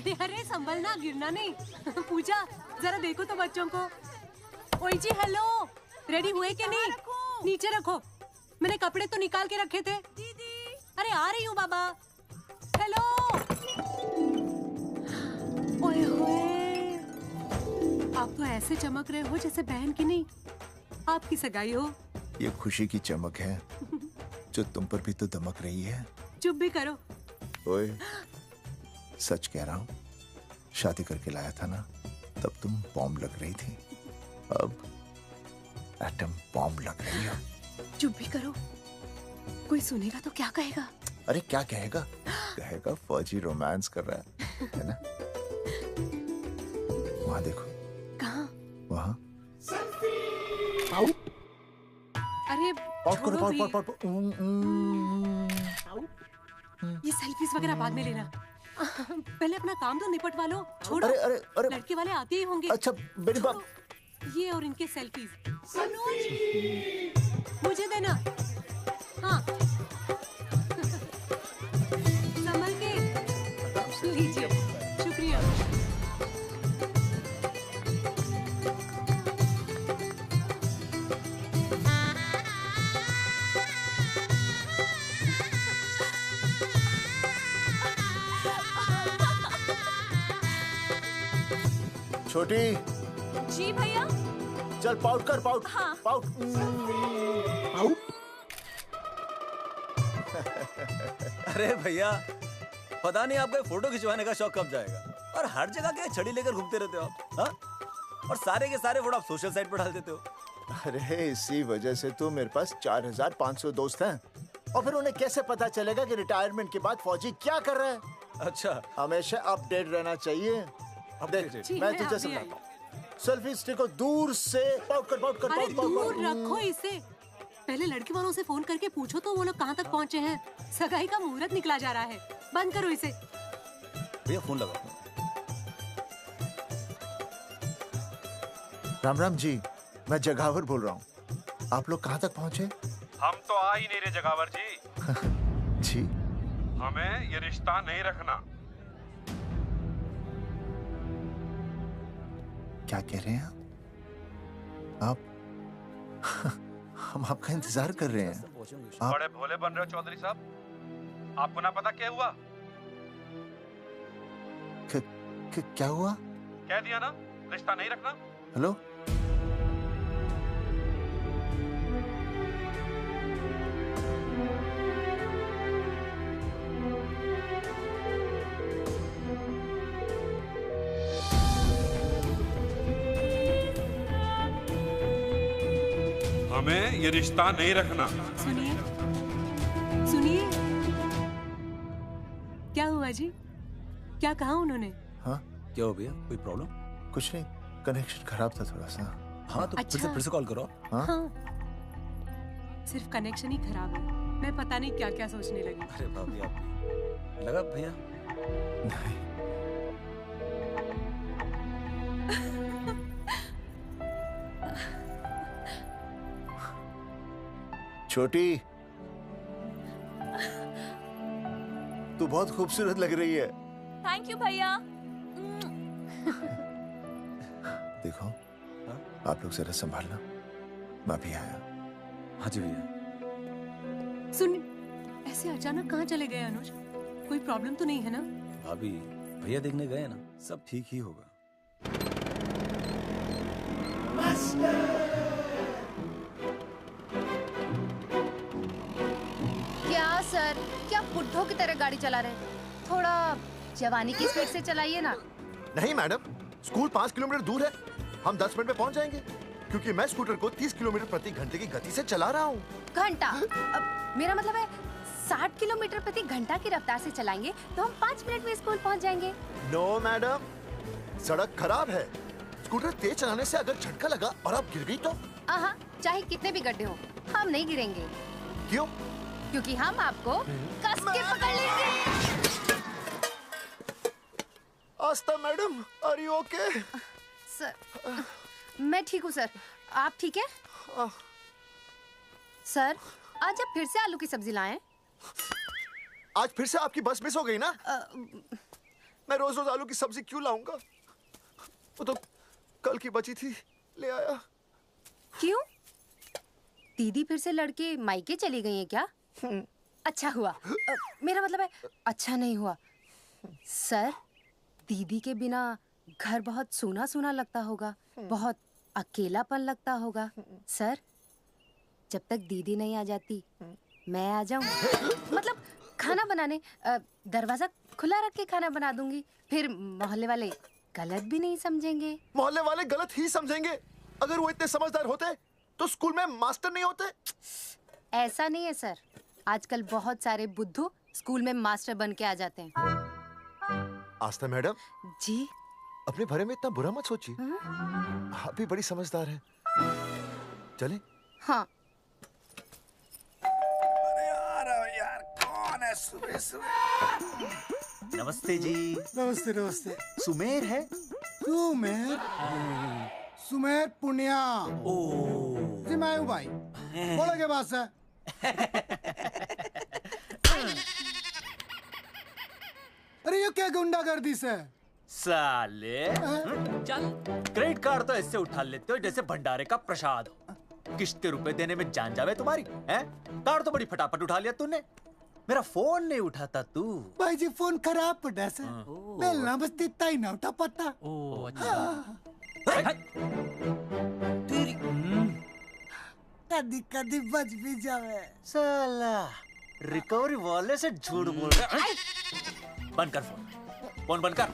अरे अरे संभलना, गिरना नहीं। पूजा जरा देखो तो बच्चों को। ओए जी हेलो, रेडी हुए कि नहीं? नीचे रखो, मैंने कपड़े तो निकाल के रखे थे। दीदी अरे आ रही हूँ बाबा। हेलो। ओए होए, आप तो ऐसे चमक रहे हो जैसे बहन की नहीं आपकी सगाई हो। ये खुशी की चमक है जो तुम पर भी तो दमक रही है। चुप भी करो। ओए, सच कह रहा हूँ, शादी करके लाया था ना, तब तुम बॉम्ब लग रही थी, अब एटम बॉम्ब लग रही हो। चुप भी करो, कोई सुनेगा तो क्या कहेगा? अरे क्या कहेगा? कहेगा फौजी रोमांस कर रहा है ना? वहाँ देखो। कहाँ? वहाँ। अरे छोड़ो भी। ये सेल्फीज वगैरह बाद में लेना, पहले अपना काम तो निपटवा लो। छोड़ो। अरे अरे अरे, लड़के वाले आते ही होंगे। अच्छा मेरी बात। ये और इनके सेल्फीज मुझे देना। हाँ संभल के लीजिए। शुक्रिया। छोटी, जी भैया। चल पाउट कर, पाउट। हाँ। पाउट। अरे भैया, पता नहीं आपको फोटो खिंचवाने का शौक कब जाएगा, और हर जगह क्या छड़ी लेकर घूमते रहते हो आप, हाँ? और सारे के सारे फोटो आप सोशल साइट पर डाल देते हो। अरे इसी वजह से तो मेरे पास 4500 दोस्त हैं, और फिर उन्हें कैसे पता चलेगा कि रिटायरमेंट के बाद फौजी क्या कर रहा है? अच्छा, हमेशा अपडेट रहना चाहिए। देख, मैं तुझे समझाता हूँ। सेल्फी स्टिक को दूर से पाउट कर, पाउट कर, अरे पाउट, पाउट, दूर पाउट। रखो इसे। पहले लड़के वालों से फोन करके पूछो तो वो लोग कहाँ तक पहुँचे हैं। सगाई का मुहूर्त निकला जा रहा है। बंद करो इसे। भैया फोन लगाओ। राम राम जी, मैं जगावर बोल रहा हूँ। आप लोग कहाँ तक पहुँचे? हम तो आ ही नहीं रहे जगावर जी। जी, हमें ये रिश्ता नहीं रखना। क्या कह रहे हैं आप? हम आपका इंतजार कर रहे हैं। आप बड़े भोले बन रहे हो चौधरी साहब। आपको ना पता क्या हुआ? क्या हुआ? कह दिया ना, रिश्ता नहीं रखना। हेलो, हमें ये रिश्ता नहीं रखना। सुनिए सुनिए, क्या हुआ जी? क्या कहा उन्होंने? हाँ क्या हो भैया, कोई प्रॉब्लम? कुछ नहीं, कनेक्शन खराब था थोड़ा सा। हाँ तो अच्छा। फिर से कॉल करो। हाँ? हाँ, सिर्फ कनेक्शन ही खराब है। मैं पता नहीं क्या क्या सोचने लगी। अरे भाभी, आप लगा भैया? नहीं, छोटी, तू बहुत खूबसूरत लग रही है। थैंक यू भैया। देखो, आप लोग जरा संभालना, मैं भी आया। हाँ जी भैया। सुन, ऐसे अचानक कहाँ चले गए अनुज? कोई प्रॉब्लम तो नहीं है ना? भाभी, भैया देखने गए ना, सब ठीक ही होगा। क्या सर, क्या बुड्ढों की तरह गाड़ी चला रहे हैं? थोड़ा जवानी की स्पीड से चलाइए ना। नहीं मैडम, स्कूल 5 किलोमीटर दूर है, हम 10 मिनट में पहुंच जाएंगे, क्योंकि मैं स्कूटर को 30 किलोमीटर प्रति घंटे की गति से चला रहा हूँ। घंटा? मेरा मतलब है 60 किलोमीटर प्रति घंटा की रफ्तार से चलाएंगे तो हम 5 मिनट में स्कूल पहुंच जाएंगे। नो मैडम, सड़क खराब है, स्कूटर तेज चलाने से अगर झटका लगा और आप गिर गई तो? हाँ, चाहे कितने भी गड्ढे हो, हम नहीं गिरेंगे। क्यों? क्योंकि हम आपको कस के पकड़ लेंगे। Aastha madam, are you okay? Sir, मैं ठीक हूँ सर, आप ठीक है? सर, आज आप फिर से आलू की सब्जी लाएं? आज फिर से आपकी बस मिस हो गई ना? मैं रोज रोज आलू की सब्जी क्यों लाऊंगा? वो तो कल की बची थी, ले आया। क्यों? दीदी फिर से लड़के मायके चली गई हैं क्या? अच्छा हुआ। मेरा मतलब है अच्छा नहीं हुआ। सर, दीदी के बिना घर बहुत सूना सूना लगता होगा, बहुत अकेलापन लगता होगा। सर, जब तक दीदी नहीं आ जाती मैं आ जाऊं। मतलब खाना बनाने दरवाजा खुला रख के खाना बना दूंगी, फिर मोहल्ले वाले गलत भी नहीं समझेंगे। मोहल्ले वाले गलत ही समझेंगे। अगर वो इतने समझदार होते तो स्कूल में मास्टर नहीं होते। ऐसा नहीं है सर, आजकल बहुत सारे बुद्धू स्कूल में मास्टर बन के आ जाते हैं। आस्था मैडम जी? अपने भरे में इतना बुरा मत सोचिए, आप भी बड़ी समझदार हैं। चलें? हाँ। यार कौन है सुबह सुबह? नमस्ते जी। नमस्ते नमस्ते। सुमेर है? सुमेर? सुमेर पुनिया। जी मैं हूँ भाई। बोलो के बात से। अरे ये क्या गुंडागर्दी से? साले चल, क्रेडिट कार्ड तो ऐसे उठा लेते हो जैसे भंडारे का प्रसाद हो। किश्त के रुपए देने में जान जावे तुम्हारी हैं? कार्ड तो बड़ी फटाफट उठा लिया तूने, मेरा फोन नहीं उठाता तू। भाई जी फोन खराब पड़ा से, बेलना बस तित्ता ही ना उठा पाता। कदी कदी बच भी जावे। साला रिकवरी वाले से झूठ बोल रहा है। बंद कर फोन बंद कर।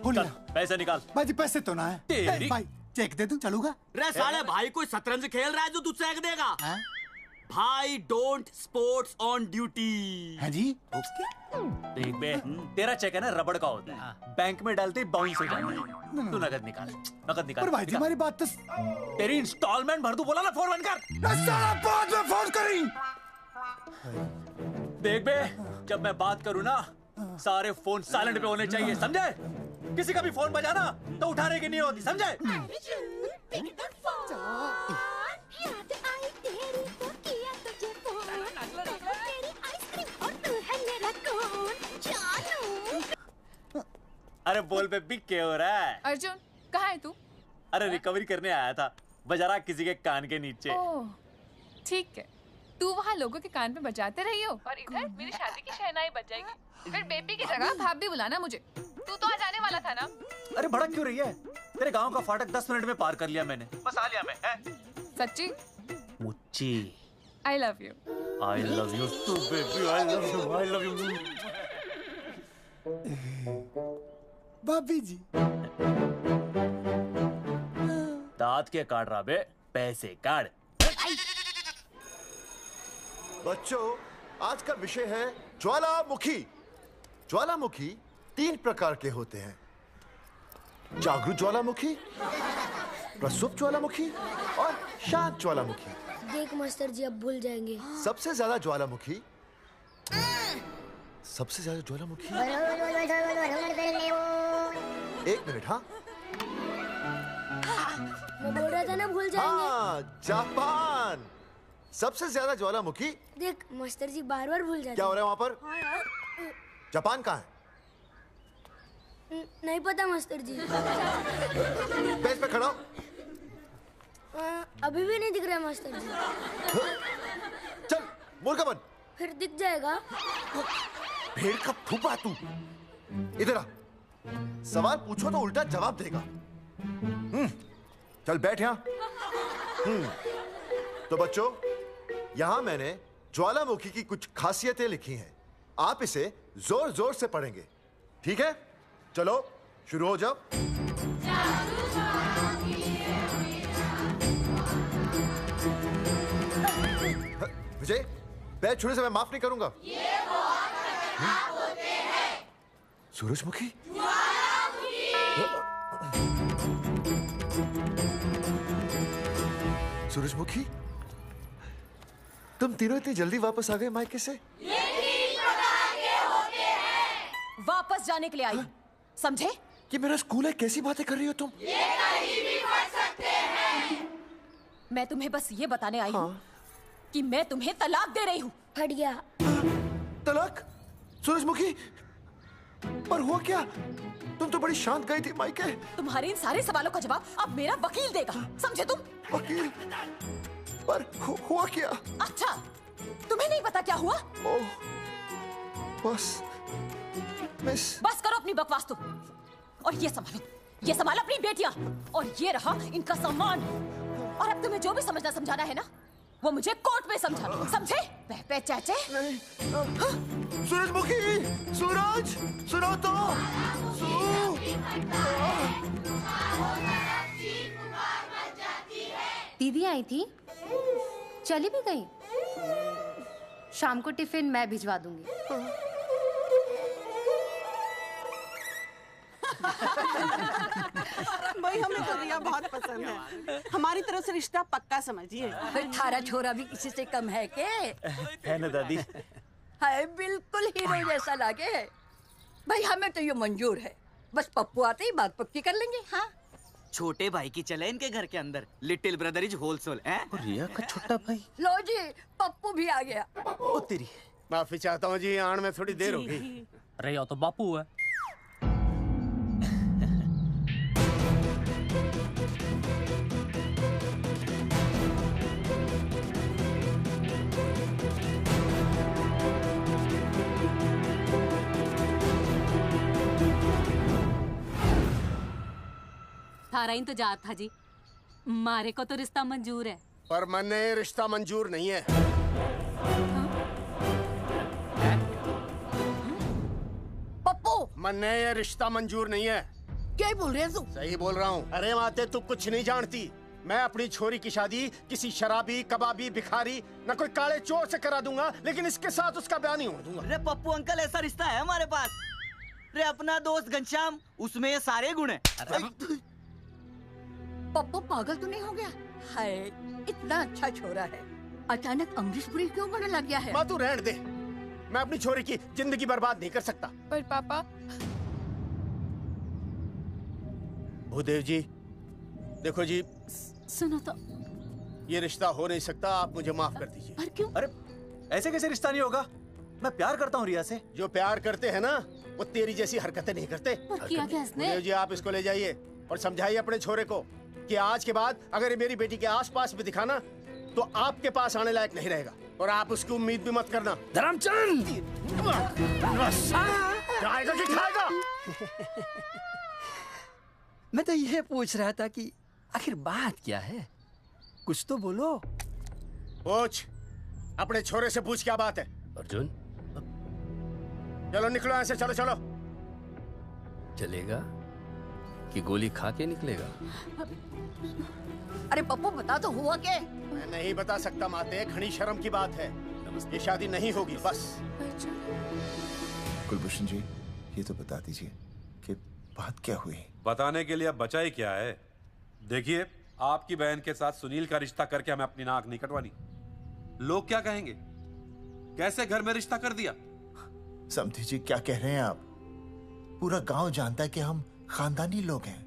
चल, पैसे निकाल। भाई जी पैसे तो ना है। तेरी भाई चेक दे दूं, चलूगा? रे साले भाई कोई शतरंज खेल रहा है जो तू चेक देगा? भाई डोंट स्पोर्ट्स ऑन ड्यूटी। हाँ जी? देख बे, तेरा चेक है ना रबड़ का होता है, बैंक में डालते ही बाउंस हो जाता है। तू नकद निकाल। पर भाई जी हमारी बात तो। तेरी इंस्टॉलमेंट भर दूं, बोला ना फोन बंद कर। साला बाद में फोन करी। देख बे, जब मैं बात करूं ना सारे फोन साइलेंट पे होने चाहिए, समझे? किसी का भी फोन बजाना तो उठाने की नहीं होती, समझे? अरे बोल बेबी क्या हो रहा है? अर्जुन कहाँ है तू? अरे रिकवरी करने आया था, बजा रहा किसी के कान के नीचे। ओह ठीक है, तू वहाँ लोगों के कान पे बजाते रही हो और इधर मेरी शादी की शहनाई बज जाएगी। फिर बेबी की जगह भाभी बुलाना मुझे। तू तो आ जाने वाला था ना? अरे भड़क क्यों रही है? तेरे गांव का फाटक 10 मिनट में पार कर लिया मैंने, बस आ लिया मैं। सच्ची? मुच्ची I love you. I love you too baby, I love you. भाभी जी दांत के काट रहा बे, पैसे काट। बच्चों, आज का विषय है ज्वालामुखी। ज्वालामुखी 3 प्रकार के होते हैं: जागरूक ज्वालामुखी, प्रसुप्त ज्वालामुखी और शांत ज्वालामुखी। देख मास्टर जी अब भूल जाएंगे। सबसे ज्यादा ज्वालामुखी एक मिनट। हाँ मैं बोल रहा था ना भूल जाएंगे। हाँ, जापान सबसे ज्यादा ज्वालामुखी। देख मास्टर जी बार बार भूल जाते। क्या हो रहा है वहाँ पर? जापान कहाँ है? नहीं पता मास्टर जी। बेंच पे खड़ा हो। अभी भी नहीं दिख रहा मास्टर जी। चल मुर्गा बन। फिर दिख जाएगा। भेड़ का फूफा तू। इधर आ, सवाल पूछो तो उल्टा जवाब देगा। चल बैठ यहाँ। तो बच्चों, यहाँ मैंने ज्वालामुखी की कुछ खासियतें लिखी हैं। आप इसे जोर जोर से पढ़ेंगे, ठीक है? चलो शुरू हो जाओ। विजय, बैच छूने से मैं माफ नहीं करूंगा। ये बहुत खतरनाक होते हैं। सूरजमुखी? सूरजमुखी, तुम तीनों इतनी जल्दी वापस आ गए मायके से? ये 3 प्रकार के होते हैं। वापस जाने के लिए आई, समझे? ये मेरा स्कूल है, कैसी बातें कर रही हो तुम? ये कहीं भी पढ़ सकते हैं। मैं तुम्हें बस ये बताने आई हूँ कि मैं तुम्हें तलाक दे रही हूँ। फट गया। तलाक? सूरजमुखी, पर हुआ क्या? तुम तो बड़ी शांत गई थी मायके। तुम्हारे इन सारे सवालों का जवाब अब मेरा वकील देगा, समझे तुम? वकील? पर हुआ क्या? अच्छा, तुम्हें नहीं पता क्या हुआ? ओह, बस मिस। बस करो अपनी बकवास तुम, और ये संभालो अपनी बेटियां, और ये रहा इनका सामान। और अब तुम्हें जो भी समझना समझाना है ना, वो मुझे कोर्ट में समझा, समझे? पे चाचे। सूरजमुखी, सूरज, सुनो तो। दीदी आई थी, चली भी गई। शाम को टिफिन मैं भिजवा दूंगी। भाई हमें तो रिया बहुत पसंद है, हमारी तरफ से रिश्ता पक्का समझिए। फिर थारा छोरा भी किसी से कम है के? है ना दादी? है, बिल्कुल हीरो जैसा लागे है। भाई हमें तो ये मंजूर है, बस पप्पू आते ही बात पक्की कर लेंगे। हाँ, छोटे भाई की चले इनके घर के अंदर, लिटिल ब्रदर इज होलसेल है। रिया का छोटा भाई। लो जी, पप्पू भी आ गया। ओ तेरी। माफी चाहता हूँ जी, आने में थोड़ी देर हो गई। अरे या तो बापू है। थारा इंतजार था जी, मारे को तो रिश्ता मंजूर है। पर मैंने रिश्ता मंजूर नहीं है। पप्पू, मैंने ये रिश्ता मंजूर नहीं है। क्या बोल रहे हैं तू? सही बोल रहा हूँ। अरे माते, तू कुछ नहीं जानती। मैं अपनी छोरी की शादी किसी शराबी, कबाबी, भिखारी, न कोई काले चोर से करा दूंगा, लेकिन इसके साथ उसका ब्याह नहीं हो दूंगा। अरे पप्पू अंकल, ऐसा रिश्ता है हमारे पास। अरे अपना दोस्त घनश्याम, उसमें ये सारे गुण हैं। पप्पू पागल तो नहीं हो गया? हाय, इतना अच्छा छोरा है, अचानक अमरीश पुरी क्यों बनने लग गया है? माँ तू रहने दे, मैं अपनी छोरी की जिंदगी बर्बाद नहीं कर सकता। पर पापा। भूदेव जी, देखो जी, सुनो तो। ये रिश्ता हो नहीं सकता, आप मुझे माफ कर दीजिए। पर क्यों? अरे ऐसे कैसे रिश्ता नहीं होगा? मैं प्यार करता हूँ रिया से। जो प्यार करते हैं ना, वो तेरी जैसी हरकतें नहीं करते। पर किया क्या इसने? भूदेव जी, आप इसको ले जाइए और समझाइए अपने छोरे को कि आज के बाद अगर ये मेरी बेटी के आसपास भी दिखाना, तो आपके पास आने लायक नहीं रहेगा, और आप उसकी उम्मीद भी मत करना। धर्मचंद, खाएगा कि खाएगा? मैं तो यह पूछ रहा था कि आखिर बात क्या है, कुछ तो बोलो। पूछ, अपने छोरे से पूछ क्या बात है। अर्जुन, चलो निकलो यहाँ से, चलो चलो। चलेगा कि गोली खा के निकलेगा? अरे पप्पू, बता तो हुआ क्या? मैं नहीं बता सकता माते, घनी शर्म की बात है। ये शादी नहीं होगी, बस। कुलभूषण जी, ये तो बता दीजिए कि बात क्या हुई? बताने के लिए अब बचा ही क्या है? देखिए, आपकी बहन के साथ सुनील का रिश्ता करके हमें अपनी नाक नहीं कटवानी। लोग क्या कहेंगे? कैसे घर में रिश्ता कर दिया? समधी जी, क्या कह रहे हैं आप? पूरा गांव जानता है कि हम खानदानी लोग हैं।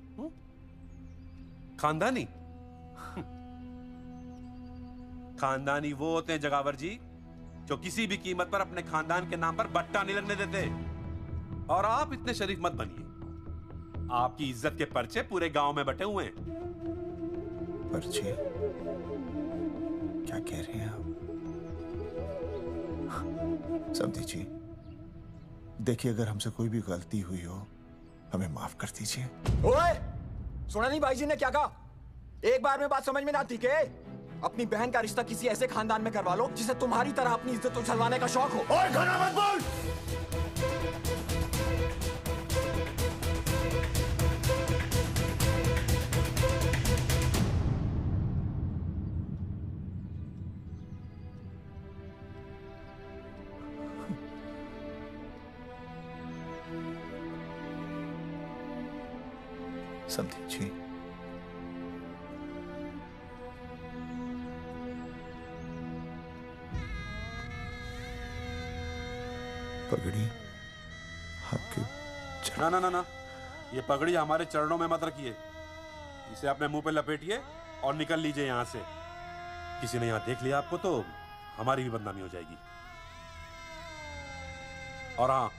खानदानी? खानदानी वो होते हैं जगावर जी, जो किसी भी कीमत पर अपने खानदान के नाम पर बट्टा नहीं लगने देते। और आप इतने शरीफ मत बनिए, आपकी इज्जत के पर्चे पूरे गांव में बटे हुए हैं। पर्चे? क्या कह रहे हैं आप? समधी जी, देखिए, अगर हमसे कोई भी गलती हुई हो, हमें माफ कर दीजिए। ओए, सुना नहीं भाई जी ने क्या कहा? एक बार में बात समझ में ना आती के? अपनी बहन का रिश्ता किसी ऐसे खानदान में करवा लो जिसे तुम्हारी तरह अपनी इज्जत उछलवाने का शौक हो। ओए, घना मत बोल। समधी जी, पगड़ी आपके ना ना ना ना, ये पगड़ी हमारे चरणों में मत रखिए। इसे अपने मुंह पे लपेटिए और निकल लीजिए यहाँ से। किसी ने यहाँ देख लिया आपको तो हमारी भी बदनामी हो जाएगी। और हाँ,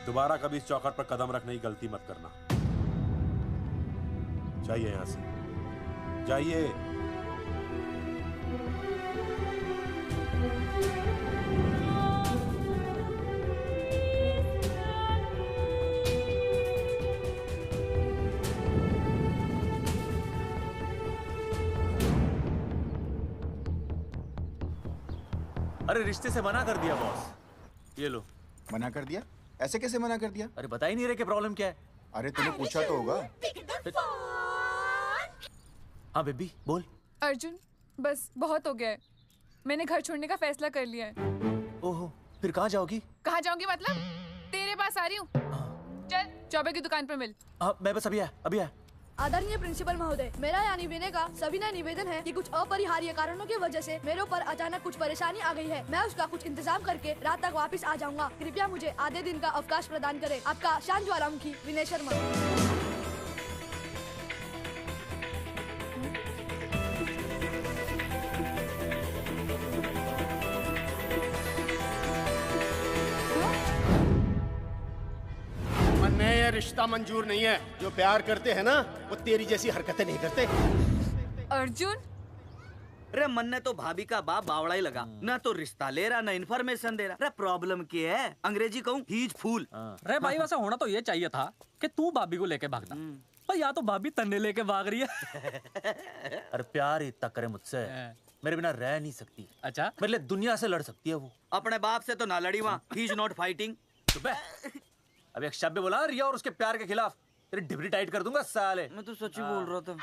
दोबारा कभी इस चौखट पर कदम रखने की गलती मत करना। जाइए यहां से, जाइए। अरे रिश्ते से मना कर दिया बॉस। ये लो। मना कर दिया? ऐसे कैसे मना कर दिया? अरे बता ही नहीं रहे कि प्रॉब्लम क्या है। अरे तूने पूछा तो होगा। हाँ बेबी बोल। अर्जुन बस बहुत हो गया है, मैंने घर छोड़ने का फैसला कर लिया है। ओहो, फिर कहाँ जाओगी? कहाँ जाऊंगी मतलब? तेरे पास आ रही हूँ। चल चौबे की दुकान पर मिल। हाँ मैं बस अभी आया। आदरणीय प्रिंसिपल महोदय, मेरा यानी विनय का सविनय निवेदन है कि कुछ अपरिहार्य कारणों की वजह से मेरे ऊपर अचानक कुछ परेशानी आ गई है। मैं उसका कुछ इंतजाम करके रात तक वापस आ जाऊंगा। कृपया मुझे आधे दिन का अवकाश प्रदान करें। आपका शांत ज्वालामुखी विनय शर्मा। ये रिश्ता मंजूर नहीं है। जो प्यार करते हैं ना वो तेरी जैसी हरकतें नहीं करते। अर्जुन अरे मन ने तो भाभी का बाप बावड़ा ही लगा, ना तो रिश्ता ले रहा ना इन्फॉर्मेशन दे रहा। अरे प्रॉब्लम क्या है? अंग्रेजी कहूँ हीज फूल। अरे भाई वैसा होना तो ये चाहिए था कि तू भाभी को लेके भागता, पर या तो भाभी तन्ने लेके भाग रही है। अरे प्यार इतना करे मुझसे, मेरे बिना रह नहीं सकती। अच्छा मेरे लिए दुनिया से लड़ सकती है वो। अपने बाप से तो ना लड़ी वहाँ, ही इज नॉट फाइटिंग। अभी एक शब्द बोला रिया और उसके प्यार के खिलाफ, तेरी डिबरी टाइट कर दूंगा साले। मैं तो सच्ची बोल रहा था।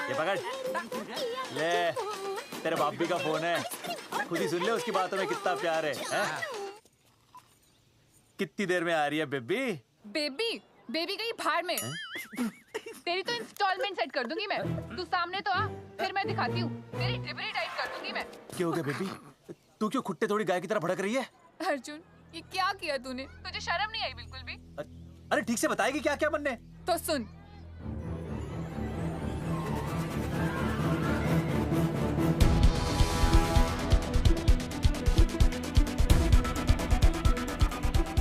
ये पकड़ ले, तेरे बापी का फोन है, खुद ही सुन ले उसकी बातों में कितना प्यार है, कितनी देर में आ रही है बेबी? बेबी गई भाड़ में। तेरी तो इंस्टॉलमेंट सेट कर दूंगी मैं। तू सामने तो आ, फिर मैं दिखाती हूँ। तेरी डिबरी टाइट कर दूंगी मैं। क्या हो गया बेबी? तू क्यों खुट्टे थोड़ी गाय की तरह भड़क रही है? अर्जुन ये क्या किया तूने? तुझे शर्म नहीं आई बिल्कुल भी? अरे ठीक से बताएगी क्या क्या बनने? तो सुन,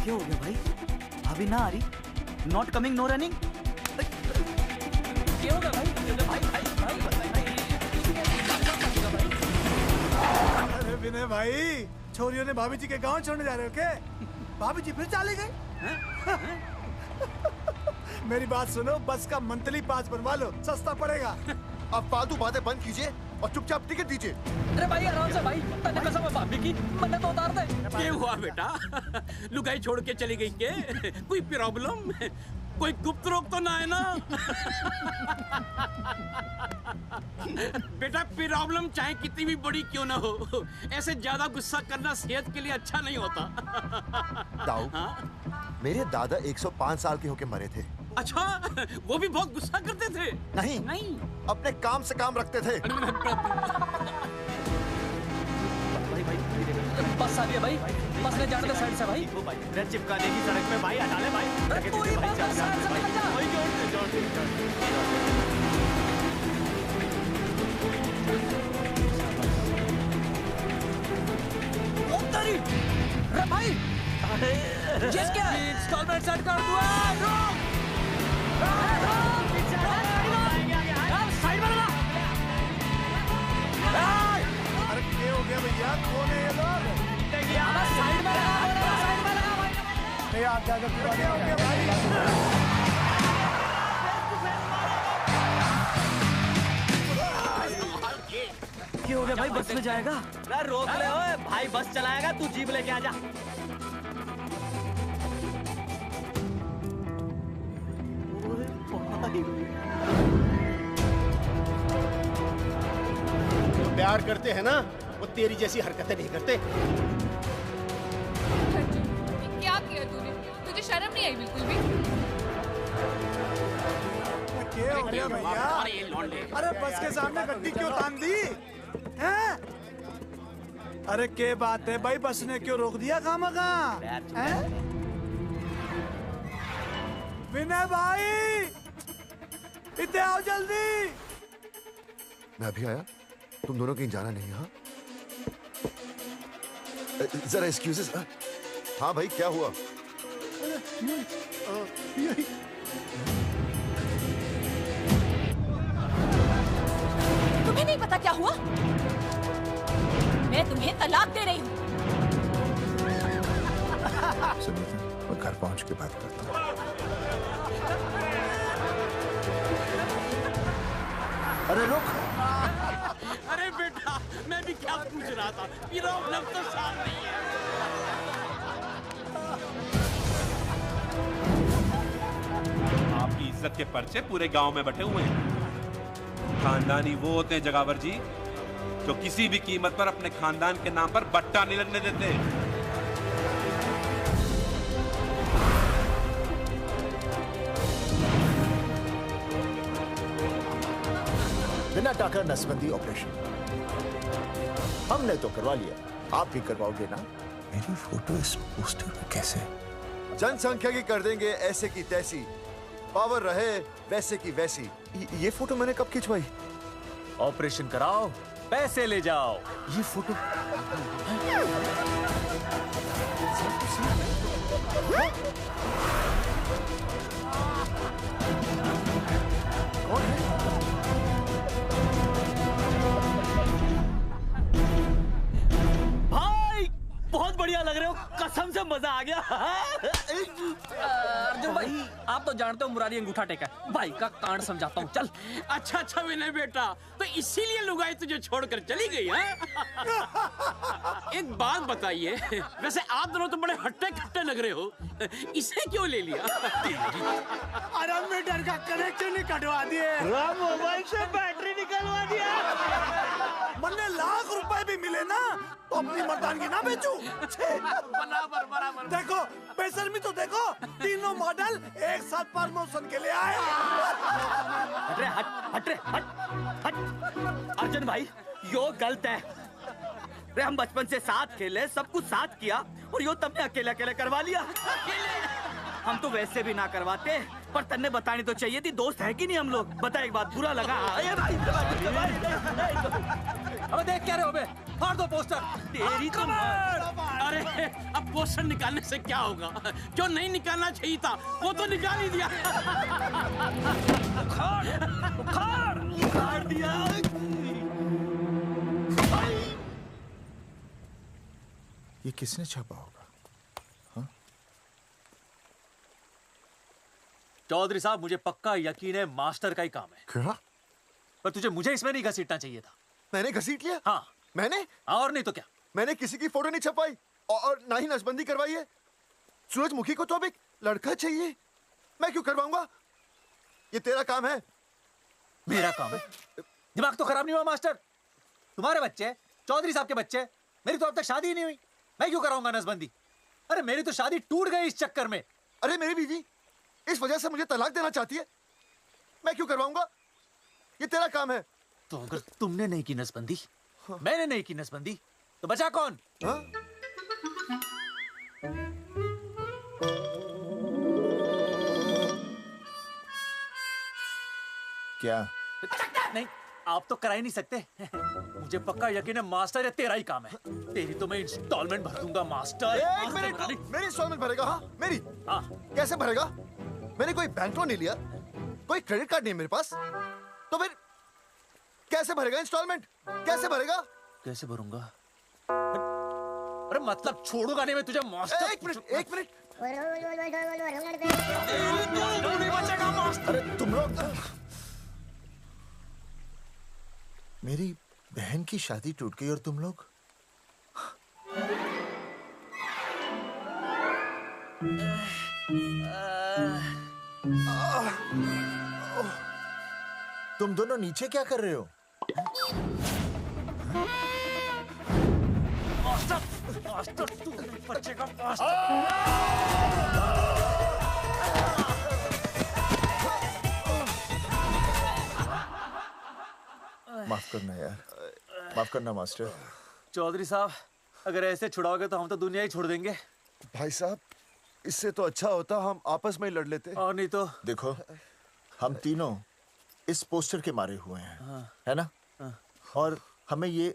क्या हो गया भाई? अभी ना आ रही? Not coming no running? क्या हो गया भाई? अरे विनय भाई, छोरियों ने भाभी जी के गांव छोड़ने जा रहे हो क्या? भाभी जी फिर चले गए? मेरी बात सुनो, बस का मंथली पास बनवा लो, सस्ता पड़ेगा। अब फालतू बातें बंद कीजिए और चुपचाप टिकट दीजिए। अरे भाई आराम से भाई, तन्ने कसम है भाभी की, मन्ने तो उतार दे। क्या हुआ बेटा? लुगाई छोड़ के चली गई के? कोई प्रॉब्लम? कोई गुप्त रोग तो ना है ना? बेटा प्रॉब्लम चाहे कितनी भी बड़ी क्यों ना हो, ऐसे ज्यादा गुस्सा करना सेहत के लिए अच्छा नहीं होता। दाऊ, मेरे दादा 105 साल के होके मरे थे। अच्छा, वो भी बहुत गुस्सा करते थे? नहीं, अपने काम से काम रखते थे। बस आ रही है भाई, बस ले जाने दे साइड से भाई। चिपका देगी सड़क पे भाई, हटा ले भाई। अरे भाई, इंस्टॉलमेंट सेट कर दूँ। साइड में लगा। अरे क्या हो गया भैया? कौन है ये लोग? साइड में लगा, साइड में लगा भाई। आप क्या हो गया भाई? क्या हो गया भाई? बस में जाएगा? अरे रोक ले ओए भाई, बस चलाएगा, तू जीप लेके आ जा। जो प्यार करते हैं ना वो तेरी जैसी हरकतें नहीं करते। क्या किया तूने? तुझे शर्म नहीं आई बिल्कुल भी? क्या हो गया भैया? अरे बस के सामने गड्डी क्यों तान दी? हैं? अरे क्या बात है भाई, बस ने क्यों रोक दिया खामखा? विनय भाई, इतने आओ जल्दी। मैं अभी आया, तुम दोनों कहीं जाना नहीं। हाँ जरा एक्सक्यूजेस। हाँ भाई, क्या हुआ? तुम्हें नहीं पता क्या हुआ? मैं तुम्हें तलाक दे रही हूँ। सुनिए, मैं घर पहुंच के बात करता हूँ। अरे रुक। अरे बेटा, मैं भी क्या पूछ रहा था, प्रॉब्लम तो साफ नहीं है। आपकी इज्जत के पर्चे पूरे गांव में बटे हुए हैं। खानदानी वो होते हैं जगावर जी जो किसी भी कीमत पर अपने खानदान के नाम पर बट्टा नहीं लगने देते। बिना टाका नसबंदी ऑपरेशन हमने तो करवा लिया, आप भी करवाओगे ना? मेरी फोटो इस पोस्टर में कैसे? जनसंख्या की कर देंगे ऐसे की तैसी, पावर रहे वैसे की वैसी। ये फोटो मैंने कब खिंचवाई? ऑपरेशन कराओ, पैसे ले जाओ। ये फोटो कौन है? भाई बहुत बढ़िया लग रहे हो, कसम से मजा आ गया। अर्जुन भाई, आप तो जानते हो मुरारी अंगूठा टेका है। भाई का कांड समझाता हूँ, चल। अच्छा अच्छा विनय बेटा, तो इसीलिए लुगाई तुझे छोड़कर चली गई है? एक बात बताइए, वैसे आप दोनों तो बड़े हट्टे कट्टे लग रहे हो, इसे क्यों ले लिया? अरे मीटर का कनेक्शन ही कटवा दिए, मोबाइल से बैटरी निकलवा दिया। मन्ने लाख रुपए भी मिले ना तो अपनी मर्दानगी ना बेचूं। बराबर बराबर। देखो बेशर्मी तो देखो, तीनों मॉडल एक साथ प्रमोशन के लिए आए। हट रे, हट रे, हट। अर्जुन भाई, यो गलत है। रे हम बचपन से साथ खेले, सब कुछ साथ किया, और यो तुमने अकेले अकेले करवा लिया। हम तो वैसे भी ना करवाते, पर तन्ने बतानी तो चाहिए थी, दोस्त है कि नहीं हम लोग। बता एक बात, बुरा लगा? अबे देख क्या रहे हो बे? फाड़ दो पोस्टर। तेरी तो अरे अब पोस्टर निकालने से क्या होगा? जो नहीं निकालना चाहिए था वो तो निकाल ही दिया। उखाड़ दिया। ये किसने छापा होगा? चौधरी साहब, मुझे पक्का यकीन है मास्टर का ही काम है। क्या? पर तुझे मुझे इसमें नहीं घसीटना चाहिए था। मैंने घसीट लिया? हाँ। मैंने? और नहीं तो क्या? मैंने किसी की फोटो नहीं छपाई और ना ही नसबंदी करवाई है। सूरजमुखी को तो अब एक लड़का चाहिए, मैं क्यों करवाऊंगा? ये तेरा काम है। मेरा काम है? दिमाग तो खराब नहीं हुआ मास्टर? तुम्हारे बच्चे, चौधरी साहब के बच्चे, मेरी तो अब तक शादी ही नहीं हुई, मैं क्यों कराऊंगा नसबंदी? अरे मेरी तो शादी टूट गई इस चक्कर में। अरे मेरी बीवी इस वजह से मुझे तलाक देना चाहती है, मैं क्यों करवाऊंगा? ये तेरा काम है। तो अगर तुमने नहीं की नसबंदी, मैंने नहीं की नसबंदी, तो बचा कौन? क्या? नहीं, आप तो करा ही नहीं सकते। मुझे पक्का यकीन है मास्टर, ये तेरा ही काम है। तेरी तो मैं इंस्टॉलमेंट भर दूंगा मास्टर। एक मिनट, मेरी इंस्टॉलमेंट भरेगा? हाँ मेरी। हाँ। कैसे भरेगा? मैंने कोई बैंक लोन नहीं लिया, कोई क्रेडिट कार्ड नहीं मेरे पास, तो फिर कैसे भरेगा इंस्टॉलमेंट? कैसे भरेगा? कैसे भरूंगा? अरे मतलब छोड़ूंगा नहीं मैं तुझे मास्टर। एक मिनट। नहीं बचेगा मास्टर। अरे तुम लोग, मेरी बहन की शादी टूट गई और तुम लोग? तुम दोनों नीचे क्या कर रहे हो? मास्टर तू नहीं बचेगा माफ करना यार, माफ करना मास्टर। चौधरी साहब, अगर ऐसे छुड़ाओगे तो हम तो दुनिया ही छोड़ देंगे। भाई साहब, इससे तो अच्छा होता हम आपस में ही लड़ लेते। और नहीं तो। देखो, हम तीनों इस पोस्टर के मारे हुए हैं। हाँ। है ना? हाँ। और हमें ये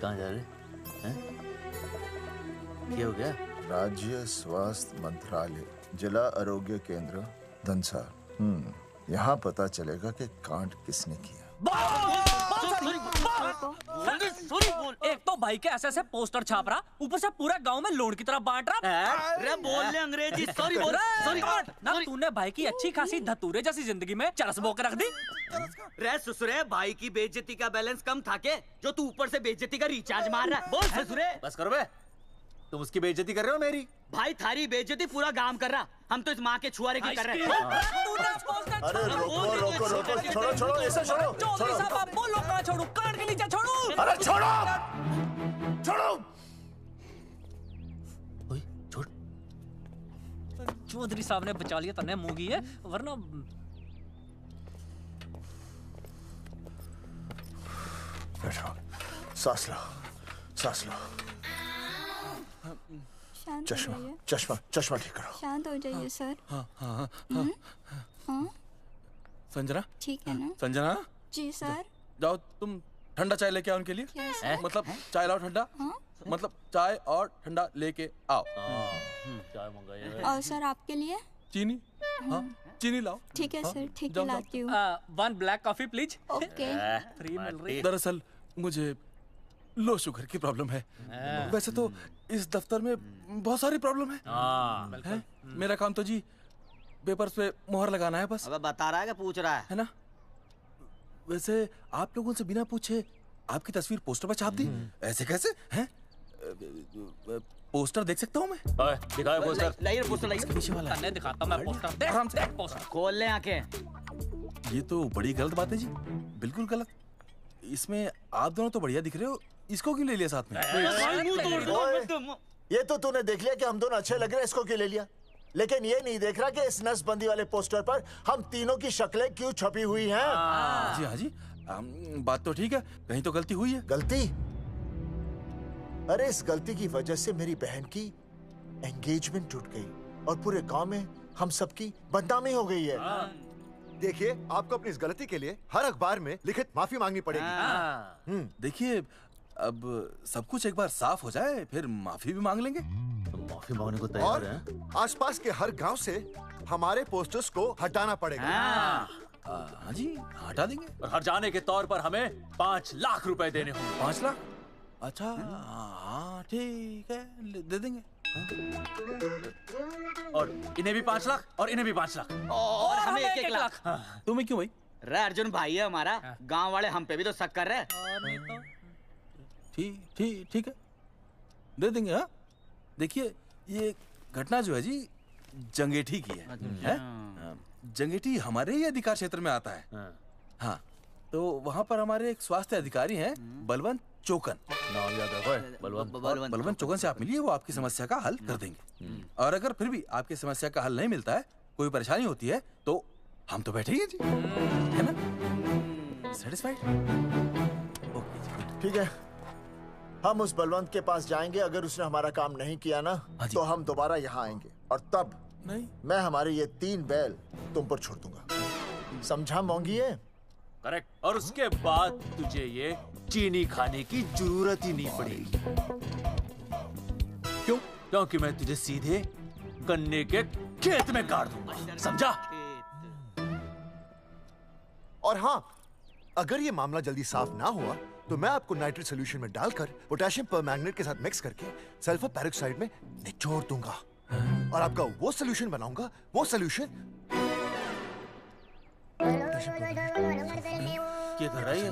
कहाँ जा रहे हैं? क्या हो गया? राज्य स्वास्थ्य मंत्रालय, जिला आरोग्य केंद्र धनसा। यहाँ पता चलेगा कि कांड किसने किया। एक तो भाई के ऐसे पोस्टर छाप रहा, ऊपर से पूरा गांव में लोन की तरह बांट रहा। अरे बोल ले अंग्रेजी, सॉरी बोल, सॉरी। ना तूने भाई की अच्छी खासी धतूरे जैसी जिंदगी में चरस बो के रख दी। रे ससुरे, भाई की बेइज्जती का बैलेंस कम था के जो तू ऊपर से बेइज्जती का रिचार्ज मार रहा है? बोल ससुरे। बस करो बे, तुम उसकी बेइज्जती कर रहे हो मेरी। भाई थारी बेइज्जती पूरा गांव कर रहा, हम तो इस माँ के छुआरे की कर रहे हैं। अरे रोको रोको रोको, छोड़ो छोड़ो, ऐसे छोड़ो चौधरी साहब आप बोलो, कहाँ छोड़ू? कान के नीचे छोड़ू। अरे छोड़ो छोड़ो। छोड़। चौधरी साहब ने बचा लिया, तन्ने मूंगी है, वरना बैठो, सांस लो, सांस लो। चश्मा चश्मा चश्मा ठीक करो। शांत हो जाइए सर। हाँ हाँ हाँ हाँ संजना, ठीक है ना? संजना जी सर। जाओ तुम ठंडा चाय लेके आओ उनके लिए। Yes, sir. मतलब चाय लाओ ठंडा। मतलब चाय और ठंडा लेके आओ। चाय मंगाइए। और सर आपके लिए? चीनी? हाँ चीनी लाओ। ठीक है सर, ठीक है लाती हूँ। 1 black coffee please. Okay. Free मिल रही। दरअसल मुझे लो शुगर की प्रॉब्लम है। वैसे तो इस दफ्तर में बहुत सारी प्रॉब्लम है। मेरा काम तो जी पेपर्स पे मोहर लगाना है बस। अबे बता रहा है कि पूछ रहा है ना? वैसे आप लोगों से बिना पूछे आपकी तस्वीर पोस्टर पर छाप दी, ऐसे कैसे हैं? पोस्टर देख सकता हूँ मैं? दिखाओ पोस्टर। लाइए पोस्टर, लाइए। पीछे वाला है। दिखाता हूँ मैं पोस्टर। देख आराम से। पोस्टर खोल ले आंखें। ये तो बड़ी गलत बात है जी, बिल्कुल गलत। इसमें आप दोनों तो बढ़िया दिख रहे हो, इसको क्यों ले लिया साथ में? ये तो तूने देख लिया कि हम दोनों अच्छे लग रहे हैं, इसको क्यों ले लिया? लेकिन ये नहीं देख रहा कि इस नसबंदी वाले पोस्टर पर हम तीनों की शक्लें क्यों छपी हुई हैं? जी हाँ जी, बात तो ठीक है, कहीं तो गलती हुई है। गलती? अरे इस गलती की वजह से मेरी बहन की एंगेजमेंट टूट गई और पूरे गांव में हम सबकी बदनामी हो गई है। देखिए, आपको अपनी इस गलती के लिए हर अखबार में लिखित माफी मांगनी पड़ेगी। देखिए, अब सब कुछ एक बार साफ हो जाए फिर माफी भी मांग लेंगे। माफी मांगने को तैयार हैं? और आसपास के हर गांव से हमारे पोस्टर्स को हटाना पड़ेगा। हाँ जी, हटा देंगे। और हर जाने के तौर पर हमें 5 लाख रुपए देने होंगे। 5 लाख? अच्छा हाँ ठीक है, दे देंगे। और इन्हें भी 5 लाख और इन्हें भी 5 लाख और हमें 1-1 लाख। तुम्हें क्यों भाई? रे अर्जुन भाई है हमारा, गांव वाले हम पे भी तो शक कर रहे हैं। ठीक है, दे देंगे। हाँ देखिए, ये घटना जो है जी जंगेठी की है? जंगेठी हमारे ही अधिकार क्षेत्र में आता है। हाँ, तो वहाँ पर हमारे एक स्वास्थ्य अधिकारी हैं, बलवंत चौकन। नाम याद रखो, बलवंत चौकन से आप मिलिए, वो आपकी समस्या का हल कर देंगे। और अगर फिर भी आपकी समस्या का हल नहीं मिलता है, कोई परेशानी होती है, तो हम तो बैठे ही हैं जी, है ना? सेटिस्फाइड? ठीक है, हम उस बलवंत के पास जाएंगे। अगर उसने हमारा काम नहीं किया ना, तो हम दोबारा यहाँ आएंगे और तब नहीं, मैं हमारे ये 3 बैल तुम पर छोड़ दूंगा। समझा मोंगी है? करेक्ट। और उसके बाद तुझे ये चीनी खाने की जरूरत ही नहीं पड़ेगी। क्यों? क्योंकि मैं तुझे सीधे गन्ने के खेत में गाड़ दूंगा, समझा? और हाँ, अगर ये मामला जल्दी साफ ना हुआ तो मैं आपको नाइट्रेट सोल्यूशन में डालकर पोटेशियम परमैंगनेट के साथ मिक्स करके सल्फर पेरोक्साइड में निचोड़ दूंगा और आपका वो सोल्यूशन बनाऊंगा, वो सोल्यूशन। क्या कर रही है?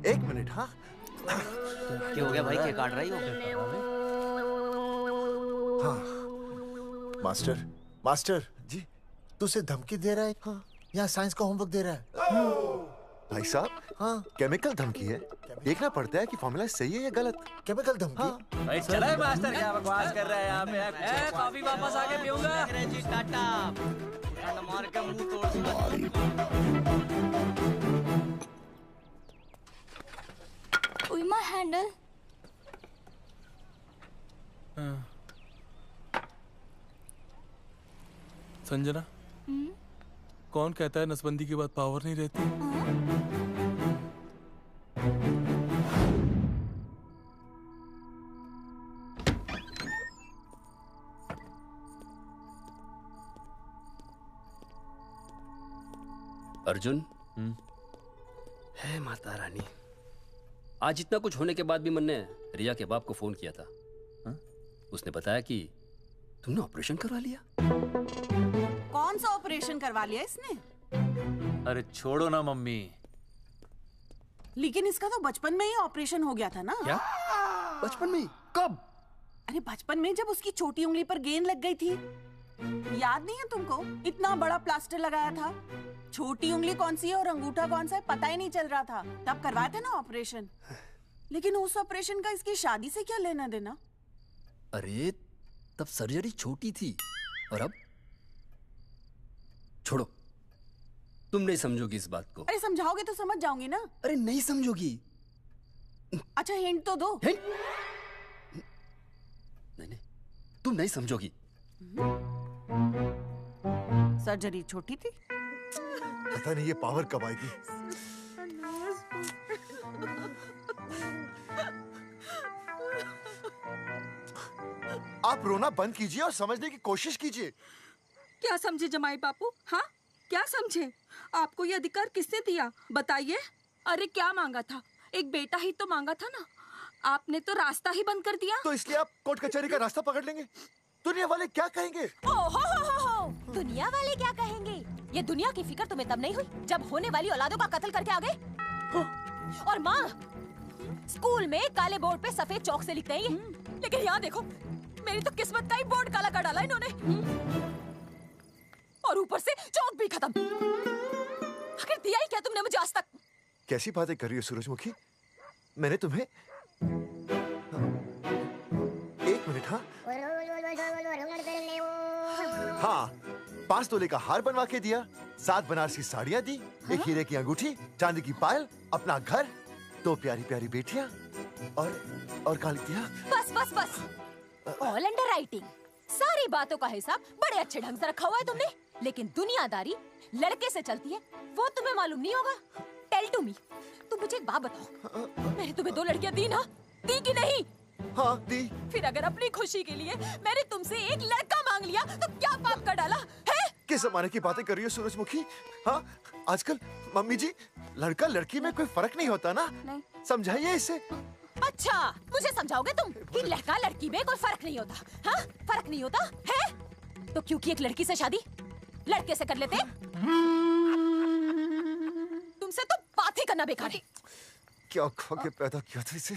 1 मिनट। हाँ क्या हो गया भाई, क्या काट रही हो? हाँ मास्टर जी, तू उसे धमकी दे रहा है? हाँ, यहाँ साइंस का होमवर्क दे रहा है। भाई साहब, हाँ केमिकल धमकी है, देखना पड़ता है कि फॉर्मूला सही है या गलत। केमिकल धमकी? हाँ। भाई चला है मास्टर, क्या बकवास कर रहा है यहाँ पे? कॉफी वापस आके पीऊंगा। अंग्रेजी टाटा, मार के मुंह तोड़ दूंगा। उइमा हैंडल। संजना, कौन कहता है नसबंदी के बाद पावर नहीं रहती? अर्जुन, है माता रानी, आज इतना कुछ होने के बाद भी मन ने रिया के बाप को फोन किया था। उसने बताया कि तुमने ऑपरेशन करवा लिया। कौन सा ऑपरेशन करवा लिया इसने? अरे छोड़ो ना मम्मी। लेकिन इसका तो बचपन में ही ऑपरेशन हो गया था ना? क्या? बचपन में? कब? अरे बचपन में, जब उसकी छोटी उंगली पर गेंद लग गई थी। याद नहीं है तुमको? इतना बड़ा प्लास्टर लगाया था। छोटी उंगली कौन सी है और अंगूठा कौन सा है पता ही नहीं चल रहा था। तब करवाया था ना ऑपरेशन। लेकिन उस ऑपरेशन का इसकी शादी से क्या लेना देना? अरे तब सर्जरी छोटी थी और अब? छोड़ो, तुम नहीं समझोगी इस बात को। अरे समझाओगे तो समझ जाऊंगी ना। अरे नहीं समझोगी। अच्छा हिंट तो दो। हिंट? नहीं, तुम नहीं समझोगी। सर्जरी छोटी थी। पता नहीं ये पावर कब आएगी। आप रोना बंद कीजिए और समझने की कोशिश कीजिए। क्या समझे जमाई बापू? हाँ, क्या समझे? आपको ये अधिकार किसने दिया बताइए? अरे क्या मांगा था? एक बेटा ही तो मांगा था ना। आपने तो रास्ता ही बंद कर दिया। तो इसलिए आप कोर्ट कचहरी का रास्ता पकड़ लेंगे? दुनिया वाले क्या कहेंगे? हो। दुनिया वाले क्या कहेंगे? ये दुनिया की फिक्र तुम्हें तब नहीं हुई जब होने वाली औलादों का कत्ल करके आ गए। और माँ, स्कूल में काले बोर्ड पे सफेद चौक से लिखते हैं ये, लेकिन यहाँ देखो, मेरी तो किस्मत का ही बोर्ड काला कर डाला इन्होंने। और ऊपर से चौक भी खत्म। आखिर दिया ही क्या तुमने मुझे आज तक? कैसी बातें कर रही हो सूरजमुखी? मैंने तुम्हें एक मिनट। हाँ, 5 तोले का हार बनवा के दिया, 7 बनारसी साड़ियाँ दी, एक हीरे की अंगूठी, चांदी की पायल, अपना घर, 2 प्यारी प्यारी बेटियाँ और काली दिया। बस। All under writing. सारी बातों का हिसाब बड़े अच्छे ढंग से रखा हुआ है तुमने, लेकिन दुनियादारी लड़के से चलती है वो तुम्हें मालूम नहीं होगा। टेल टू मी, तुम मुझे एक बात बताओ, मैंने तुम्हें 2 लड़कियां दी ना? दी कि नहीं? हाँ दी। फिर अगर अपनी खुशी के लिए मैंने तुमसे एक लड़का मांग लिया तो क्या पाप कर डाला है? किस जमाने की बातें कर रही हो सूरजमुखी? हाँ, आजकल मम्मी जी, लड़का लड़की में कोई फर्क नहीं होता ना। नहीं। समझाइए इसे। अच्छा, मुझे समझाओगे तुम कि लड़का लड़की में कोई फर्क नहीं होता? हाँ, फर्क नहीं होता है? तो क्योंकि एक लड़की से शादी लड़के से कर लेते? तुमसे तो बात ही करना बेकार है। क्या खा के पैदा किया था इसे?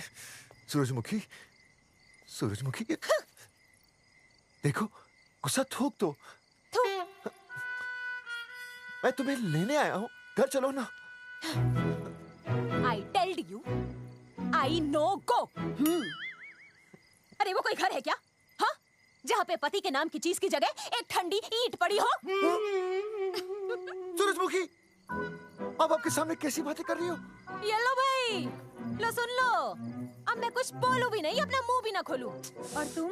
सूरजमुखी, देखो, गुस्सा थूक दो। मैं तुम्हें लेने आया हूँ, घर चलो ना। I told you, I no go. अरे वो कोई घर है क्या? हाँ, जहाँ पे पति के नाम की चीज की जगह एक ठंडी ईंट पड़ी हो? सूरजमुखी, अब आपके सामने कैसी बातें कर रही हो? ये लो भाई, लो सुन लो। अब मैं कुछ बोलूं भी नहीं, अपना मुंह भी ना खोलूं। और तुम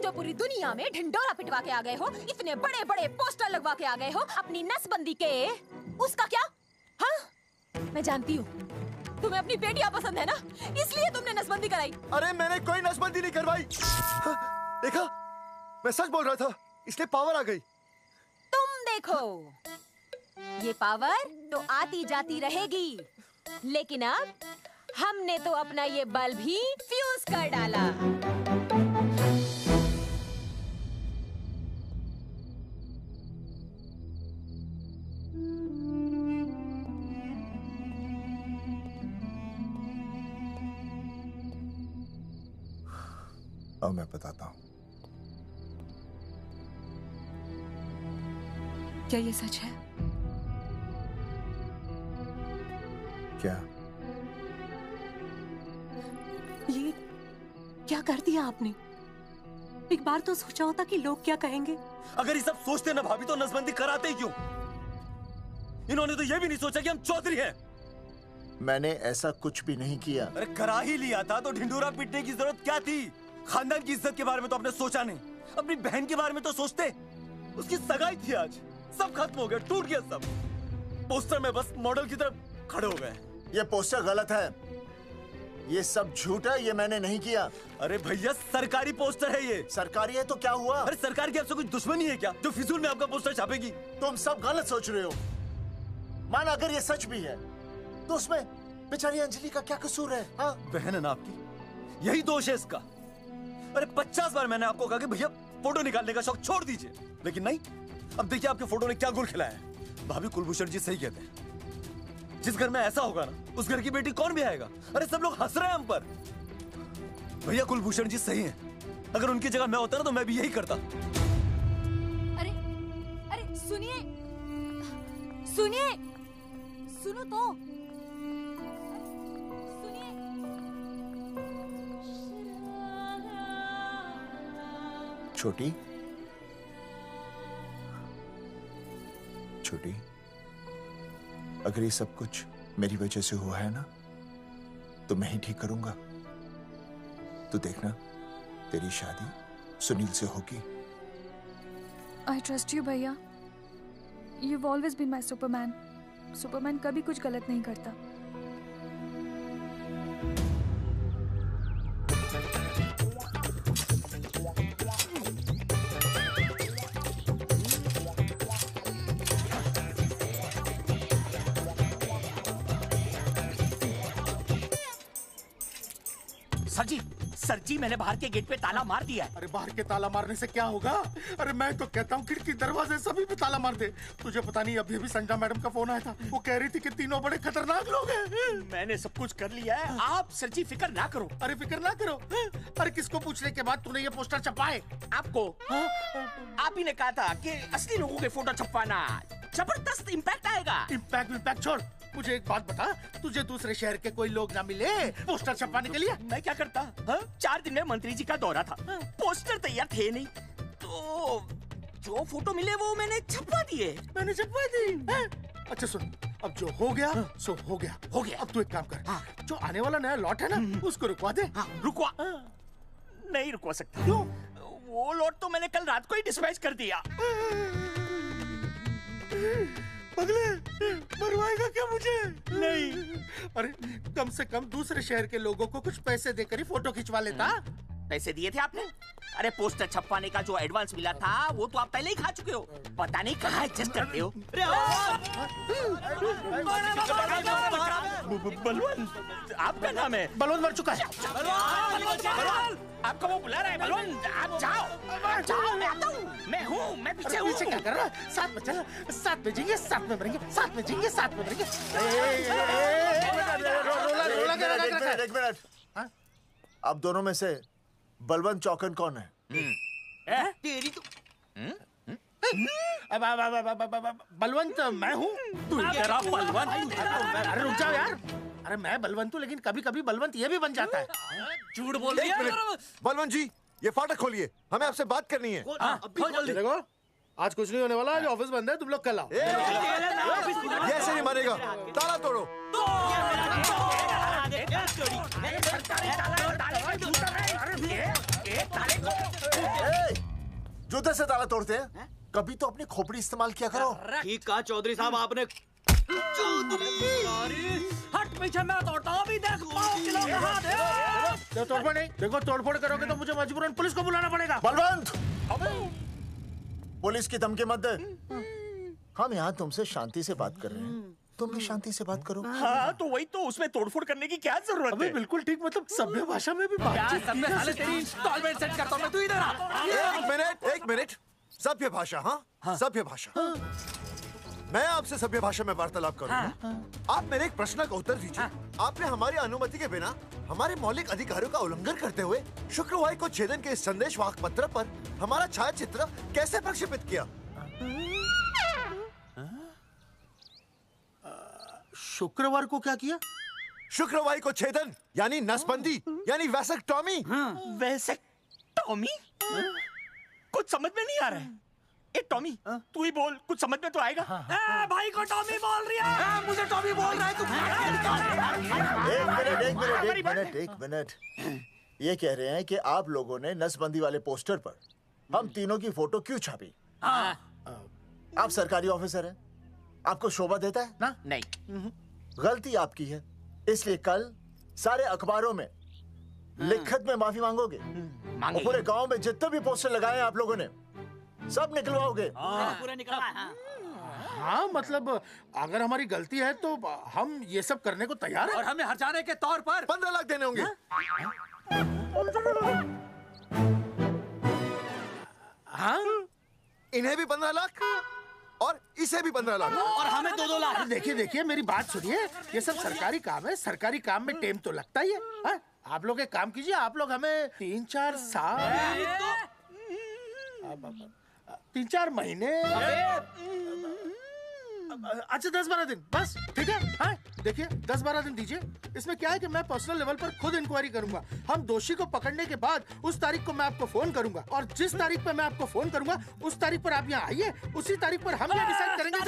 जो पूरी दुनिया में ढिंडोरा पिटवा के आ गए हो, इतने बड़े बड़े पोस्टर लगवा के आ गए हो अपनी नसबंदी के, उसका क्या? हाँ, मैं जानती हूँ तुम्हें अपनी बेटियां पसंद है ना, इसलिए तुमने नसबंदी कराई। अरे मैंने कोई नसबंदी नहीं करवाई। देखा, मैं सच बोल रहा था, इसलिए पावर आ गई। तुम देखो, ये पावर तो आती जाती रहेगी, लेकिन अब हमने तो अपना ये बल्ब ही फ्यूज कर डाला। अब मैं बताता हूँ। क्या ये सच है? क्या? ये क्या कर दिया आपने? एक बार तो सोचा होता कि लोग क्या कहेंगे। अगर ये सब सोचते ना भाभी तो नसबंदी कराते ही क्यों? इन्होंने तो ये भी नहीं सोचा कि हम चौधरी हैं। मैंने ऐसा कुछ भी नहीं किया। अरे करा ही लिया था तो ढिंडोरा पीटने की जरूरत क्या थी? खानदान की इज्जत के बारे में तो आपने सोचा नहीं, अपनी बहन के बारे में तो सोचते। उसकी सगाई थी आज, सब खत्म हो गया, टूट गया सब। पोस्टर में बस मॉडल की तरफ खड़े हो गए। ये पोस्टर गलत है, ये सब झूठ है, ये मैंने नहीं किया। अरे भैया सरकारी पोस्टर है ये। सरकारी है तो क्या हुआ? अरे सरकार की आपसे कुछ दुश्मनी है क्या जो फिजूल में आपका पोस्टर छापेगी? तुम सब गलत सोच रहे हो। माना अगर ये सच भी है तो उसमें बेचारी अंजलि का क्या कसूर है? हाँ? बहन है ना आपकी, यही दोष है इसका। अरे 50 बार मैंने आपको कहा कि भैया फोटो निकालने का शौक छोड़ दीजिए, लेकिन नहीं। अब देखिए आपके फोटो ने क्या गुल खिलाया है। भाभी कुलभूषण जी सही कहते हैं, जिस घर में ऐसा होगा ना उस घर की बेटी कौन भी आएगा। अरे सब लोग हंस रहे हैं हम पर। भैया कुलभूषण जी सही हैं, अगर उनकी जगह मैं होता ना तो मैं भी यही करता। अरे अरे सुनिए सुनिए, सुनो तो। छोटी छोटी, अगर ये सब कुछ मेरी वजह से हुआ है ना तो मैं ही ठीक करूंगा। तो देखना तेरी शादी सुनील से होगी। आई ट्रस्ट यू भैया। You've always been my Superman. Superman कभी कुछ गलत नहीं करता। सर जी मैंने बाहर के गेट पे ताला मार दिया है। अरे बाहर के ताला मारने से क्या होगा? अरे मैं तो कहता हूँ खिड़की दरवाजे सभी पे ताला मार दे। तुझे पता नहीं अभी अभी संजना मैडम का फोन आया था, वो कह रही थी कि तीनों बड़े खतरनाक लोग हैं। मैंने सब कुछ कर लिया है, आप सर जी फिक्र ना करो। अरे फिक्र ना करो। अरे किसको पूछने के बाद तूने ये पोस्टर छपाए? आपको। आप ही ने कहा था कि असली लोगों के फोटो छपवाना जबरदस्त इम्पैक्ट आएगा। इम्पैक्ट छोड़, मुझे एक बात बता, तुझे दूसरे शहर के कोई लोग ना मिले पोस्टर छपवाने के लिए? मैं क्या करता? 4 दिन में मंत्री जी का दौरा था, पोस्टर तैयार थे नहीं, तो जो फोटो मिले वो मैंने छपवा दिए। मैंने छपवा दी? अच्छा सुन, अब जो हो गया सो हो गया। हो गया। अब तू एक काम कर, जो आने वाला नया लॉट है ना उसको रुकवा दे। रुकवा? नहीं रुकवा सकता। क्यों? वो लॉट तो मैंने कल रात को ही डिस्पैच कर दिया। पगले, मरवाएगा क्या मुझे? नहीं। अरे कम से कम दूसरे शहर के लोगों को कुछ पैसे देकर ही फोटो खिंचवा लेता। पैसे दिए थे आपने? अरे पोस्टर छपवाने का जो एडवांस मिला था वो तो आप पहले ही खा चुके हो, पता नहीं कहाँ एडजस्ट करते हो। बलवंत, आपका नाम है? बलवंत मर चुका है। आपको वो बुला रहा है बलवंत, आप जाओ, मैं आता हूँ, मैं हूँ, मैं पीछे हूँ। पीछे क्या कर रहा है? साथ में चल, साथ में जिएंगे, साथ में मरेंगे, साथ में जिएंगे, साथ में मरेंगे। एक मिनट, अब दोनों में से बलवंत चौकन कौन है? तेरी तो बलवंत मैं हूँ। तू कह रहा बलवंत? अरे रुक जाओ यार। अरे मैं बलवंत हूँ, लेकिन कभी कभी बलवंत ये भी बन जाता है। झूठ बोल रही है। बलवंत जी, ये फाटक खोलिए, हमें आपसे बात करनी है। देखो, आज कुछ नहीं होने वाला, आज ऑफिस बंद है, तुम लोग कल आओ। ये ऐसे नहीं मानेगा, ताला तोड़ो। जूते से ताला तोड़ते हैं, कभी तो अपनी खोपड़ी इस्तेमाल किया करो। ठीक कहा चौधरी साहब आपने। हट पीछे, मैं तोड़ता हूँ अभी। देख 5 किलो का हाथ है। तोड़फोड़ नहीं, देखो तोड़फोड़ करोगे तो मुझे मजबूरन पुलिस को बुलाना पड़ेगा। बलवंत, पुलिस की धमकी मत दे। हम यहाँ तुमसे शांति से बात कर रहे हैं, तुम भी शांति से बात करो। हाँ तो वही तो, उसमें तोड़फोड़ करने की क्या जरूरत है? बिल्कुल ठीक, मतलब सभ्य भाषा में भी बातचीत की जा सकती है। तेरी इंस्टॉलमेंट सेट करता हूँ मैं, तू इधर आ। एक मिनट, सभ्य भाषा। हाँ, सभ्य भाषा। मैं आपसे सभ्य भाषा में वार्तालाप करूंगा। आप मेरे एक प्रश्न का उत्तर दीजिए। आपने हमारी अनुमति के बिना हमारे मौलिक अधिकारों का उल्लंघन करते हुए शुक्रवार को छेदन के इस संदेश वाहक पत्र पर हमारा छायाचित्र कैसे प्रक्षेपित किया? शुक्रवार को क्या किया? शुक्रवार को छेदन यानी नसबंदी यानी वैसेक्टॉमी। वैसेक्टॉमी? कुछ समझ में नहीं आ रहा है। ए टॉमी, तू ही बोल, कुछ समझ में तो आएगा। भाई को टॉमी बोल रही है। मुझे टॉमी बोल रहा है तू। एक मिनट। ये कह रहे हैं कि आप लोगों ने नसबंदी वाले पोस्टर पर हम तीनों की फोटो क्यों छापी? आप सरकारी ऑफिसर हैं, आपको शोभा देता है ना? नहीं। गलती आपकी है, इसलिए कल सारे अखबारों में लिखत में माफी मांगोगे। और पूरे गांव में जितने भी पोस्टर लगाए हैं आप लोगों ने सब निकलवाओगे। पूरे निकलवाए। हाँ मतलब अगर हमारी गलती है तो हम ये सब करने को तैयार हैं। और हमें हर्जाने के तौर पर 15 लाख देने होंगे। हाँ इन्हें भी 15 लाख और इसे भी 15 लाख और हमें 2-2 लाख। देखिए मेरी बात सुनिए, ये सब सरकारी काम है, सरकारी काम में टाइम तो लगता ही है। हाँ? आप लोग एक काम कीजिए, आप लोग हमें 3-4 साल 3-4 महीने अच्छा 10-12 दिन बस, ठीक है। हाँ देखिए 10-12 दिन दीजिए। इसमें क्या है कि मैं पर्सनल लेवल पर खुद इंक्वायरी करूंगा। हम दोषी को पकड़ने के बाद उस तारीख को मैं आपको फोन करूंगा और जिस तारीख पे मैं आपको फोन करूंगा उस तारीख पर आप यहाँ आइए। उसी तारीख पर हम ये डिसाइड करेंगे कि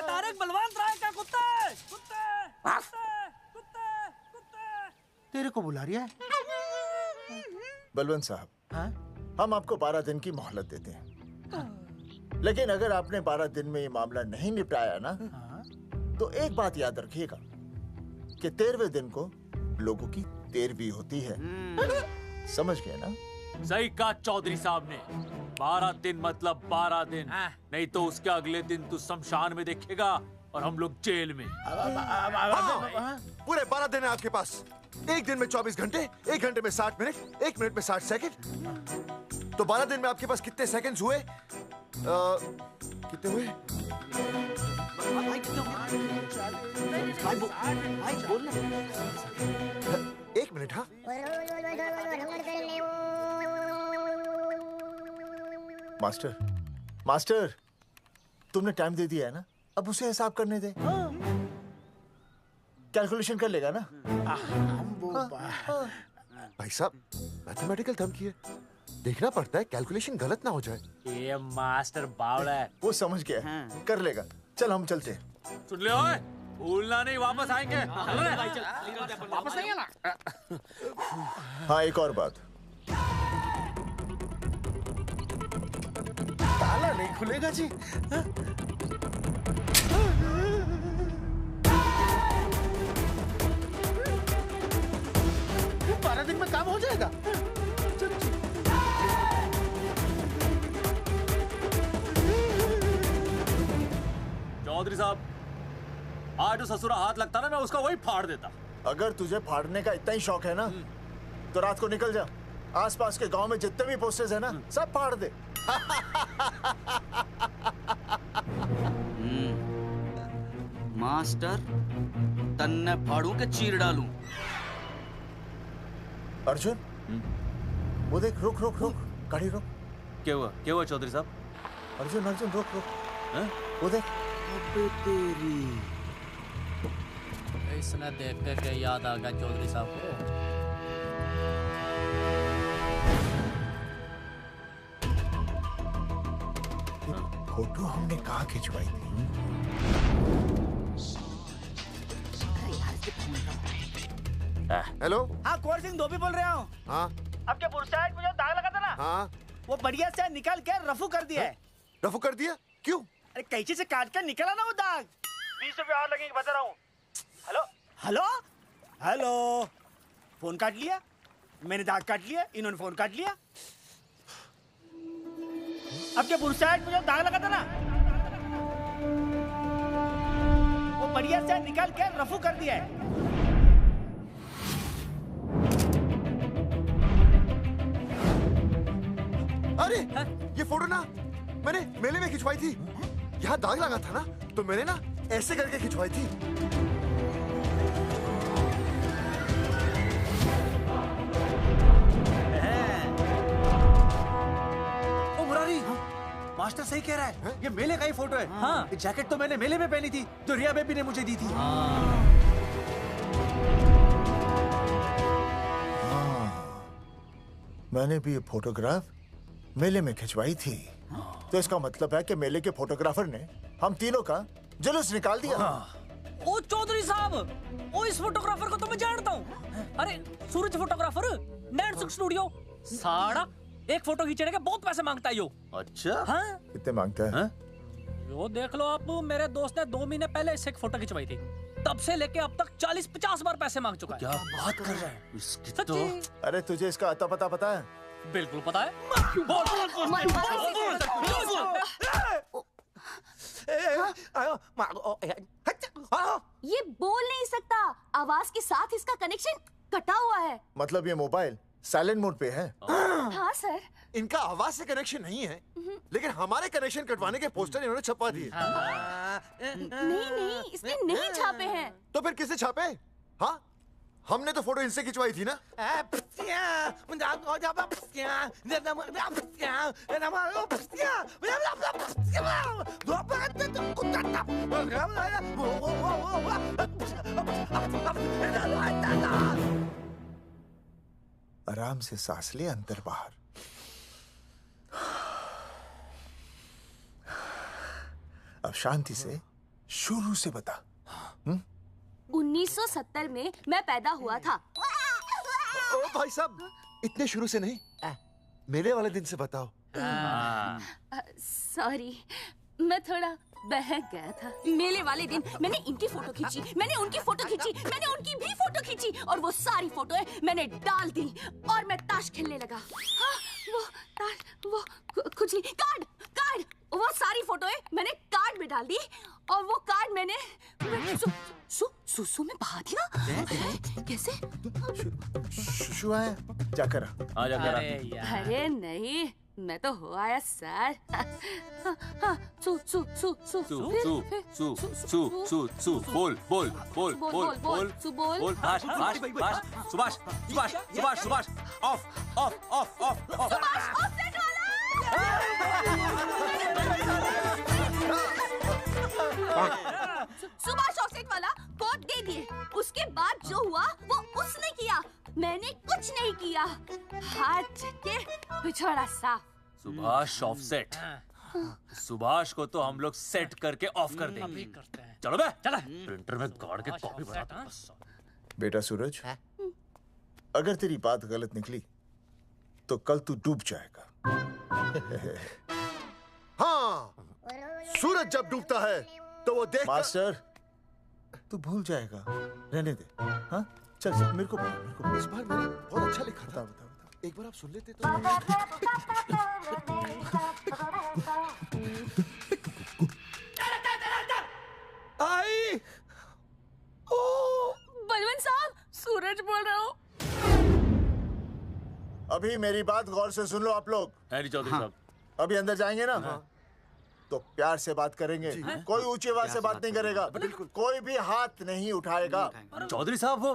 तारक बलवंत राय का कुत्ते तेरे को बुला रही है। बलवंत साहब, हम आपको 12 दिन की मोहलत देते हैं, लेकिन अगर आपने 12 दिन में ये मामला नहीं निपटाया ना, तो एक बात याद रखिएगा कि 13वें दिन को लोगों की 13वीं होती है। समझ गए ना? सही कहा चौधरी साहब ने। 12 दिन मतलब 12 दिन, नहीं तो उसके अगले दिन तू शमशान में देखेगा और हम लोग जेल में। पूरे 12 दिन है आपके पास। एक दिन में 24 घंटे, 1 घंटे में 60 मिनट, 1 मिनट में 60 सेकंड। तो 12 दिन में आपके पास कितने सेकंड्स हुए? कितने हुए? एक मिनट। हाँ मास्टर तुमने टाइम दे दिया है ना, अब उसे हिसाब करने दे। कैलकुलेशन कर लेगा ना। भाई साहब मैथमेटिकल थंब की है, देखना पड़ता है कैलकुलेशन गलत ना हो जाए। ये मास्टर बावड़ा है। वो समझ गया है, कर लेगा। चल हम चलते हैं। सुन ले ओए, भूलना नहीं, वापस आएंगे। वापस नहीं आना। हाँ एक और बात, ताला नहीं खुलेगा जी। 12 दिन में काम हो जाएगा। चौधरी साहब, आज जो ससुरा हाथ लगता ना, मैं उसका वही फाड़ देता। अगर तुझे फाड़ने का इतना ही शौक है ना, तो रात को निकल जा, आसपास के गांव में जितने भी पोस्टर्स है ना, सब फाड़ दे। मास्टर, तन्ने फाड़ू के चीर डालूं। अर्जुन, वो देख, रुक रुक रुक, गाड़ी रुक। क्या हुआ चौधरी साहब? अर्जुन अर्जुन रुक रुक, वो देख। अबे तेरी, इसने देख के याद आ गया चौधरी साहब को। फोटो हमने कहाँ खिंचवाई थी? हेलो। हाँ कुंवर सिंह धोबी बोल रहा हूँ। हाँ आपके बुरसाइड में जो दाग लगा था ना, हाँ वो बढ़िया से निकाल के रफू कर दिया है। रफू कर दिया? क्यों? अरे कैंची से काट कर निकला ना वो दाग। 20 रुपए और लगेंगे, बता रहा हूँ। हेलो हेलो हेलो, फोन काट लिया, मैंने दाग काट लिया, इन्होंने फोन काट लिया। आपके बुरसाइड में जो दाग लगा था ना, वो बढ़िया से निकाल के रफू कर दिया है। अरे ये फोटो ना मैंने मेले में खिंचवाई थी। यहाँ दाग लगा था ना, तो मैंने ना ऐसे करके खिंचवाई थी। ओ मुरारी, मास्टर सही कह रहा है, ये मेले का ही फोटो है। हाँ, ये जैकेट तो मैंने मेले में पहनी थी, जो रिया बेबी ने मुझे दी थी। मैंने भी ये फोटोग्राफ मेले में खिंचवाई थी। तो इसका मतलब है कि मेले के फोटोग्राफर ने हम तीनों का जुलूस निकाल दिया। ओ चौधरी साहब, ओ इस फोटोग्राफर को तो मैं जानता हूँ। अरे सूरज फोटोग्राफर, नैनसुख स्टूडियो। साड़ा एक फोटो खींचने के बहुत पैसे मांगता है यो। अच्छा? हाँ? कितने मांगता है? यो देख लो आप, मेरे दोस्त ने 2 महीने पहले इससे एक फोटो खिंचवाई थी, तब से लेके अब तक 40-50 बार पैसे मांग चुका है। क्या बात कर रहा है? इसकी तो... अरे तुझे इसका अता पता है? बिल्कुल पता है। ये बोल नहीं सकता, आवाज के साथ इसका कनेक्शन कटा हुआ है। मतलब ये मोबाइल साइलेंट मोड पे है? हाँ सर। इनका आवाज से कनेक्शन नहीं है, लेकिन हमारे कनेक्शन कटवाने के पोस्टर इन्होंने छपवा दिए। नहीं, इसने नहीं छापे हैं। तो फिर किसे छापे? हाँ, हमने तो फोटो इनसे खिंचवाई थी ना। आराम से सांस ले, अंदर बाहर। अब शांति से शुरू से बता। 1970 में मैं पैदा हुआ था। ओ भाई साहब, इतने शुरू से नहीं, मेले वाले दिन से बताओ। सॉरी, मैं थोड़ा बहक गया था। मेले वाले दिन मैंने इनकी फोटो खींची, मैंने उनकी फोटो खींची, मैंने उनकी भी फोटो खींची, और वो सारी फोटोएं मैंने डाल दी और मैं ताश खेलने लगा। हाँ, वो ताश, वो कुछ नहीं, कार्ड, वो सारी फोटोएं मैंने कार्ड में डाल दी, और वो कार्ड मैंने सुसु में बहा दिया। कैसे? शुशु आया? जाकर आ, जाकर आ। अरे नहीं, मैं तो हो आया सर। बोल सुभाष ऑफ सुभाष ऑफसेट वाला कोड दे दिए। उसके बाद जो हुआ वो उसने किया, मैंने कुछ नहीं किया। हाथ के पिछड़ा साफ। सुभाष ऑफसेट। सुभाष को तो हम लोग सेट करके ऑफ कर देंगे। चलो बे, चला प्रिंटर में गाड़ के कॉपी बनाते हैं। बेटा सूरज, अगर तेरी बात गलत निकली तो कल तू डूब जाएगा। हाँ, सूरज जब डूबता है तो वो देख। मास्टर, तू भूल जाएगा, रहने दे। हाँ, चल मेरे को इस बार मैंने बहुत अच्छा लिखा था। बता एक बार आप सुन लेते तो। आई, बलवंत साहब, सूरज बोल रहा हूँ। अभी मेरी बात गौर से सुन लो आप लोग। चौधरी साहब, अभी अंदर जाएंगे ना, तो प्यार से बात करेंगे। कोई ऊंची आवाज से बात नहीं करेगा, कोई भी हाथ नहीं उठाएगा। चौधरी साहब वो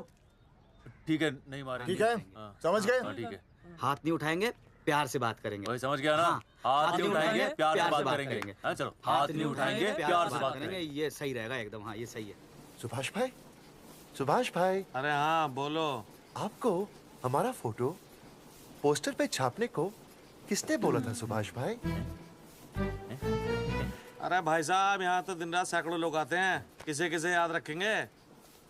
ठीक है, नहीं मारेंगे। ठीक है, समझ गए? ठीक है, हाथ नहीं उठाएंगे, प्यार से बात करेंगे। वही समझ गया ना? हाथ नहीं उठाएंगे, प्यार से बात करेंगे। हाँ चलो, हाथ नहीं उठाएंगे, प्यार से बात करेंगे। ये सही रहेगा एकदम। हाँ, ये सही है। सुभाष भाई, सुभाष भाई। अरे हाँ, बोलो। आपको हमारा फोटो पोस्टर पे छापने को किसने बोला था सुभाष भाई? अरे भाई साहब, यहाँ तो दिन रात सैकड़ों लोग आते हैं, किसे किसे याद रखेंगे।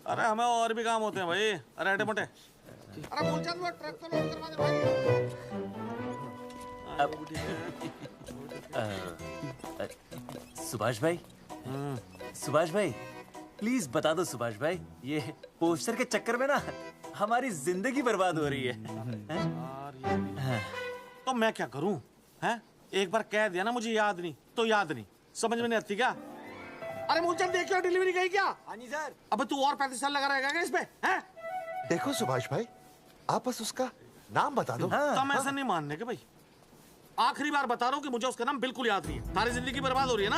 अरे हमें और भी काम होते हैं भाई। अरे हटे मोटे। अरे मूलचंद, वो ट्रक को लोड करवा दे भाई। सुभाष भाई, सुभाष भाई, प्लीज बता दो सुभाष भाई, ये पोस्टर के चक्कर में ना हमारी जिंदगी बर्बाद हो रही है। तो मैं क्या करूं? हैं? एक बार कह दिया ना मुझे याद नहीं तो याद नहीं, समझ में नहीं आती क्या? अरे मूलचंद, देखियो डिलीवरी गई क्या? हाँ जी सर। अब तू और 35 साल लगा रहेगा क्या इसमें? हैं? देखो सुभाष भाई, आप बस उसका नाम बता दो। तुम ऐसा नहीं मानने के भाई। आखिरी बार बता रहा हूँ कि मुझे उसका नाम बिल्कुल याद नहीं है। सारी जिंदगी बर्बाद हो रही है ना?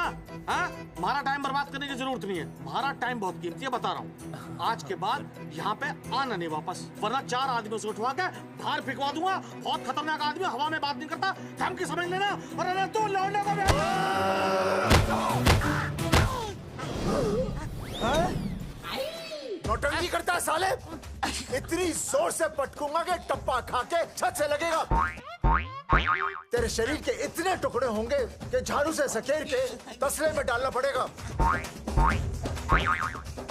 हाँ? हमारा टाइम बर्बाद करने की जरूरत नहीं है। हमारा टाइम बहुत कीमती है, बता रहा हूँ। आज के बाद यहाँ पे आना नहीं वापस, वरना 4 आदमियों से उठवा के बाहर फेंकवा दूंगा। बहुत खतरनाक आदमी, हवा में बात नहीं करता, धमकी समझ लेना। और अरे तू लौटने का नौटंकी करता है साले। इतनी जोर से पटकूंगा कि टप्पा खा के छत से लगेगा। तेरे शरीर के इतने टुकड़े होंगे कि झाड़ू से सकेर के तसले में डालना पड़ेगा।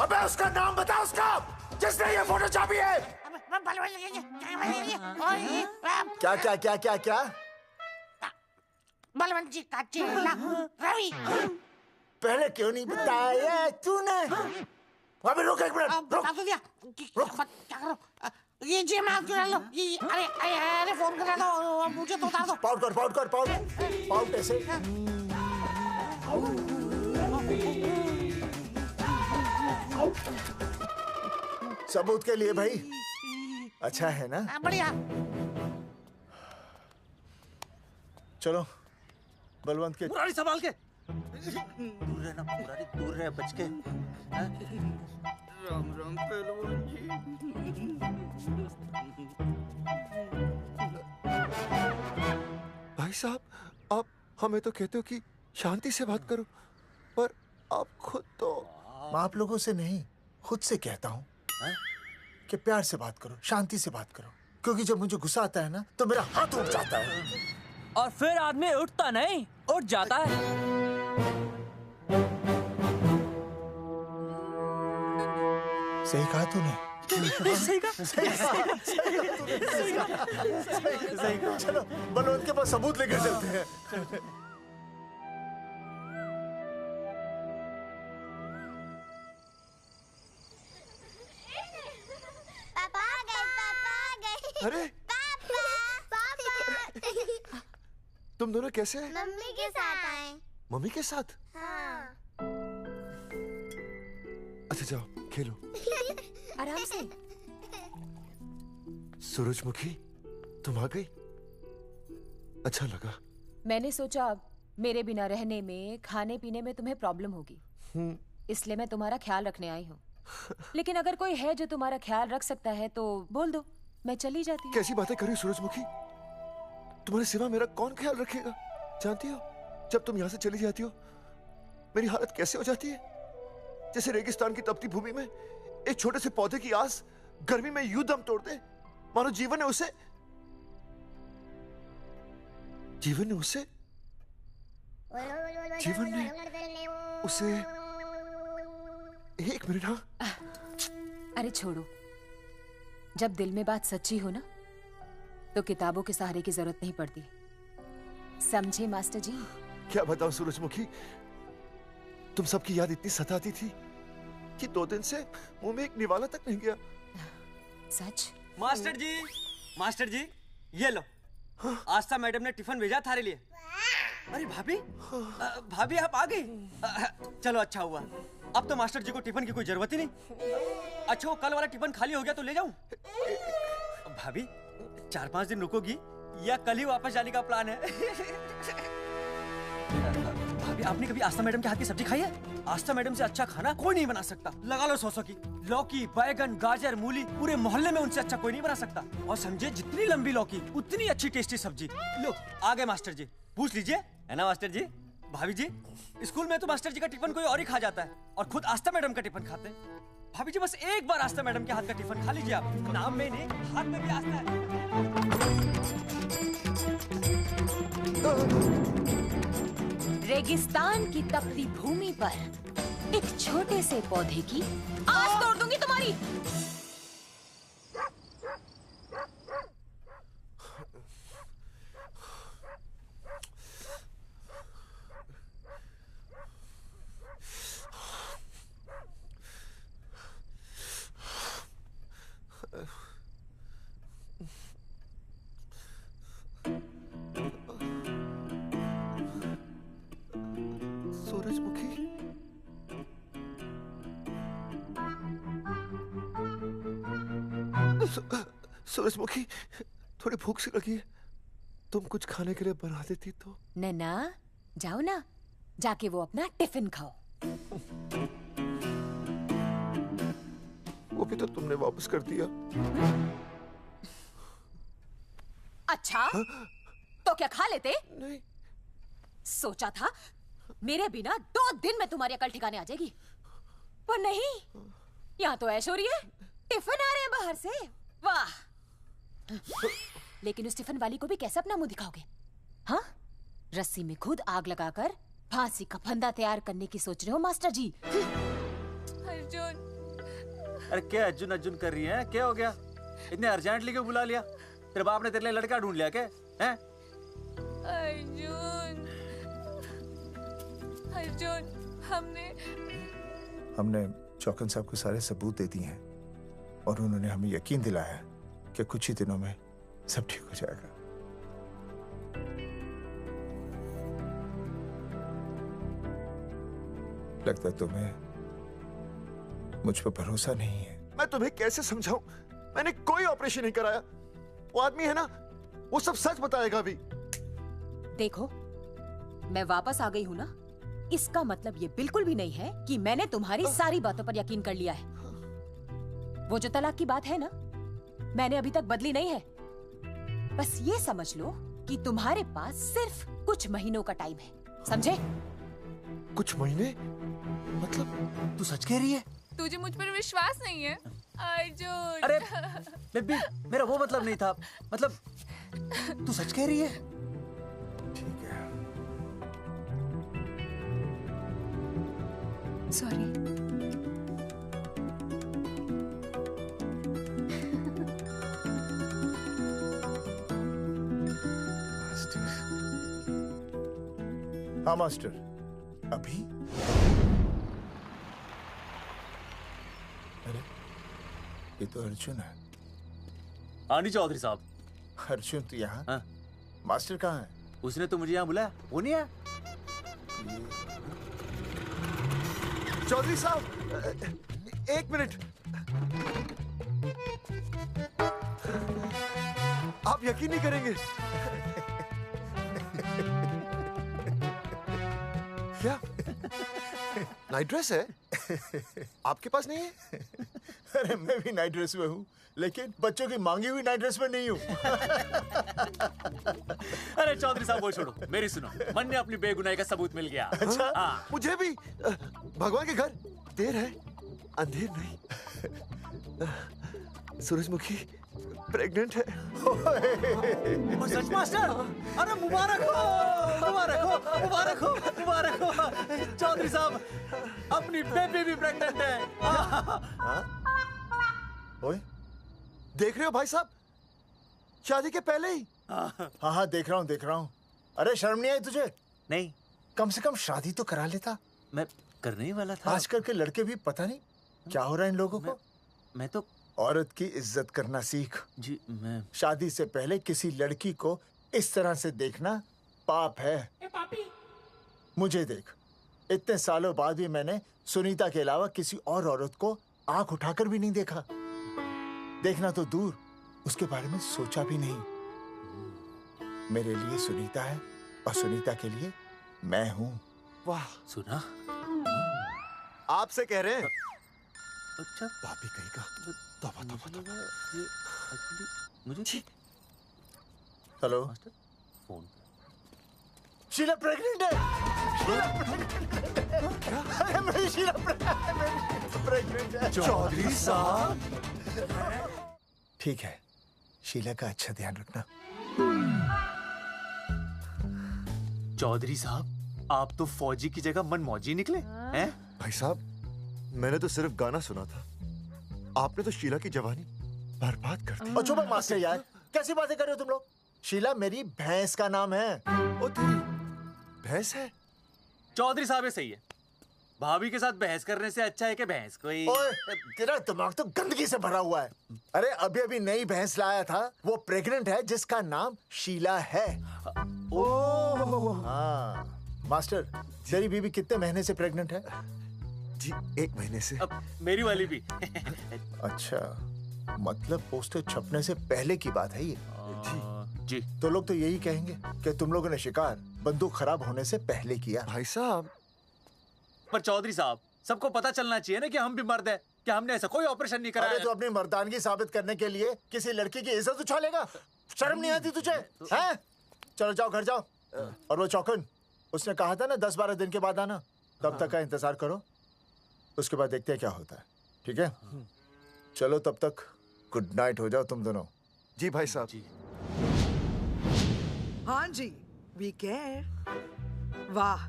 अबे उसका नाम बता, उसका जिसने ये फोटो छापी है। क्या क्या क्या क्या क्या? बलवंत जी का चेला रवि। पहले क्यों नहीं बताया तूने? अबे रुक एक मिनट, रुक। रुक। क्या करो? ये जी मैं आपको डाल दो। ये अरे फोन कर दो, मुझे तो उतार दो। पाउट कर, पाउट कर, पाउट ऐसे। सबूत के लिए भाई। अच्छा है ना? बढ़िया। चलो बलवंत के। मुरारी संभाल के। दूर रहना मुरारी, दूर रह, बच के। राम राम पहलवान जी। भाई साहब, आप हमें तो कहते हो कि शांति से बात करो, पर आप खुद तो। आप लोगों से नहीं, खुद से कहता हूँ कि प्यार से बात करो, शांति से बात करो, क्योंकि जब मुझे गुस्सा आता है ना तो मेरा हाथ उठ जाता है। और फिर आदमी उठता नहीं, उठ जाता है। सही कहा तूने। सही कहा। चलो बलवंत के पास सबूत लेकर चलते हैं। पापा आ गए, पापा आ गए। अरे पापा तुम दोनों कैसे हैं? मम्मी के साथ आए। मम्मी के साथ? हाँ। अच्छा जाओ खेलो। आराम से। सूरजमुखी, तुम आ गई, अच्छा लगा। मैंने सोचा मेरे बिना रहने में, खाने पीने में तुम्हें प्रॉब्लम होगी, इसलिए मैं तुम्हारा ख्याल रखने आई हूँ। लेकिन अगर कोई है जो तुम्हारा ख्याल रख सकता है तो बोल दो, मैं चली जाती हूँ। कैसी बातें कर रही हो सूरजमुखी? तुम्हारे सिवा मेरा कौन ख्याल रखेगा? जानती हो, जब तुम यहाँ से चली जाती हो मेरी हालत कैसे हो जाती है? जैसे रेगिस्तान की तपती भूमि में एक छोटे से पौधे की आस गर्मी में यूं दम तोड़ दे, मानो जीवन ने उसे एक मिनट। हाँ, अरे छोड़ो, जब दिल में बात सच्ची हो ना तो किताबों के सहारे की जरूरत नहीं पड़ती, समझे मास्टर जी? क्या बताऊं सूरजमुखी, तुम सबकी याद इतनी सताती थी कि 2 दिन से मुंह में एक निवाला तक नहीं गया। सच? मास्टर जी ये लो। आस्था मैडम ने टिफिन भेजा थारे लिए। अरे भाभी, भाभी आप आ गई। चलो अच्छा हुआ, अब तो मास्टर जी को टिफिन की कोई जरूरत ही नहीं। अच्छा वो कल वाला टिफिन खाली हो गया तो ले जाऊं? भाभी 4-5 दिन रुकोगी या कल ही वापस जाने का प्लान है? भाभी आपने कभी आस्था मैडम के हाथ की सब्जी खाई है? आस्था मैडम से अच्छा खाना कोई नहीं बना सकता। लगा लो 100 की। लौकी, बैगन, गाजर, मूली, पूरे मोहल्ले में उनसे अच्छा कोई नहीं बना सकता। और समझे, जितनी लंबी लौकी उतनी अच्छी टेस्टी सब्जी। लो आ गए मास्टर जी, पूछ लीजिए, है ना मास्टर जी? भाभी जी, स्कूल में तो मास्टर जी का टिफिन कोई और ही खा जाता है और खुद आस्था मैडम का टिफिन खाते हैं। भाभी जी बस एक बार आस्था मैडम के हाथ का टिफिन खा लीजिए आप। नाम में नहीं, हाथ में भी आस्था है। रेगिस्तान की तपती भूमि पर एक छोटे से पौधे की आस तोड़ दूंगी तुम्हारी। सूरजमुखी, सूरजमुखी, थोड़ी भूख सी लगी है, तुम कुछ खाने के लिए बना देती तो। नैना जाओ ना, जाके वो अपना टिफिन खाओ। वो भी तो तुमने वापस कर दिया। अच्छा तो क्या खा लेते? नहीं। सोचा था मेरे बिना 2 दिन में तुम्हारी अकल ठिकाने आ जाएगी, पर नहीं, यहाँ तो ऐश हो रही है। टिफिन आ रहे हैं बाहर से, वाह। लेकिन उस टिफिन वाली को भी कैसे अपना मुंह दिखाओगे? हाँ, रस्सी में खुद आग लगाकर फांसी का फंदा तैयार करने की सोच रहे हो मास्टर जी? अर्जुन, अरे क्या अर्जुन अर्जुन कर रही है? क्या हो गया? इतने अर्जेंटली क्यों बुला लिया? तेरे बाप ने तेरे लिए लड़का ढूंढ लिया क्या? हैं? अर्जुन, अर्जुन, हमने चौकन साहब को सारे सबूत दे दिए हैं और उन्होंने हमें यकीन दिलाया कि कुछ ही दिनों में सब ठीक हो जाएगा। लगता है तुम्हें मुझ पर भरोसा नहीं है। मैं तुम्हें कैसे समझाऊं? मैंने कोई ऑपरेशन नहीं कराया। वो आदमी है ना, वो सब सच बताएगा अभी। देखो, मैं वापस आ गई हूँ ना, इसका मतलब ये बिल्कुल भी नहीं है कि मैंने तुम्हारी सारी बातों पर यकीन कर लिया है। वो जो तलाक की बात है ना, मैंने अभी तक बदली नहीं है। बस ये समझ लो कि तुम्हारे पास सिर्फ कुछ महीनों का टाइम है, समझे? कुछ महीने? मतलब तू सच कह रही है? तुझे मुझ पर विश्वास नहीं है अर्जुन? अरे बेबी, मेरा वो मतलब नहीं था। मतलब तू सच कह रही है? ठीक है। सॉरी। हाँ मास्टर, अभी? अरे ये तो अर्जुन है। आनी चौधरी साहब। अर्जुन तो यहाँ? हाँ। मास्टर कहाँ है? उसने तो मुझे यहाँ बुलाया, वो नहीं आया। चौधरी साहब, एक मिनट। आप यकीन नहीं करेंगे। क्या नाइट ड्रेस है? आपके पास नहीं है? अरे मैं भी नाइट ड्रेस में हूँ, लेकिन बच्चों की मांगी हुई नाइट ड्रेस में नहीं हूँ। अरे चौधरी साहब वो छोड़ो, मेरी सुनो। मन ने अपनी बेगुनाही का सबूत मिल गया। अच्छा? हाँ। मुझे भी। भगवान के घर देर है, अंधेर नहीं। सूरजमुखी प्रेग्नेंट है। सच मास्टर? अरे मुबारक हो, मुबारक हो, मुबारक हो, मुबारक हो। चौधरी साहब, अपनी बेबी भी प्रेग्नेंट है। ओए, देख रहे हो भाई साहब, शादी के पहले ही। हाँ देख रहा हूँ, देख रहा हूँ। अरे शर्म नहीं आई तुझे? नहीं। कम से कम शादी तो करा लेता। मैं करने ही वाला था। आजकल के लड़के भी पता नहीं क्या हो रहा है इन लोगों को। मैं तो औरत की इज्जत करना सीख। जी मैं शादी से पहले किसी लड़की को इस तरह से देखना पाप है। मुझे देख, इतने सालों बाद भी मैंने सुनीता के अलावा किसी और औरत को आंख उठाकर भी नहीं देखा। देखना तो दूर, उसके बारे में सोचा भी नहीं। मेरे लिए सुनीता है और सुनीता के लिए मैं हूँ। वाह, सुना? आपसे कह रहे हैं। अच्छा, पापी कहेगा। तौबा तौबा तौबा। मुझे हेलो, फोन। शीला प्रेग्नेंट है। शीला प्रेग्नेंट है। अरे मेरी शीला प्रेग्नेंट है। चौधरी साहब, ठीक है, शीला का अच्छा ध्यान रखना। चौधरी साहब, आप तो फौजी की जगह मनमौजी निकले हैं? भाई साहब, मैंने तो सिर्फ गाना सुना था। आपने तो शीला की जवानी बर्बाद कर दी। और चुप मास्टर यार, कैसी बातें कर रहे हो तुम लोग? शीला मेरी भैंस का नाम है। ओ तेरी भैंस है? चौधरी साहब सही है। भाभी के साथ बहस करने से अच्छा है कि भैंस कोई। ओए, तेरा दिमाग तो गंदगी से भरा हुआ है। अरे अभी अभी नई भैंस लाया था, वो प्रेग्नेंट है, जिसका नाम शीला है। हाँ मास्टर, तेरी बीवी कितने महीने से प्रेग्नेंट है? जी 1 महीने से। अब मेरी वाली भी। अच्छा, मतलब पोस्टर छपने से पहले की बात है ये। जी तो लोग तो यही कहेंगे कि तुम लोगों ने शिकार बंदूक खराब होने से पहले किया। भाई साहब, पर चौधरी साहब, सबको पता चलना चाहिए ना कि हम भी मर्द हैं, कि हमने ऐसा कोई ऑपरेशन नहीं कराया। अरे तो अपनी मर्दानगी साबित करने के लिए किसी लड़की की इज्जत उछालेगा? शर्म नहीं आती तुझे? हैं? चलो जाओ, घर जाओ। और वो चौकन, उसने कहा था ना 10-12 दिन के बाद आना, तब तक का इंतजार करो, उसके बाद देखते हैं क्या होता है। ठीक है? चलो तब तक गुड नाइट हो जाओ तुम दोनों। जी भाई साहब। जी। हाँ जी, वी केयर। वाह,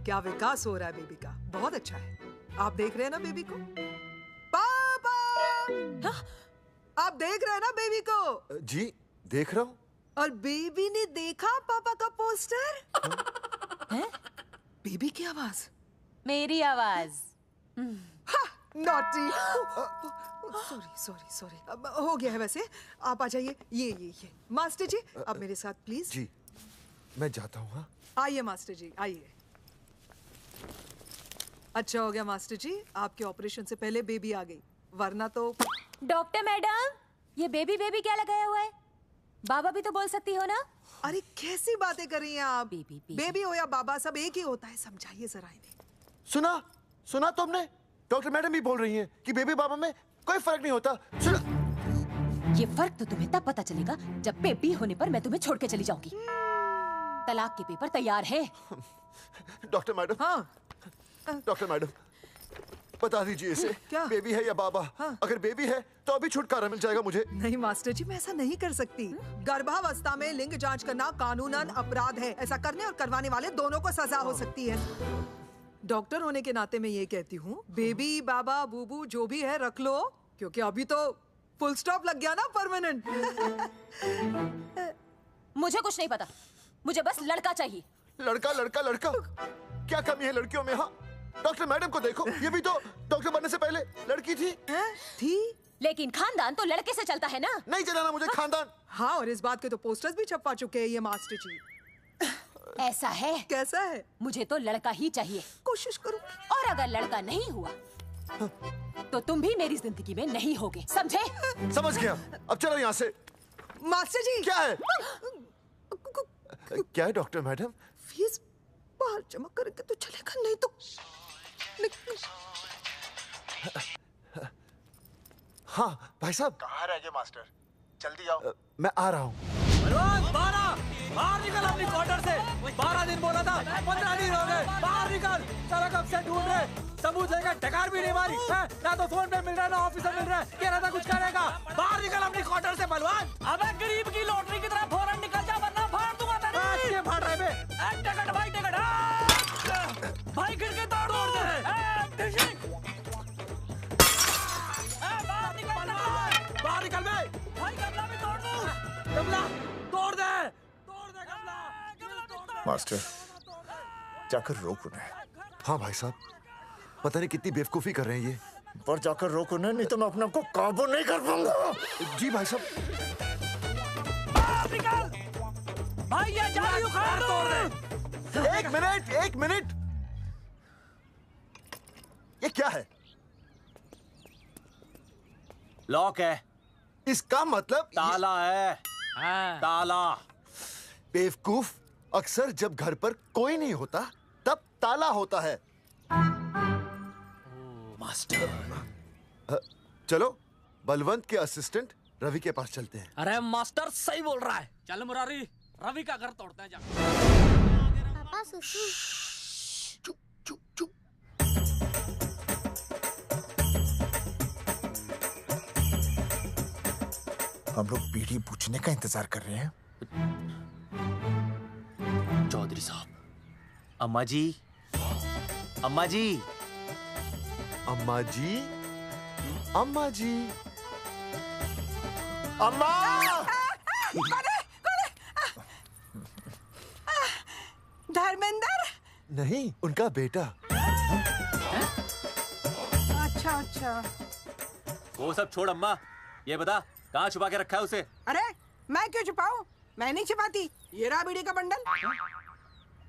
क्या विकास हो रहा है बेबी का, बहुत अच्छा है। आप देख रहे हैं ना बेबी को? पापा, आप देख रहे हैं ना बेबी को? जी देख रहा हूँ। और बेबी ने देखा पापा का पोस्टर? हैं? बेबी की आवाज? मेरी आवाज। नॉटी। सॉरी। अब हो गया है वैसे। आप आ जाइए। ये मास्टर जी, आप मेरे साथ प्लीज। जी मैं जाता हूँ। हाँ आइए मास्टर जी, आइए। अच्छा हो गया मास्टर जी, आपके ऑपरेशन से पहले बेबी आ गई, वरना तो। डॉक्टर मैडम, ये बेबी बेबी क्या लगाया हुआ है? बाबा भी तो बोल सकती हो ना? अरे कैसी बातें कर रही हैं आप? बेबी हो या बाबा सब एक ही होता है, समझाइए जरा इन्हें। सुना तुमने? डॉक्टर मैडम भी बोल रही हैं कि बेबी बाबा में कोई फर्क नहीं होता। सुना? ये फर्क तो तुम्हें तब पता चलेगा जब बेबी होने पर मैं तुम्हें छोड़ के चली जाऊंगी। तलाक के पेपर तैयार है। डॉक्टर मैडम, डॉक्टर मैडम बता दीजिए इसे, क्या बेबी है या बाबा? अगर बेबी है तो अभी छुटकारा मिल जाएगा मुझे। नहीं मास्टर जी, मैं ऐसा नहीं कर सकती। गर्भावस्था में लिंग जांच करना कानूनन अपराध है। ऐसा करने और करवाने वाले दोनों को सजा हो सकती है। डॉक्टर होने के नाते मैं ये कहती हूँ, बेबी बाबा बूबू जो भी है रख लो, क्योंकि अभी तो फुल स्टॉप लग गया ना परमानेंट। मुझे कुछ नहीं पता, मुझे बस लड़का चाहिए। लड़का लड़का लड़का, क्या कमी है लड़कियों में? हाँ, डॉक्टर मैडम को देखो, ये भी तो डॉक्टर बनने से पहले लड़की थी। लेकिन खानदान तो लड़के से चलता है ना। नहीं चलाना मुझे खानदान। हाँ, और इस बात के तो पोस्टर्स भी छपवा चुके हैं ये मास्टर जी। ऐसा है? कैसा है? मुझे तो लड़का ही चाहिए। कोशिश करूं। और अगर लड़का नहीं हुआ तो तुम भी मेरी जिंदगी में नहीं होगे, समझे? समझ गया, अब चलो यहाँ से। मास्टर जी क्या है? क्या है डॉक्टर मैडम? फीस बाहर जमा करके तो चलेगा, नहीं तो। हाँ भाई साहब। कहाँ रह गए मास्टर? जल्दी आओ। मैं आ रहा हूँ। बाहर निकल अपनी क्वार्टर से। 12 दिन बोला था, 15 दिन हो गए। बाहर निकल, सारा कब से ढूंढ रहे, सबूत लेकर डकार भी नहीं मारी है? ना तो फोन पे मिल रहा है, ना ऑफिसर मिल रहा है। कह रहा था कुछ करेगा। बाहर निकल अपनी क्वार्टर से बलवान। अबे गरीब की लॉटरी की तरह फौरन निकल जा, वरना फाड़ दूंगा तेरी। क्या फाड़ रहा है बे? टिकट भाई, टिकट। भाई खिड़की तोड़ दे। बाहर निकल बे। भाई गमला भी तोड़ दूं। गमला तोड़ दे। मास्टर जाकर रोक उन्हें। हाँ भाई साहब, पता नहीं कितनी बेवकूफी कर रहे हैं ये। पर जाकर रोक उन्हें, नहीं तो मैं अपने आप को काबू नहीं कर पाऊंगा। जी भाई साहब। निकल भाई, ये जाली उखाड़ दो। एक मिनट। ये क्या है? लॉक है। इसका मतलब ताला है। ताला। बेवकूफ, अक्सर जब घर पर कोई नहीं होता तब ताला होता है। मास्टर। चलो बलवंत के असिस्टेंट रवि के पास चलते हैं। अरे मास्टर सही बोल रहा है। चल मुरारी, रवि का घर तोड़ते हैं जाकर। पापा सुसु। हम लोग पीढ़ी पूछने का इंतजार कर रहे हैं। चौधरी साहब, अम्मा जी, अम्मा जी, अम्मा जी, अम्मा जी, अम्मा। धर्मेंद्र? नहीं, उनका बेटा। अच्छा। वो सब छोड़ अम्मा, ये बता कहाँ छुपा के रखा है उसे? अरे मैं क्यों छुपाऊं? मैं नहीं छुपाती। ये रहा बीड़ी का बंडल।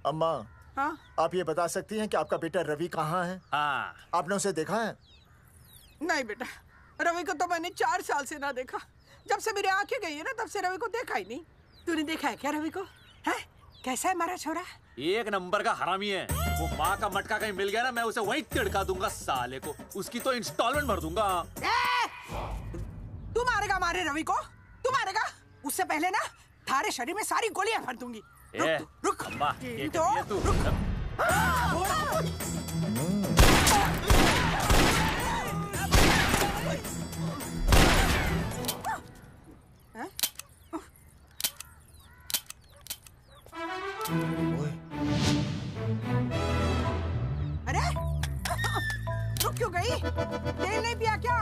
अम्मा, हाँ? आप ये बता सकती हैं कि आपका बेटा रवि कहाँ है? हाँ। आपने उसे देखा है? नहीं बेटा, रवि को तो मैंने 4 साल से ना देखा। जब से मेरी आंखें गई है ना, तब से रवि को देखा ही नहीं। तूने देखा है क्या रवि को? है? कैसा है हमारा छोरा? एक नंबर का हरामी है। वो माँ का मटका कहीं मिल गया ना, मैं उसे वहीं तिड़का दूंगा साले को। उसकी तो इंस्टॉलमेंट भर दूंगा। तू मारेगा हमारे रवि को? तू मारेगा? उससे पहले ना थारे शरीर में सारी गोलियां भर दूंगी। रुक अम्मा, ये तो कर दिया तू। अरे रुक क्यों गई? तेल नहीं पिया क्या?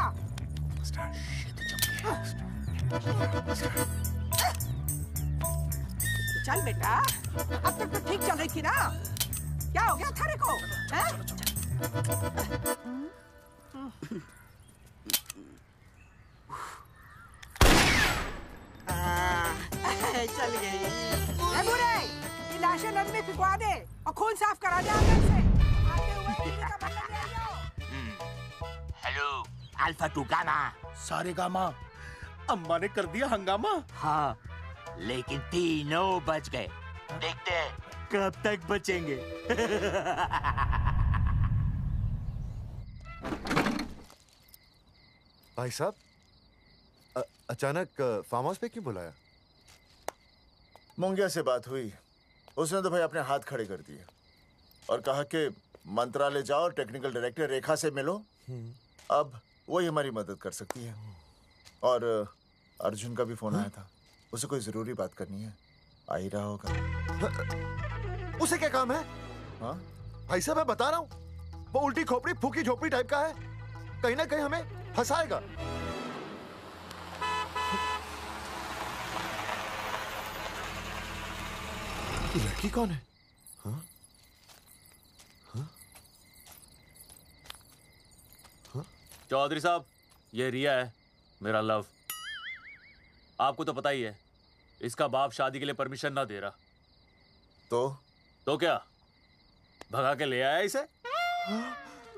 चल बेटा, अब तक तो ठीक चल रही थी ना। क्या हो गया थारे को? चल गई। बुरे, ये लाशें नदी में फिकवा दे और खून साफ करा दे अंदर से। आते हुए अल्फा टू गामा। सारे गामा। अम्मा ने कर दिया हंगामा। हाँ, लेकिन तीनों बच गए। देखते हैं कब तक बचेंगे। भाई साहब, अचानक फार्म हाउस पे क्यों बुलाया? मुंगिया से बात हुई, उसने तो भाई अपने हाथ खड़े कर दिए और कहा कि मंत्रालय जाओ और टेक्निकल डायरेक्टर रेखा से मिलो, अब वही हमारी मदद कर सकती है। और अर्जुन का भी फोन आया था, उसे कोई जरूरी बात करनी है, आ ही रहा होगा। उसे क्या काम है? हाँ भाई साहब, मैं बता रहा हूँ, वो उल्टी खोपड़ी फूकी झोपड़ी टाइप का है, कहीं ना कहीं हमें फंसाएगा। ये लड़की कौन है? हाँ? हाँ? हाँ? चौधरी साहब, ये रिया है, मेरा लव। आपको तो पता ही है, इसका बाप शादी के लिए परमिशन ना दे रहा। तो क्या, भगा के ले आया इसे?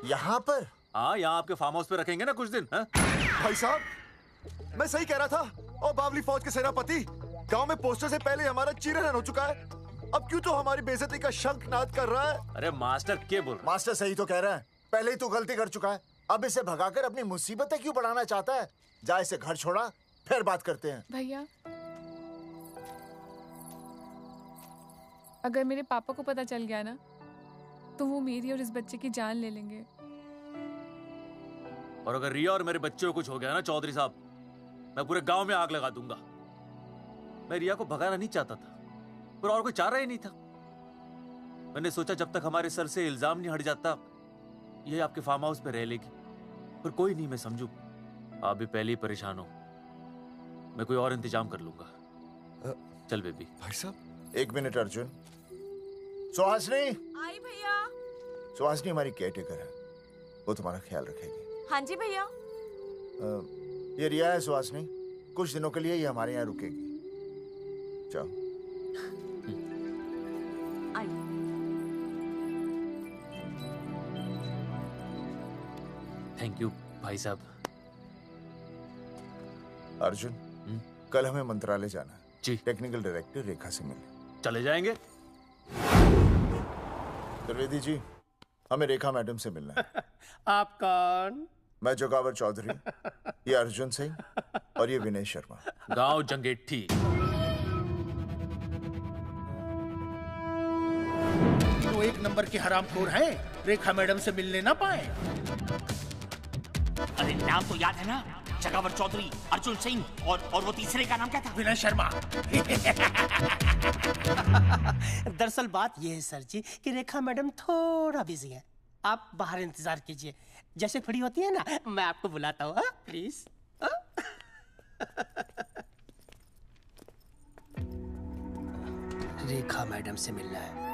यहाँ पर? हाँ, यहाँ आपके फार्म हाउस पे रखेंगे ना कुछ दिन। हाँ? भाई साहब, मैं सही कह रहा था। और बावली फौज के सेनापति, गांव में पोस्टर से पहले हमारा चीरहरण हो चुका है, अब क्यों तो हमारी बेइज्जती का शंखनाद कर रहा है? अरे मास्टर क्या बोल रहा है? मास्टर सही तो कह रहा है, पहले ही तो गलती कर चुका है, अब इसे भगाकर अपनी मुसीबतें क्यों बढ़ाना चाहता है? जा इसे घर छोड़ा, फिर बात करते हैं। भैया, अगर मेरे पापा को पता चल गया ना, तो वो मेरी और इस बच्चे की जान ले लेंगे। और अगर रिया और मेरे बच्चे को कुछ हो गया ना चौधरी साहब, मैं पूरे गांव में आग लगा दूंगा। मैं रिया को भगाना नहीं चाहता था, पर और कोई चाह रहा ही नहीं था। मैंने सोचा जब तक हमारे सर से इल्जाम नहीं हट जाता, ये आपके फार्म हाउस पे रह लेगी। पर कोई नहीं, मैं समझू आप भी पहले ही परेशान हो, मैं कोई और इंतजाम कर लूंगा। चल बेबी। भाई साहब, एक मिनट अर्जुन। सुहासिनी। आई भैया। सुहासिनी हमारी केयरटेकर है, वो तुम्हारा ख्याल रखेगी। हाँ जी भैया। ये रिया है सुहासिनी, कुछ दिनों के लिए ये हमारे यहाँ रुकेगी। जाओ। थैंक यू भाई साहब। अर्जुन, कल हमें मंत्रालय जाना है जी। टेक्निकल डायरेक्टर रेखा से मिलने चले जाएंगे। त्रिवेदी जी, हमें रेखा मैडम से मिलना है। आप कौन? मैं जोगावर चौधरी, ये अर्जुन सिंह और ये विनय शर्मा। गांव जंगेठी। वो एक नंबर के हरामखोर हैं, रेखा मैडम से मिलने ना पाए। अरे नाम तो याद है ना, जगावर चौधरी, अर्जुन सिंह और वो तीसरे का नाम क्या था? विनय शर्मा। दरअसल बात ये है सर जी कि रेखा मैडम थोड़ा बिजी है, आप बाहर इंतजार कीजिए, जैसे फ्री होती है ना मैं आपको बुलाता हूँ, प्लीज। रेखा मैडम से मिलना है।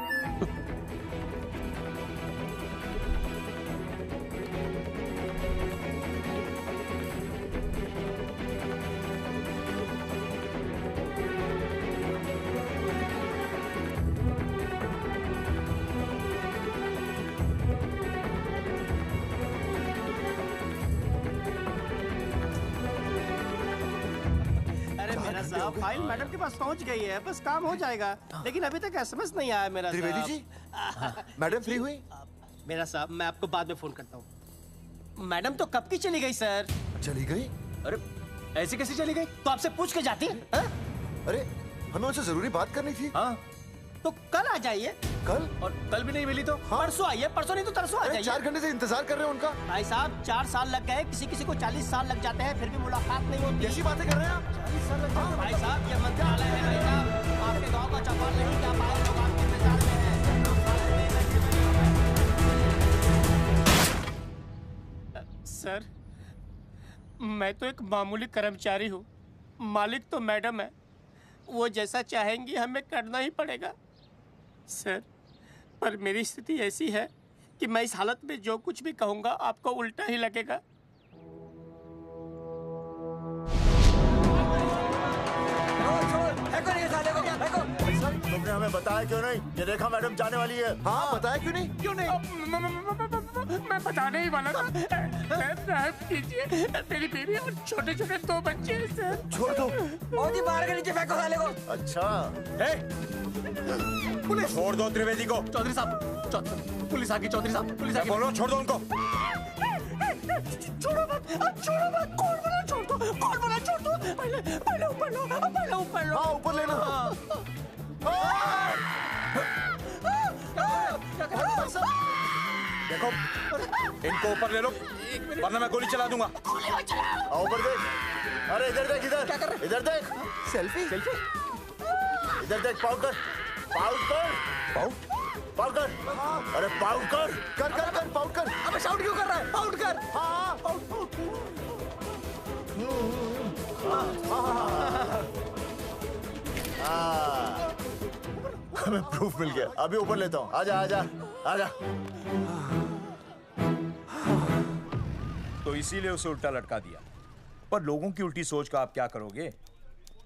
फाइल मैडम के पास पहुंच गई है, बस काम हो जाएगा, लेकिन अभी तक एसएमएस नहीं आया मेरा। त्रिवेदी जी, मैडम फ्री हुई? मेरा साहब, मैं आपको बाद में फोन करता हूँ। मैडम तो कब की चली गई सर। चली गई? अरे ऐसे कैसे चली गई? तो आपसे पूछ के जाती। अरे हमें उनसे जरूरी बात करनी थी। हाँ तो कल आ जाइए। कल? और कल भी नहीं मिली तो? हाँ? परसों आइए, परसों नहीं तो तरसों आ जाइए। 4 घंटे से इंतजार कर रहे हैं उनका। भाई साहब 4 साल लग गए, किसी को 40 साल लग जाते हैं, फिर भी मुलाकात नहीं होती। कैसी बातें कर रहे हैं आप? 40 साल लग जाते हैं। भाई साहब ये मंत्रालय है भाई साहब, आपके गाँव का चौपाल नहीं जा पाए, लोग आपके इंतजार में हैं। सर, मैं तो एक मामूली कर्मचारी हूँ, मालिक तो मैडम है, वो जैसा चाहेंगी हमें करना ही पड़ेगा। सर, पर मेरी स्थिति ऐसी है कि मैं इस हालत में जो कुछ भी कहूँगा आपको उल्टा ही लगेगा। तुमने हमें बताया क्यों नहीं? ये रेखा मैडम जाने वाली है। हाँ, बताया क्यों नहीं? क्यों नहीं? मैं बताने ही वाला था। रहम कीजिए, मेरी बीवी और छोटे छोटे 2 बच्चे हैं सर। छोड़ दो। ओ जी बाहर के नीचे फेंको साले को। अच्छा पुलिस छोड़ दो त्रिवेदी को। चौधरी साहब पुलिस आ गई। चौधरी साहब पुलिस आ गई। बोलो छोड़ दो उनको। छोड़ो मत, कौन बोला छोड़ दो। पहले ऊपर लो। हाँ ऊपर लेना। देखो इनको ऊपर ले लो वरना मैं गोली चला दूंगा। ऊपर देख। अरे इधर देख, इधर क्या कर रहे? इधर देख। सेल्फी। इधर देख। पाउट कर। अरे पाउट कर पाउट कर। अबे शाउट क्यों कर रहा है? पाउट कर। हाँ पाउट। हमें प्रूफ मिल गया। अभी ऊपर लेता हूँ। आजा। तो इसीलिए उसे उल्टा लटका दिया। पर लोगों की उल्टी सोच का आप क्या करोगे?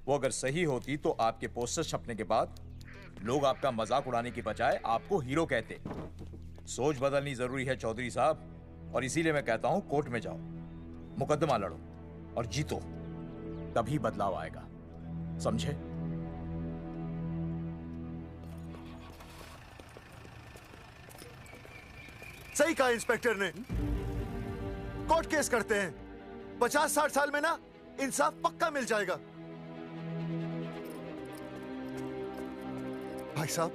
वो अगर सही होती तो आपके पोस्टर छपने के बाद लोग आपका मजाक उड़ाने की बजाय आपको हीरो कहते। सोच बदलनी जरूरी है चौधरी साहब, और इसीलिए मैं कहता हूं कोर्ट में जाओ, मुकदमा लड़ो और जीतो, तभी बदलाव आएगा। समझे? सही कहा इंस्पेक्टर ने। कोर्ट केस करते हैं, 50-60 साल में ना इंसाफ पक्का मिल जाएगा। भाई साहब,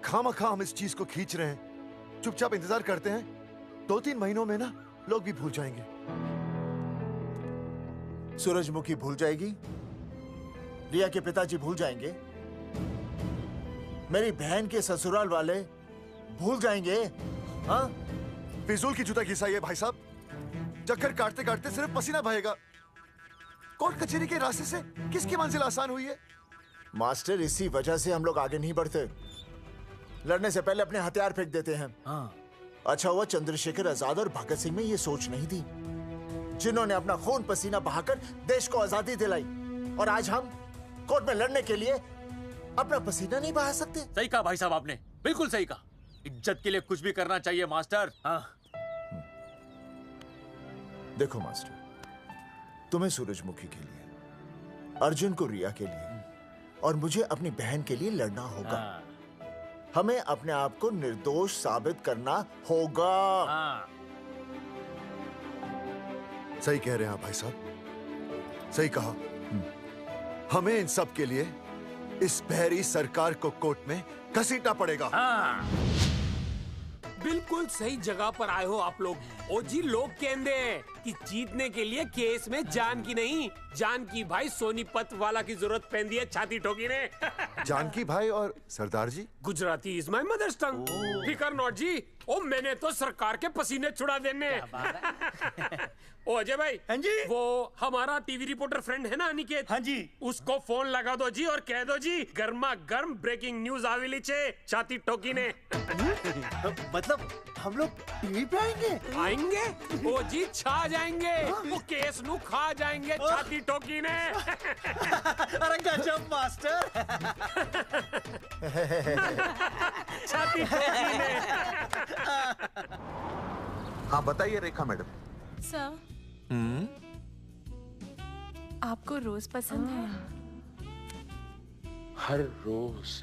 खामखा हम इस चीज को खींच रहे हैं। चुपचाप इंतजार करते हैं, 2-3 महीनों में ना लोग भी भूल जाएंगे। सूरजमुखी भूल जाएगी, रिया के पिताजी भूल जाएंगे, मेरी बहन के ससुराल वाले भूल जाएंगे। हाँ, फिजूल की जूता घिसाई है भाई साहब। चक्कर काटते काटते सिर्फ पसीना बहेगा। कोर्ट कचहरी के रास्ते से किसकी मंजिल आसान हुई है? मास्टर, इसी वजह से हम लोग आगे नहीं बढ़ते। लड़ने से पहले अपने हथियार फेंक देते हैं। अच्छा हुआ चंद्रशेखर आजाद और भगत सिंह में ये सोच नहीं थी, जिन्होंने अपना खून पसीना बहाकर देश को आजादी दिलाई। और आज हम कोर्ट में लड़ने के लिए अपना पसीना नहीं बहा सकते। सही कहा भाई साहब आपने, बिल्कुल सही कहा। इज्जत के लिए कुछ भी करना चाहिए मास्टर। देखो मास्टर, तुम्हें सूरजमुखी के लिए, अर्जुन को रिया के लिए और मुझे अपनी बहन के लिए लड़ना होगा। हमें अपने आप को निर्दोष साबित करना होगा। सही कह रहे हैं आप भाई साहब, सही कहा। हमें इन सब के लिए इस बहरी सरकार को कोर्ट में घसीटना पड़ेगा। बिल्कुल सही जगह पर आए हो आप लोग। ओ जी, लोग कहते हैं कि जीतने के लिए केस में जान की नहीं, जान की भाई सोनीपत वाला की जरूरत पैंदी है छाती ठोकी ने। जानकी भाई और सरदार जी, गुजराती इज माय मदर्स टंग। फिकर नॉट जी। ओ मैंने तो सरकार के पसीने छुड़ा देने। ओ अजय भाई, हाँ जी, वो हमारा टीवी रिपोर्टर फ्रेंड है ना अनिकेत, हाँ जी, उसको फोन लगा दो जी और कह दो जी गर्मा गर्म ब्रेकिंग न्यूज आवेली छे छाती ठोकी ने। मतलब हम लोग टीवी पे आएंगे? ओ जी छा जाएंगे, वो केस नु खा जाएंगे छाती ठोकी ने। अरे गजब मास्टर। छाती ठोकी ने। हाँ बताइए रेखा मैडम। सर, आपको रोज पसंद है? हर रोज।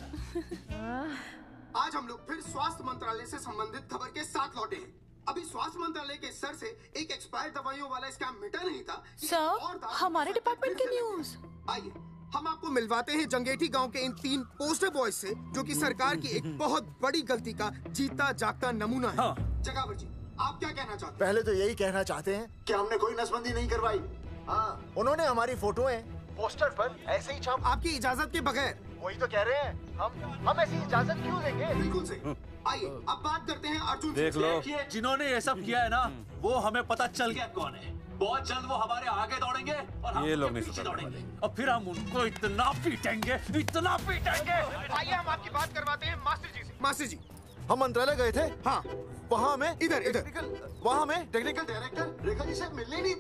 आज हम लोग फिर स्वास्थ्य मंत्रालय से संबंधित खबर के साथ लौटे हैं। अभी स्वास्थ्य मंत्रालय के स्तर से एक एक्सपायर्ड दवाइयों वाला स्कैम मिटा नहीं था। सर, हमारे डिपार्टमेंट की न्यूज। आइए हम आपको मिलवाते हैं जंगेठी गांव के इन 3 पोस्टर बॉयज से, जो कि सरकार की एक बहुत बड़ी गलती का जीता जागता नमूना है। जगावर जी, आप क्या कहना चाहते हैं? पहले तो यही कहना चाहते हैं कि हमने कोई नसबंदी नहीं करवाई। हाँ, उन्होंने हमारी फोटोएं पोस्टर पर ऐसे ही छाप, आपकी इजाजत के बगैर। वही तो कह रहे हैं, हम ऐसी इजाजत क्यों देंगे? बिल्कुल सही। आइए अब बात करते हैं अर्जुन। देख लो, जिन्होंने ये सब किया है ना, वो हमें पता चल गया कौन है। बहुत जल्द वो हमारे आगे दौड़ेंगे और हम ये लोग उनके नहीं पीछे सुधरने दौड़ेंगे और फिर हम उनको इतना पीटेंगे, इतना पीटेंगे। आइए हम आपकी बात करवाते हैं मास्टर जी से। मास्टर जी, हम मंत्रालय गए थे। हाँ, वहाँ में इधर वहाँ में टेक्निकल डायरेक्टर रेखा जी से मिलने नहीं।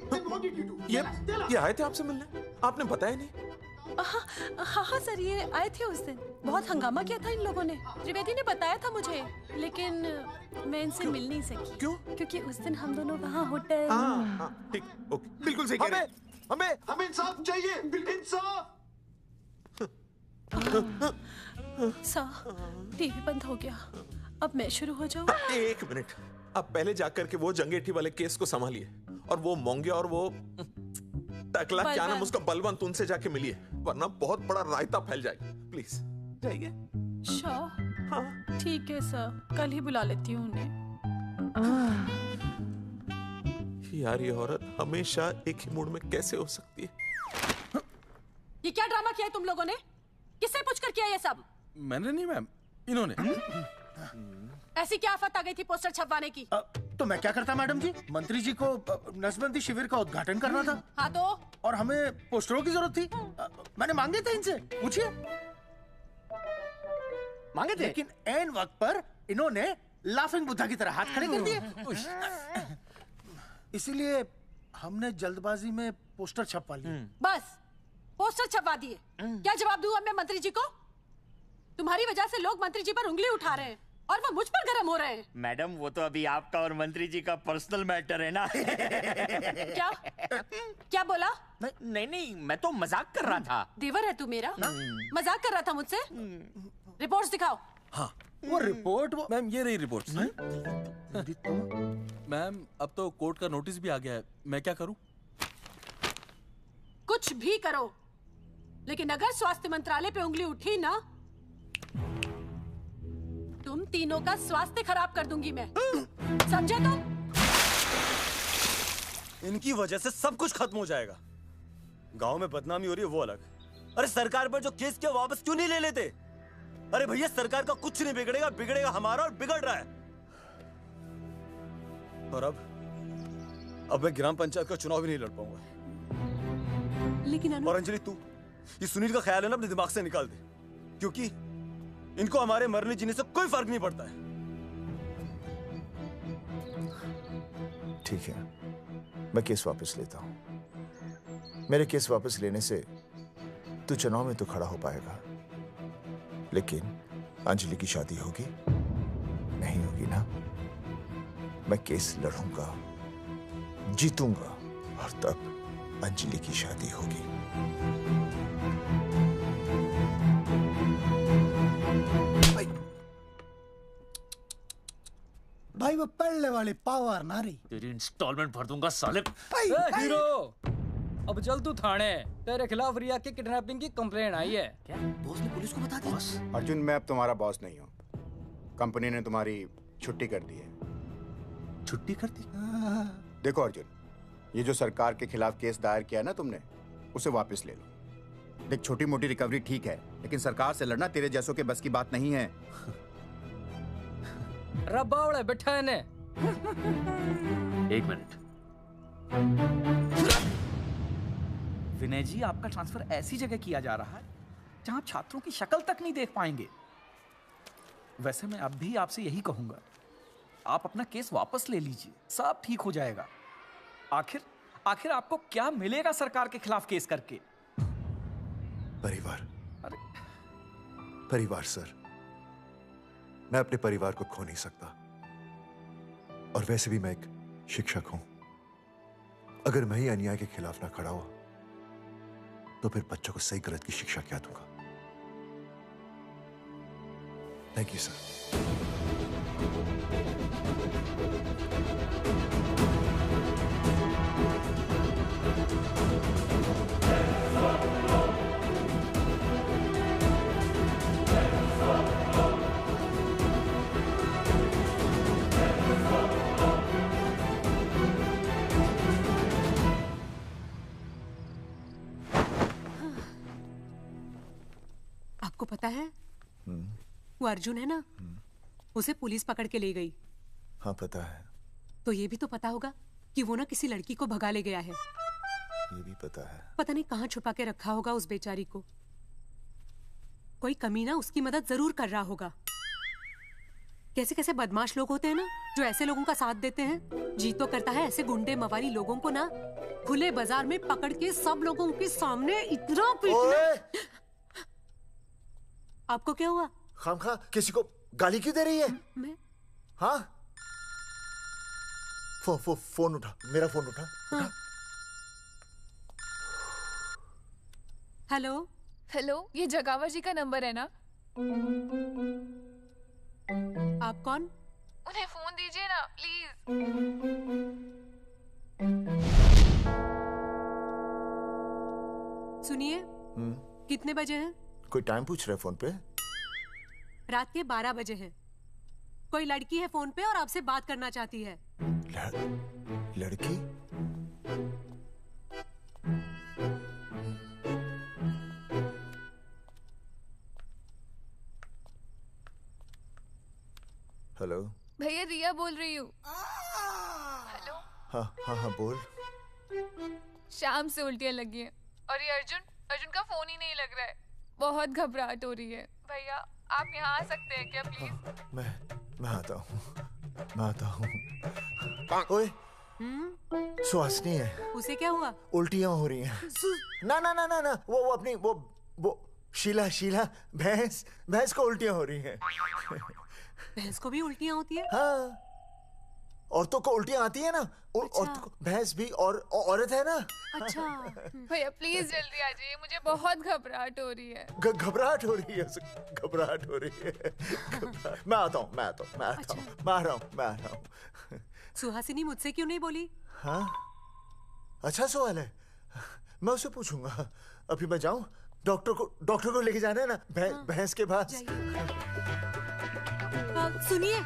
ये आए थे आपसे मिलने, आपने बताया नहीं। हाँ हाँ सर, ये आए थे उस दिन। बहुत हंगामा किया था इन लोगों ने। त्रिवेदी ने बताया था मुझे, लेकिन मैं इनसे मिल नहीं सकी। क्यों? क्योंकि उस दिन हम दोनों वहाँ होटल। ठीक, ओके, बिल्कुल सही कह रहे हैं। हमें इंसाफ चाहिए, इंसाफ। सर, टीवी बंद हो गया। अब मैं शुरू हो जाऊँ? एक मिनट, अब पहले जाकर के वो जंगेठी वाले केस को संभालिए, और वो मोंगे और वो टकला क्या नाम उसका बलवंत, उनसे जाके मिलिए, वरना बहुत बड़ा रायता फैल जाएगा। प्लीज जाइए। हाँ ठीक है सर, कल ही बुला लेती हूँ उन्हें। यार ये औरत हमेशा एक ही मूड में कैसे हो सकती है? ये क्या ड्रामा किया है तुम लोगों ने? किससे पूछकर किया ये सब? मैंने नहीं मैम, इन्होंने। ऐसी क्या आफत आ गई थी पोस्टर छपवाने की? तो मैं क्या करता मैडम जी? मंत्री जी को नसबंदी शिविर का उद्घाटन करना था। हाँ तो? और हमें पोस्टरों की जरूरत थी। मैंने मांगे थे इनसे, पूछिए। मांगे थे? लेकिन ऐन वक्त पर इन्होंने लाफिंग बुद्धा की तरह हाथ खड़े कर दिए। इसीलिए हमने जल्दबाजी में पोस्टर छपवा लिए। बस पोस्टर छपवा दिए। क्या जवाब दूं अब मैं मंत्री जी को? तुम्हारी वजह से लोग मंत्री जी पर उंगली उठा रहे हैं और वो मुझ पर गर्म हो रहे हैं। मैडम वो तो अभी आपका और मंत्री जी का पर्सनल मैटर है ना। क्या क्या बोला? नहीं, मैं तो मजाक कर रहा था। देवर है तू मेरा? मजाक कर रहा था मुझसे? रिपोर्ट्स दिखाओ। हाँ वो रिपोर्ट, वो मैम ये रही रिपोर्ट। मैम अब तो कोर्ट का नोटिस भी आ गया है, मैं क्या करूं? कुछ भी करो, लेकिन अगर स्वास्थ्य मंत्रालय पे उंगली उठी ना, तुम तीनों का स्वास्थ्य खराब कर दूंगी मैं। समझे तुम? इनकी वजह से सब कुछ खत्म हो जाएगा। गांव में बदनामी हो रही है वो अलग, अरे सरकार पर जो केस किया वापस क्यों नहीं ले लेते? अरे भैया सरकार का कुछ नहीं बिगड़ेगा, बिगड़ेगा हमारा, और बिगड़ रहा है। और अब मैं ग्राम पंचायत का चुनाव भी नहीं लड़ पाऊंगा। लेकिन और अंजलि तू ये सुनील का ख्याल है ना अपने दिमाग से निकाल दे, क्योंकि इनको हमारे मरने जीने से कोई फर्क नहीं पड़ता है। ठीक है, मैं केस वापस लेता हूं। मेरे केस वापस लेने से तू चुनाव में तो खड़ा हो पाएगा, लेकिन अंजलि की शादी होगी नहीं होगी ना? मैं केस लड़ूंगा, जीतूंगा, और तब अंजलि की शादी होगी। भाई वो पढ़ने वाली पावर नारी। तेरी इंस्टॉलमेंट भर दूंगा साले। हीरो, अब चल तू थाने। तेरे खिलाफ रिया की किडनैपिंग की कंप्लेंट आई है। क्या बॉस ने पुलिस को बता दिया? अर्जुन मैं अब तुम्हारा बॉस नहीं हूँ। कंपनी ने तुम्हारी छुट्टी कर दी है। छुट्टी कर दी? देखो अर्जुन, ये जो सरकार के खिलाफ केस दायर किया ना तुमने, उसे वापस ले लो। देख छोटी मोटी रिकवरी ठीक है, लेकिन सरकार से लड़ना तेरे जैसों के बस की बात नहीं है। रब्बावड़े बैठा है ने। एक मिनट। विनय जी, आपका ट्रांसफर ऐसी जगह किया जा रहा है जहां छात्रों की शक्ल तक नहीं देख पाएंगे। वैसे मैं अब भी आपसे यही कहूंगा, आप अपना केस वापस ले लीजिए, सब ठीक हो जाएगा। आखिर आपको क्या मिलेगा सरकार के खिलाफ केस करके? परिवार। परिवार सर, मैं अपने परिवार को खो नहीं सकता, और वैसे भी मैं एक शिक्षक हूं। अगर मैं ही अन्याय के खिलाफ ना खड़ा हुआ तो फिर बच्चों को सही गलत की शिक्षा क्या दूंगा? Thank you sir. आपको पता है वो अर्जुन है ना, उसे पुलिस पकड़ के ले गई। हाँ पता है। तो ये भी तो पता होगा कि वो ना किसी लड़की को भगा ले गया है। ये भी पता है। पता नहीं कहाँ छुपा के रखा होगा उस बेचारी को। कोई कमीना उसकी मदद जरूर कर रहा होगा। कैसे कैसे बदमाश लोग होते हैं ना, जो ऐसे लोगों का साथ देते हैं। जी तो करता है ऐसे गुंडे मवाली लोगों को ना खुले बाजार में पकड़ के सब लोगों के सामने इतना पीटना। आपको क्या हुआ? खामखा किसी को गाली क्यों दे रही है? मैं? हाँ? फोन उठा, मेरा फोन उठा। हाँ। हेलो हेलो, ये जगावर जी का नंबर है ना? आप कौन? उन्हें फोन दीजिए ना प्लीज। सुनिए, कितने बजे हैं? कोई टाइम पूछ रहे फोन पे? रात के 12 बजे हैं। कोई लड़की है फोन पे और आपसे बात करना चाहती है। लड़की? हेलो भैया, रिया बोल रही हूँ। हेलो। हाँ हाँ हाँ बोल। शाम से उल्टियाँ लगी हैं और ये अर्जुन का फोन ही नहीं लग रहा है। बहुत घबराहट हो रही है। भैया आप यहाँ आ सकते हैं क्या प्लीज? मैं आता हूँ। ओए, सुहासिनी है। उसे क्या हुआ? उल्टियाँ हो रही हैं। ना वो अपनी वो शीला भैंस को उल्टियाँ हो रही हैं। भैंस को भी उल्टियाँ होती है? हाँ, औरतों को उल्टियाँ आती है ना। औरतों को, भैंस भी और औरत है ना। अच्छा भैया प्लीज जल्दी आ जाइए, मुझे बहुत घबराहट हो रही है। घबराहट हो रही है। मैं आता हूँ। मैं आ रहा हूँ। सुहासिनी मुझसे क्यों नहीं बोली? हाँ, अच्छा सवाल है, मैं उसे पूछूंगा। अभी मैं जाऊँ? डॉक्टर को लेके जाना है ना भैंस के पास। सुनिए,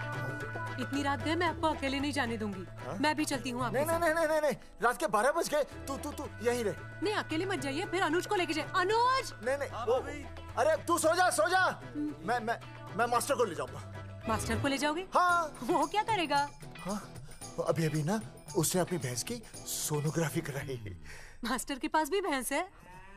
इतनी रात गए मैं आपको अकेले नहीं जाने दूंगी। मैं भी चलती हूँ आपके साथ। नहीं, रात के 12 बज गए। तू यहीं रहे। नहीं, अकेले मत जाइए, फिर अनुज को लेके जाइए। अनुज! नहीं, अरे तू सो जा। मैं मास्टर को ले जाऊंगा। मास्टर को ले जाओगे? हाँ। वो क्या करेगा? हाँ, अभी ना उसने अपनी भैंस की सोनोग्राफी कराई। मास्टर के पास भी भैंस है?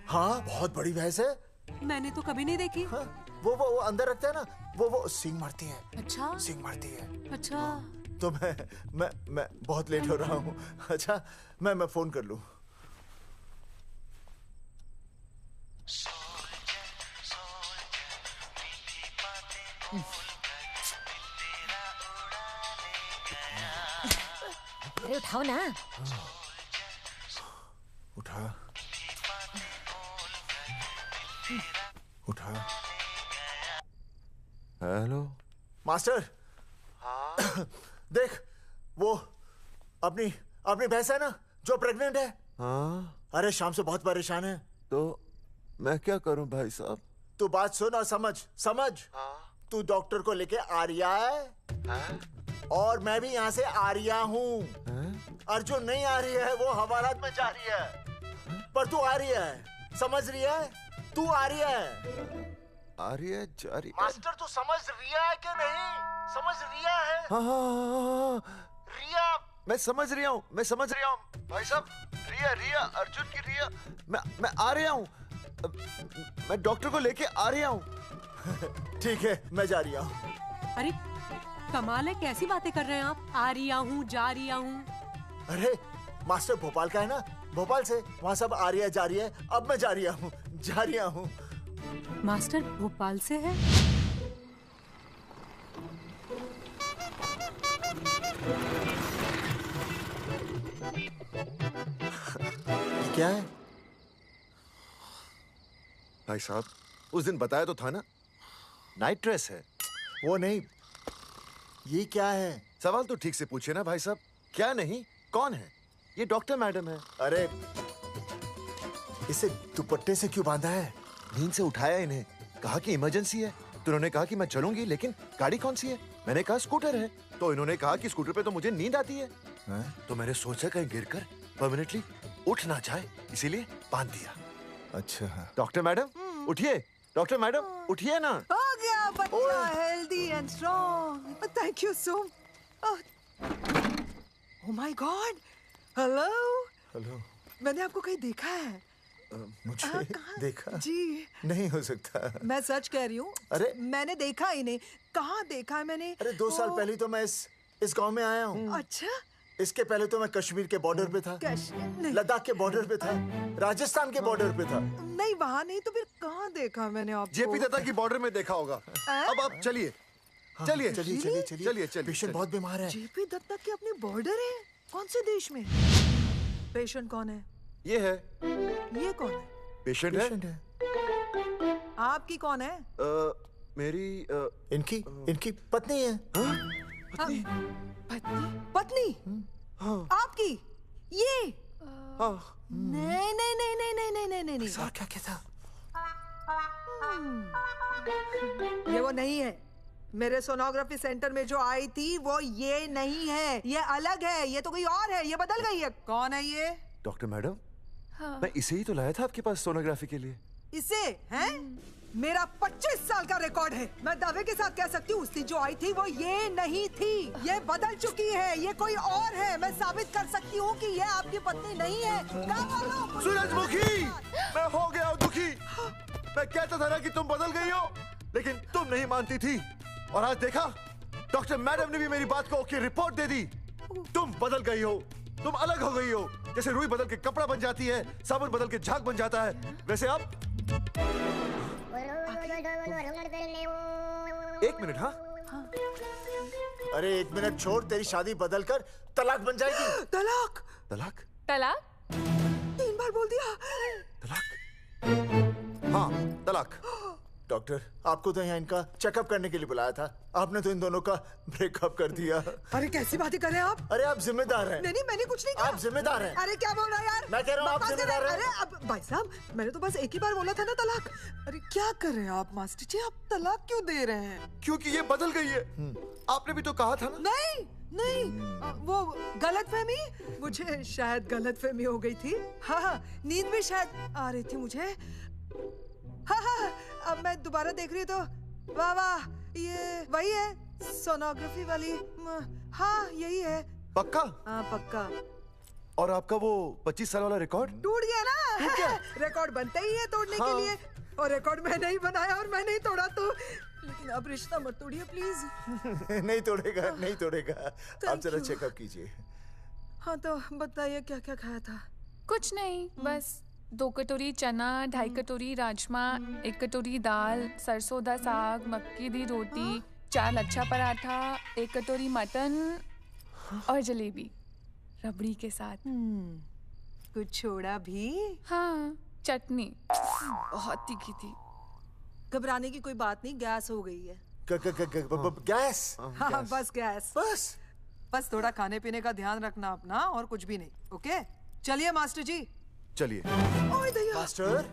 हाँ, बहुत बड़ी भैंस है। मैंने तो कभी नहीं देखी। हाँ, वो अंदर रखते हैं ना, वो सींग मारती है। अच्छा, सींग मारती है। अच्छा। तो मैं बहुत लेट हो रहा हूँ। अच्छा, मैं फोन कर लूँ। अरे उठाओ ना। उठा। Hello master. हाँ? देख, वो अपनी भैंस है ना जो प्रेग्नेंट है। हाँ? अरे शाम से बहुत परेशान है। तो मैं क्या करूं भाई साहब? तू बात सुन और समझ। हाँ? तू डॉक्टर को लेके आ रिया है। हाँ? और मैं भी यहाँ से आ रिया हूँ। अर्जुन नहीं आ रही है, वो हवालात में जा रही है। पर तू आ रही है, समझ रही है? तू आ रही है। आ रही है, जा रही है। मास्टर तू समझ रिया है कि नहीं? समझ रिया है? हाँ। रिया। मैं समझ रहा हूँ भाई साहब। रिया अर्जुन की रिया। मैं आ रहा हूँ। मैं डॉक्टर को लेके आ रहा हूँ। ठीक है, मैं जा रही हूँ। अरे कमाल है, कैसी बातें कर रहे हैं आप? आ रही हूँ, जा रही हूँ। अरे मास्टर भोपाल का है ना, भोपाल से वहाँ सब आ रही है, जा रही है। अब मैं जा रही हूँ। मास्टर भोपाल से है? क्या है भाई साहब? उस दिन बताया तो था ना, नाइट ड्रेस है। वो नहीं, ये क्या है? सवाल तो ठीक से पूछिए ना भाई साहब। क्या नहीं, कौन है? ये डॉक्टर मैडम है। अरे इसे दुपट्टे से क्यों बांधा है? नींद से उठाया इन्हें, कहा कि इमरजेंसी है। तो उन्होंने कहा कि मैं चलूंगी, लेकिन गाड़ी कौन सी है? मैंने कहा स्कूटर है। तो इन्होंने कहा कि स्कूटर पे तो मुझे नींद आती है। तो मैंने सोचा कहीं गिरकर परमानेंटली उठ ना जाए, इसीलिए बांध दिया। अच्छा। डॉक्टर मैडम उठिए, डॉक्टर मैडम उठिए ना। हो गया बच्चा healthy and strong. Thank you so. Oh my God. Hello. Hello. मैंने आपको कहीं देखा है। मुझे देखा जी नहीं हो सकता। मैं सच कह रही हूँ। अरे मैंने देखा ही नहीं। कहाँ देखा है मैंने? अरे 2 साल पहले तो मैं इस गांव में आया हूँ। अच्छा। इसके पहले तो मैं कश्मीर के बॉर्डर पे था, लद्दाख के बॉर्डर पे था, राजस्थान के बॉर्डर पे था। नहीं वहाँ नहीं तो फिर कहाँ देखा मैंने आपको? जेपी दत्ता की बॉर्डर में देखा होगा। अब आप चलिए चलिए चलिए चलिए चलिए चलिए। पेशेंट बहुत बीमार है। जेपी दत्ता की अपनी बॉर्डर है? कौन से देश में? पेशेंट कौन है? ये है। ये कौन है? पेशेंट है। आपकी कौन है? मेरी इनकी पत्नी है। पत्नी? पत्नी? आपकी? ये? नहीं नहीं नहीं नहीं नहीं नहीं नहीं नहीं। सर क्या कहता? ये वो नहीं है। मेरे सोनोग्राफी सेंटर में जो आई थी वो ये नहीं है, ये अलग है, ये तो कोई और है, ये बदल गई है। कौन है ये? डॉक्टर मैडम, हाँ। मैं इसे ही तो लाया था आपके पास सोनोग्राफी के लिए। इसे हैं? मेरा 25 साल का रिकॉर्ड है। मैं दावे के साथ कह सकती हूँ उसकी जो आई थी वो ये नहीं थी, ये बदल चुकी है, ये कोई और है। मैं साबित कर सकती हूँ कि ये आपकी पत्नी नहीं है। सूरजमुखी, मैं हो गया हूँ दुखी। मैं कहता था ना कि तुम बदल गई हो, लेकिन तुम नहीं मानती थी। और आज देखा, डॉक्टर मैडम ने भी मेरी बात को ओके रिपोर्ट दे दी। तुम बदल गई हो, तुम अलग हो गई हो। जैसे रुई बदल के कपड़ा बन जाती है, साबुन बदल के झाग बन जाता है, वैसे आप। एक मिनट। हाँ अरे 1 मिनट छोड़, तेरी शादी बदल कर तलाक बन जाएगी। तलाक? तलाक? तलाक? 3 बार बोल दिया। तलाक? हाँ तलाक। डॉक्टर, आपको तो यहाँ इनका चेकअप करने के लिए बुलाया था, आपने तो इन दोनों का ब्रेकअप कर दिया। अरे कैसी बातें कर रहे हैं आप? अरे आप जिम्मेदार हैं। नहीं मैंने कुछ नहीं कहा। आप जिम्मेदार हैं। अरे क्या बोल रहा है यार? मैं कह रहा हूँ आप जिम्मेदार हैं। अरे अब भाई साहब, मैंने तो बस एक ही बार बोला था ना तलाक। अरे क्या कर रहे हैं आप मास्टर जी? आप तलाक क्यों दे रहे हैं? क्योंकि ये बदल गई है। आपने भी तो कहा था ना। नहीं वो गलतफहमी, मुझे शायद गलतफहमी हो गई थी। हाँ नींद भी शायद आ रही थी मुझे। हाँ अब मैं दोबारा देख रही तो वाह वाह, ये वही है सोनोग्राफी वाली। हाँ यही है। पक्का? हाँ पक्का। और आपका वो 25 साल वाला रिकॉर्ड टूट गया ना? रिकॉर्ड बनते ही है तोड़ने के लिए, और रिकॉर्ड मैंने ही बनाया और मैंने ही तोड़ा। तो लेकिन अब रिश्ता मत तोड़िए प्लीज। नहीं तोड़ेगा, नहीं तोड़ेगा। आप जरा चेकअप कीजिए। हाँ तो बताइए क्या क्या खाया था? कुछ नहीं, बस 2 कटोरी चना, 2.5 कटोरी राजमा, 1 कटोरी दाल, सरसों दा साग, मक्की दी रोटी, 4 लच्छा पराठा, 1 कटोरी मटन और जलेबी रबड़ी के साथ। कुछ छोड़ा भी? हाँ चटनी बहुत तीखी थी। घबराने की कोई बात नहीं, गैस हो गई है। गैस? हाँ बस गैस। बस थोड़ा खाने पीने का ध्यान रखना अपना, और कुछ भी नहीं। ओके चलिए मास्टर जी। चलिए। मास्टर,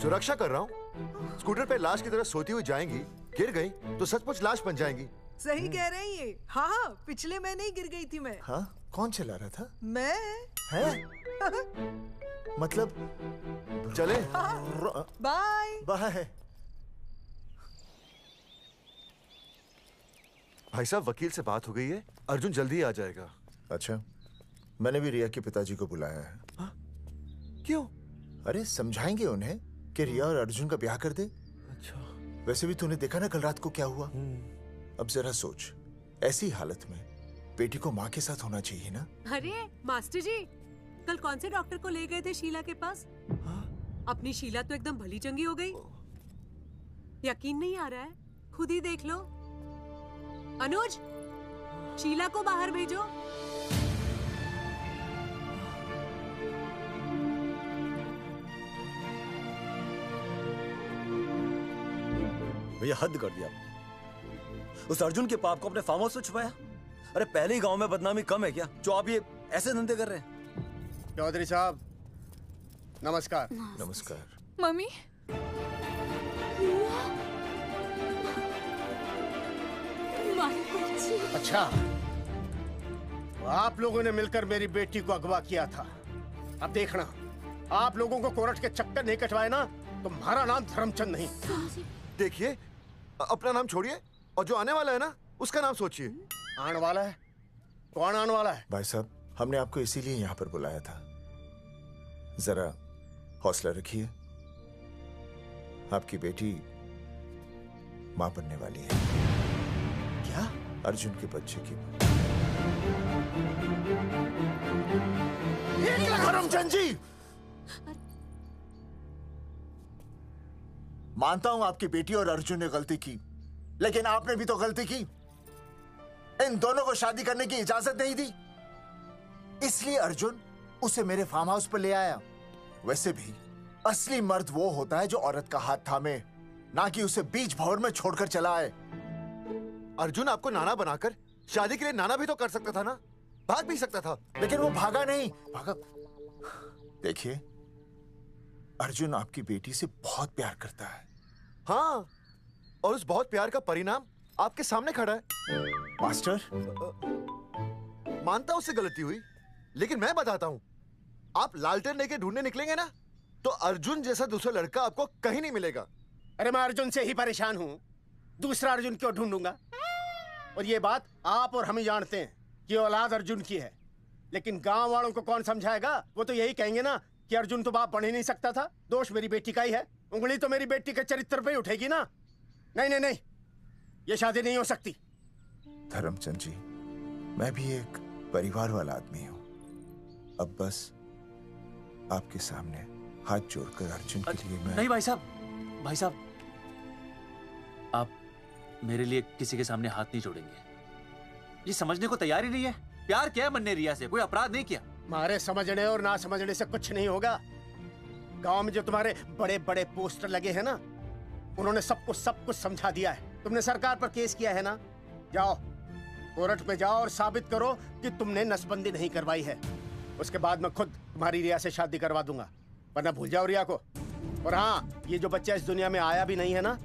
सुरक्षा कर रहा हूँ। स्कूटर पे लाश की तरह सोती हुई जाएंगी, गिर गई तो सचमुच लाश बन जाएंगी। सही कह रहे हैं ये। हाँ पिछले महीने ही गिर गई थी मैं। हाँ कौन चला रहा था? मैं। है? मतलब चले? Bye bye. भाई साहब वकील से बात हो गई है, अर्जुन जल्दी ही आ जाएगा। अच्छा, मैंने भी रिया के पिताजी को बुलाया है। क्यों? अरे समझाएंगे उन्हें कि रिया और अर्जुन का ब्याह कर दे। अच्छा। वैसे भी तूने देखा ना कल रात को क्या हुआ। अब जरा सोच, ऐसी हालत में बेटी को माँ के साथ होना चाहिए ना। अरे मास्टर जी, कल कौन से डॉक्टर को ले गए थे शीला के पास? अपनी शीला तो एकदम भली चंगी हो गई। यकीन नहीं आ रहा है? खुद ही देख लो। अनुज, शीला को बाहर भेजो। भैया हद कर दिया। उस अर्जुन के पाप को अपने फार्म हाउस में छुपाया। अरे पहले ही गांव में बदनामी कम है क्या, जो आप ये ऐसे धंधे कर रहे हैं? चौधरी साहब नमस्कार। नमस्कार। मम्मी। अच्छा, आप लोगों ने मिलकर मेरी बेटी को अगवा किया था। अब देखना, आप लोगों को कोर्ट के चक्कर नहीं कटवाए ना, तो हमारा नाम धर्मचंद नहीं। देखिए, अपना नाम छोड़िए और जो आने वाला है ना उसका नाम सोचिए। आने वाला है? कौन आने वाला है? भाई साहब, हमने आपको इसीलिए यहाँ पर बुलाया था। जरा हौसला रखिए, आपकी बेटी मां बनने वाली है। क्या? अर्जुन के बच्चे की मां। धर्मचंद जी, मानता हूं आपकी बेटी और अर्जुन ने गलती की, लेकिन आपने भी तो गलती की। इन दोनों को शादी करने की इजाजत नहीं दी, इसलिए अर्जुन उसे मेरे फार्म हाउस पर ले आया। वैसे भी असली मर्द वो होता है जो औरत का हाथ थामे, ना कि उसे बीच भंवर में छोड़कर चला आए। अर्जुन आपको नाना बनाकर शादी के लिए नाना भी तो कर सकता था ना, भाग भी सकता था। लेकिन वो भागा नहीं। भागा। देखिए, अर्जुन आपकी बेटी से बहुत प्यार करता है। हाँ, और उस बहुत प्यार का परिणाम आपके सामने खड़ा है। मास्टर, मानता हूं उससे गलती हुई, लेकिन मैं बताता हूं, आप लालटेन लेके ढूंढने निकलेंगे ना, तो अर्जुन जैसा दूसरा लड़का आपको कहीं नहीं मिलेगा। अरे मैं अर्जुन से ही परेशान हूं, दूसरा अर्जुन क्यों ढूंढूंगा? और ये बात आप और हम ही जानते हैं कि औलाद अर्जुन की है, लेकिन गांव वालों को कौन समझाएगा? वो तो यही कहेंगे ना कि अर्जुन तो बाप बन ही नहीं सकता था, दोष मेरी बेटी का ही है। उंगली तो मेरी बेटी के चरित्र पे ही उठेगी ना। नहीं नहीं नहीं, ये शादी नहीं हो सकती। धर्मचंद जी, मैं भी एक परिवार वाला आदमी हूं। अब बस आपके सामने हाथ जोड़कर अर्जुन के लिए मैं... नहीं भाई साहब, भाई साहब, आप मेरे लिए किसी के सामने हाथ नहीं जोड़ेंगे। ये समझने को तैयार ही नहीं है। प्यार किया मन ने रिया से, कोई अपराध नहीं किया। हमारे समझने और ना समझने से कुछ नहीं होगा। गांव में जो तुम्हारे बड़े बड़े पोस्टर लगे हैं ना, उन्होंने सब कुछ समझा दिया है। तुमने सरकार पर केस किया है ना, जाओ कोर्ट में जाओ और साबित करो कि तुमने नसबंदी नहीं करवाई है। उसके बाद मैं खुद तुम्हारी रिया से शादी करवा दूंगा, वरना भूल जाओ रिया को। और हाँ, ये जो बच्चा इस दुनिया में आया भी नहीं है ना,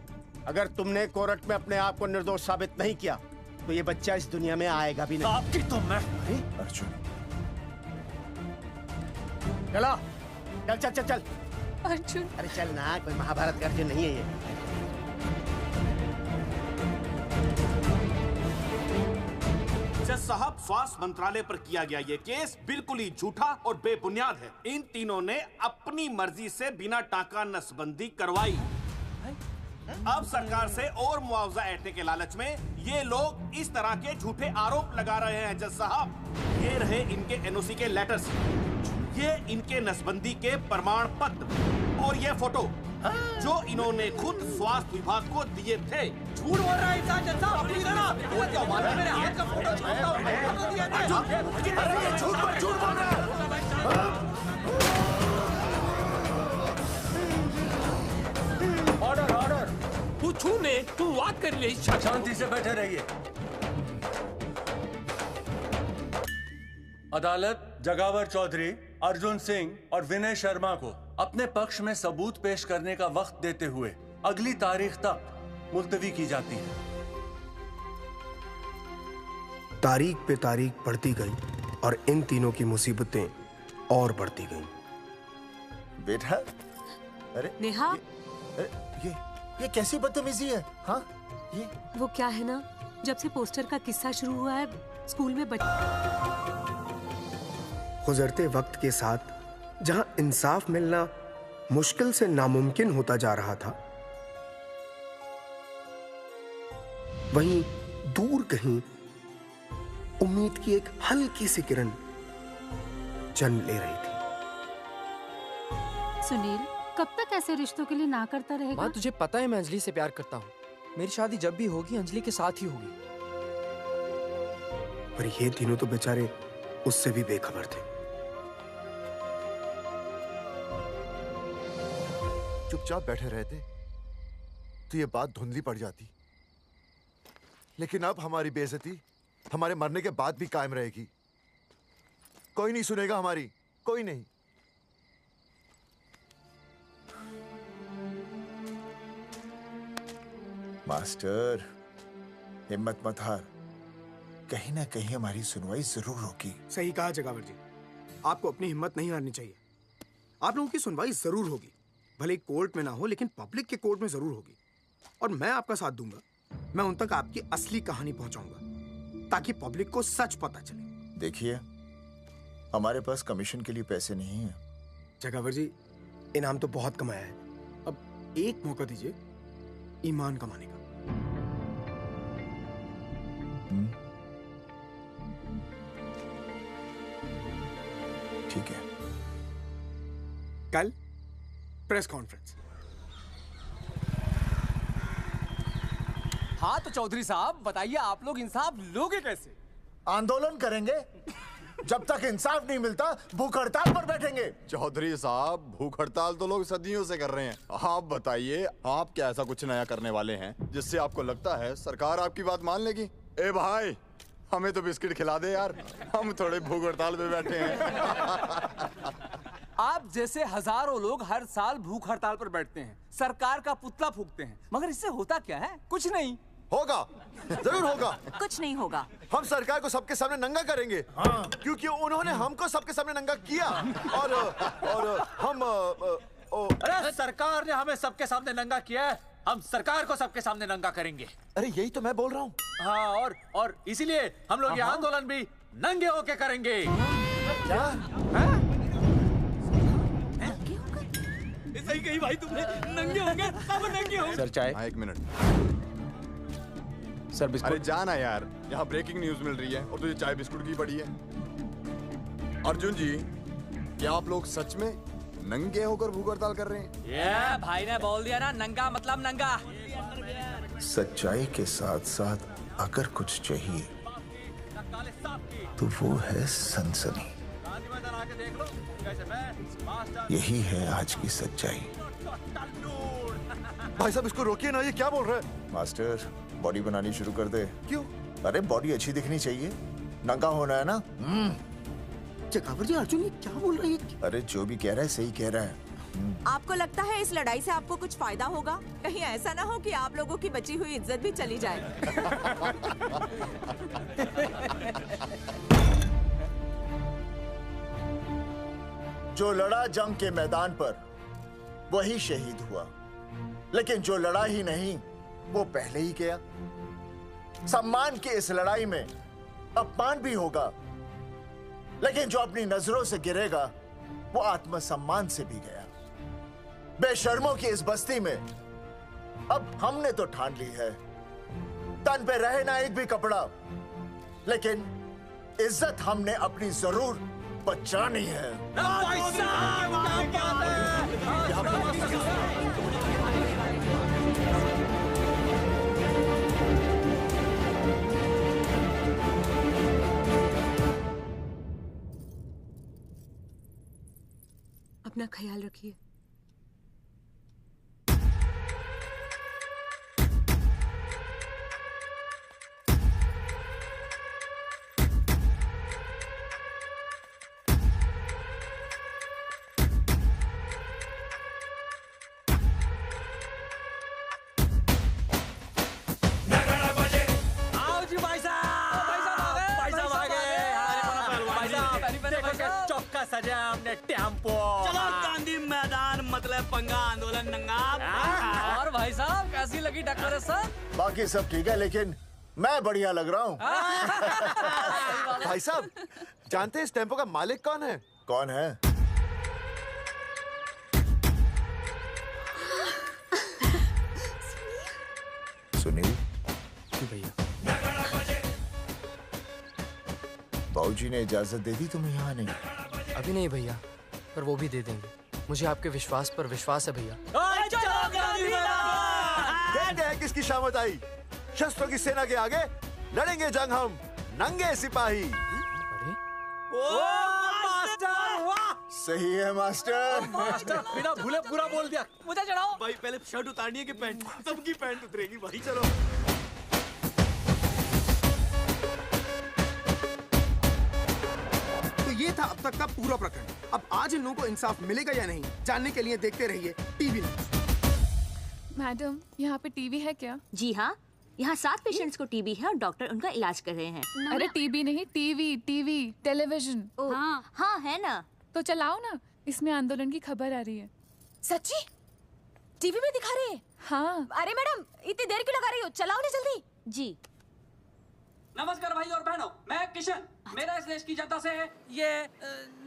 अगर तुमने कोर्ट में अपने आप को निर्दोष साबित नहीं किया तो ये बच्चा इस दुनिया में आएगा भी नहीं। आपकी तो मैं... अर्जुन, चलो चल चल चल चल। अर्जुन, अरे चल ना, कोई महाभारत का अर्जुन नहीं है ये। जज साहब, स्वास्थ्य मंत्रालय पर किया गया ये केस बिल्कुल ही झूठा और बेबुनियाद है। इन तीनों ने अपनी मर्जी से बिना टाका नसबंदी करवाई। अब सरकार से और मुआवजा ऐंठने के लालच में ये लोग इस तरह के झूठे आरोप लगा रहे हैं। जज साहब, ये रहे इनके एनओसी के लेटर्स, ये इनके नसबंदी के प्रमाण पत्र और ये फोटो जो इन्होंने खुद स्वास्थ्य विभाग को दिए थे। झूठ बोल रहा है इंसान। जज साहब, अपनी तरह वो क्या बात है? मेरे हाथ का फोटो छोड़ता हूं, फोटो दिया था। अरे ये झूठ बोल रहा है। ऑर्डर ऑर्डर, तू छूने तू बात कर ले। शांति से बैठे रहिए। अदालत जगावर चौधरी, अर्जुन सिंह और विनय शर्मा को अपने पक्ष में सबूत पेश करने का वक्त देते हुए अगली तारीख तक मुलतवी की जाती है। तारीख पे तारीख बढ़ती गई और इन तीनों की मुसीबतें और बढ़ती गईं। बेटा, अरे नेहा, ये कैसी बदतमीजी है? हाँ, ये वो क्या है ना, जब से पोस्टर का किस्सा शुरू हुआ है स्कूल में गुजरते वक्त के साथ जहां इंसाफ मिलना मुश्किल से नामुमकिन होता जा रहा था, वहीं दूर कहीं उम्मीद की एक हल्की सी किरण जन्म ले रही थी। सुनील, कब तक ऐसे रिश्तों के लिए ना करता रहेगा? माँ, तुझे पता है मैं अंजलि से प्यार करता हूँ। मेरी शादी जब भी होगी अंजलि के साथ ही होगी। पर ये तीनों तो बेचारे उससे भी बेखबर थे। चुपचाप बैठे रहते तो ये बात धुंधली पड़ जाती, लेकिन अब हमारी बेइज्जती हमारे मरने के बाद भी कायम रहेगी। कोई नहीं सुनेगा हमारी, कोई नहीं। मास्टर, हिम्मत मत हार, कहीं ना कहीं हमारी सुनवाई जरूर होगी। सही कहा जगावर जी, आपको अपनी हिम्मत नहीं हारनी चाहिए। आप लोगों की सुनवाई जरूर होगी, भले कोर्ट में ना हो लेकिन पब्लिक के कोर्ट में जरूर होगी। और मैं आपका साथ दूंगा। मैं उन तक आपकी असली कहानी पहुंचाऊंगा ताकि पब्लिक को सच पता चले। देखिए, हमारे पास कमीशन के लिए पैसे नहीं है। जगावर जी, इनाम तो बहुत कमाया है, अब एक मौका दीजिए ईमान कमाने का। ठीक है, कल प्रेस कॉन्फ्रेंस। हाँ तो चौधरी साहब बताइए, आप लोग इंसाफ लोगे कैसे? आंदोलन करेंगे, जब तक इंसाफ नहीं मिलता भूख हड़ताल पर बैठेंगे। चौधरी साहब, भूख हड़ताल तो लोग सदियों से कर रहे हैं। आप बताइए, आप क्या ऐसा कुछ नया करने वाले हैं जिससे आपको लगता है सरकार आपकी बात मान लेगी? ए भाई, हमें तो बिस्किट खिला दे यार, हम थोड़े भूख हड़ताल पे बैठे हैं। आप जैसे हजारों लोग हर साल भूख हड़ताल पर बैठते हैं, सरकार का पुतला फूंकते हैं, मगर इससे होता क्या है? कुछ नहीं होगा, जरूर होगा। कुछ नहीं होगा। हम सरकार को सबके सामने नंगा करेंगे, क्योंकि उन्होंने हमको सबके सामने नंगा किया। और हम अरे सरकार ने हमें सबके सामने नंगा किया है, हम सरकार को सबके सामने नंगा करेंगे। अरे यही तो मैं बोल रहा हूँ। हाँ, और इसीलिए हम लोग ये आंदोलन भी नंगे होके करेंगे। क्या? सही कही भाई तुमने, नंगे होंगे, अब नंगे होंगे। सर चाय। हाँ, 1 मिनट सर। बिस्कुट। अरे जाना यार, यहाँ ब्रेकिंग न्यूज मिल रही है और तुझे चाय बिस्कुट की पड़ी है। अर्जुन जी, क्या आप लोग सच में नंगे होकर भूख हड़ताल कर रहे हैं? ये भाई ने बोल दिया ना, नंगा मतलब नंगा। सच्चाई के साथ साथ अगर कुछ चाहिए तो वो है सनसनी। यही है आज की सच्चाई। भाई साहब इसको रोकिए ना, ये क्या बोल रहा है? मास्टर, बॉडी बनानी शुरू कर दे। क्यों? अरे बॉडी अच्छी दिखनी चाहिए, नंगा होना है ना। चकावर जी, अर्जुन ये क्या बोल रही है? अरे जो भी कह रहा है सही कह रहा है। आपको लगता है इस लड़ाई से आपको कुछ फायदा होगा? कहीं ऐसा ना हो कि आप लोगों की बची हुई इज्जत भी चली जाए। जो लड़ा जंग के मैदान पर वही शहीद हुआ, लेकिन जो लड़ा ही नहीं वो पहले ही गया। सम्मान की इस लड़ाई में अपमान भी होगा, लेकिन जो अपनी नजरों से गिरेगा वो आत्मसम्मान से भी गया। बेशर्मों की इस बस्ती में अब हमने तो ठान ली है, तन पे रहे ना एक भी कपड़ा, लेकिन इज्जत हमने अपनी जरूर बचानी है। अपना ख्याल रखिए। सजा हमने टेम्पो। चलो गांधी मैदान, मतलब पंगा आंदोलन नंगा। और भाई साहब कैसी लगी डेकोरेशन? बाकी सब ठीक है, लेकिन मैं बढ़िया लग रहा हूँ। भाई साहब, जानते हैं इस टेम्पो का मालिक कौन है? कौन है? सुनील। भैया, बाबूजी ने इजाजत दे दी तुम्हें यहाँ आने? अभी नहीं भैया, पर वो भी दे देंगे। मुझे आपके विश्वास पर विश्वास है भैया। देखते हैं किसकी शामत आई। शस्त्रों की सेना के आगे लड़ेंगे जंग हम, नंगे सिपाही। सही है मास्टर। मास्टर बिना भूले पूरा बोल दिया। मुझे चढ़ाओ भाई, पहले शर्ट उतारनी है कि पैंट? सबकी पैंट उतरेगी भाई। चलो ये था अब तक का पूरा प्रकरण। अब आज इन लोगों को इंसाफ मिलेगा या नहीं, जानने के लिए देखते रहिए टीवी न्यूज़। मैडम, यहाँ पे टीवी है क्या? जी हाँ, यहाँ 7 पेशेंट्स को टीबी है और डॉक्टर उनका इलाज कर रहे हैं। अरे टीबी नहीं, टीवी, टेलीविजन। हाँ है ना। तो चलाओ ना, इसमें आंदोलन की खबर आ रही है। सच्ची? टीवी में दिखा रहे हैं? हाँ। अरे मैडम, इतनी देर क्यों लगा रही हो? चलाओ ना जल्दी। जी। नमस्कार भाई और बहनों, मैं किशन। मेरा इस देश की जनता से ये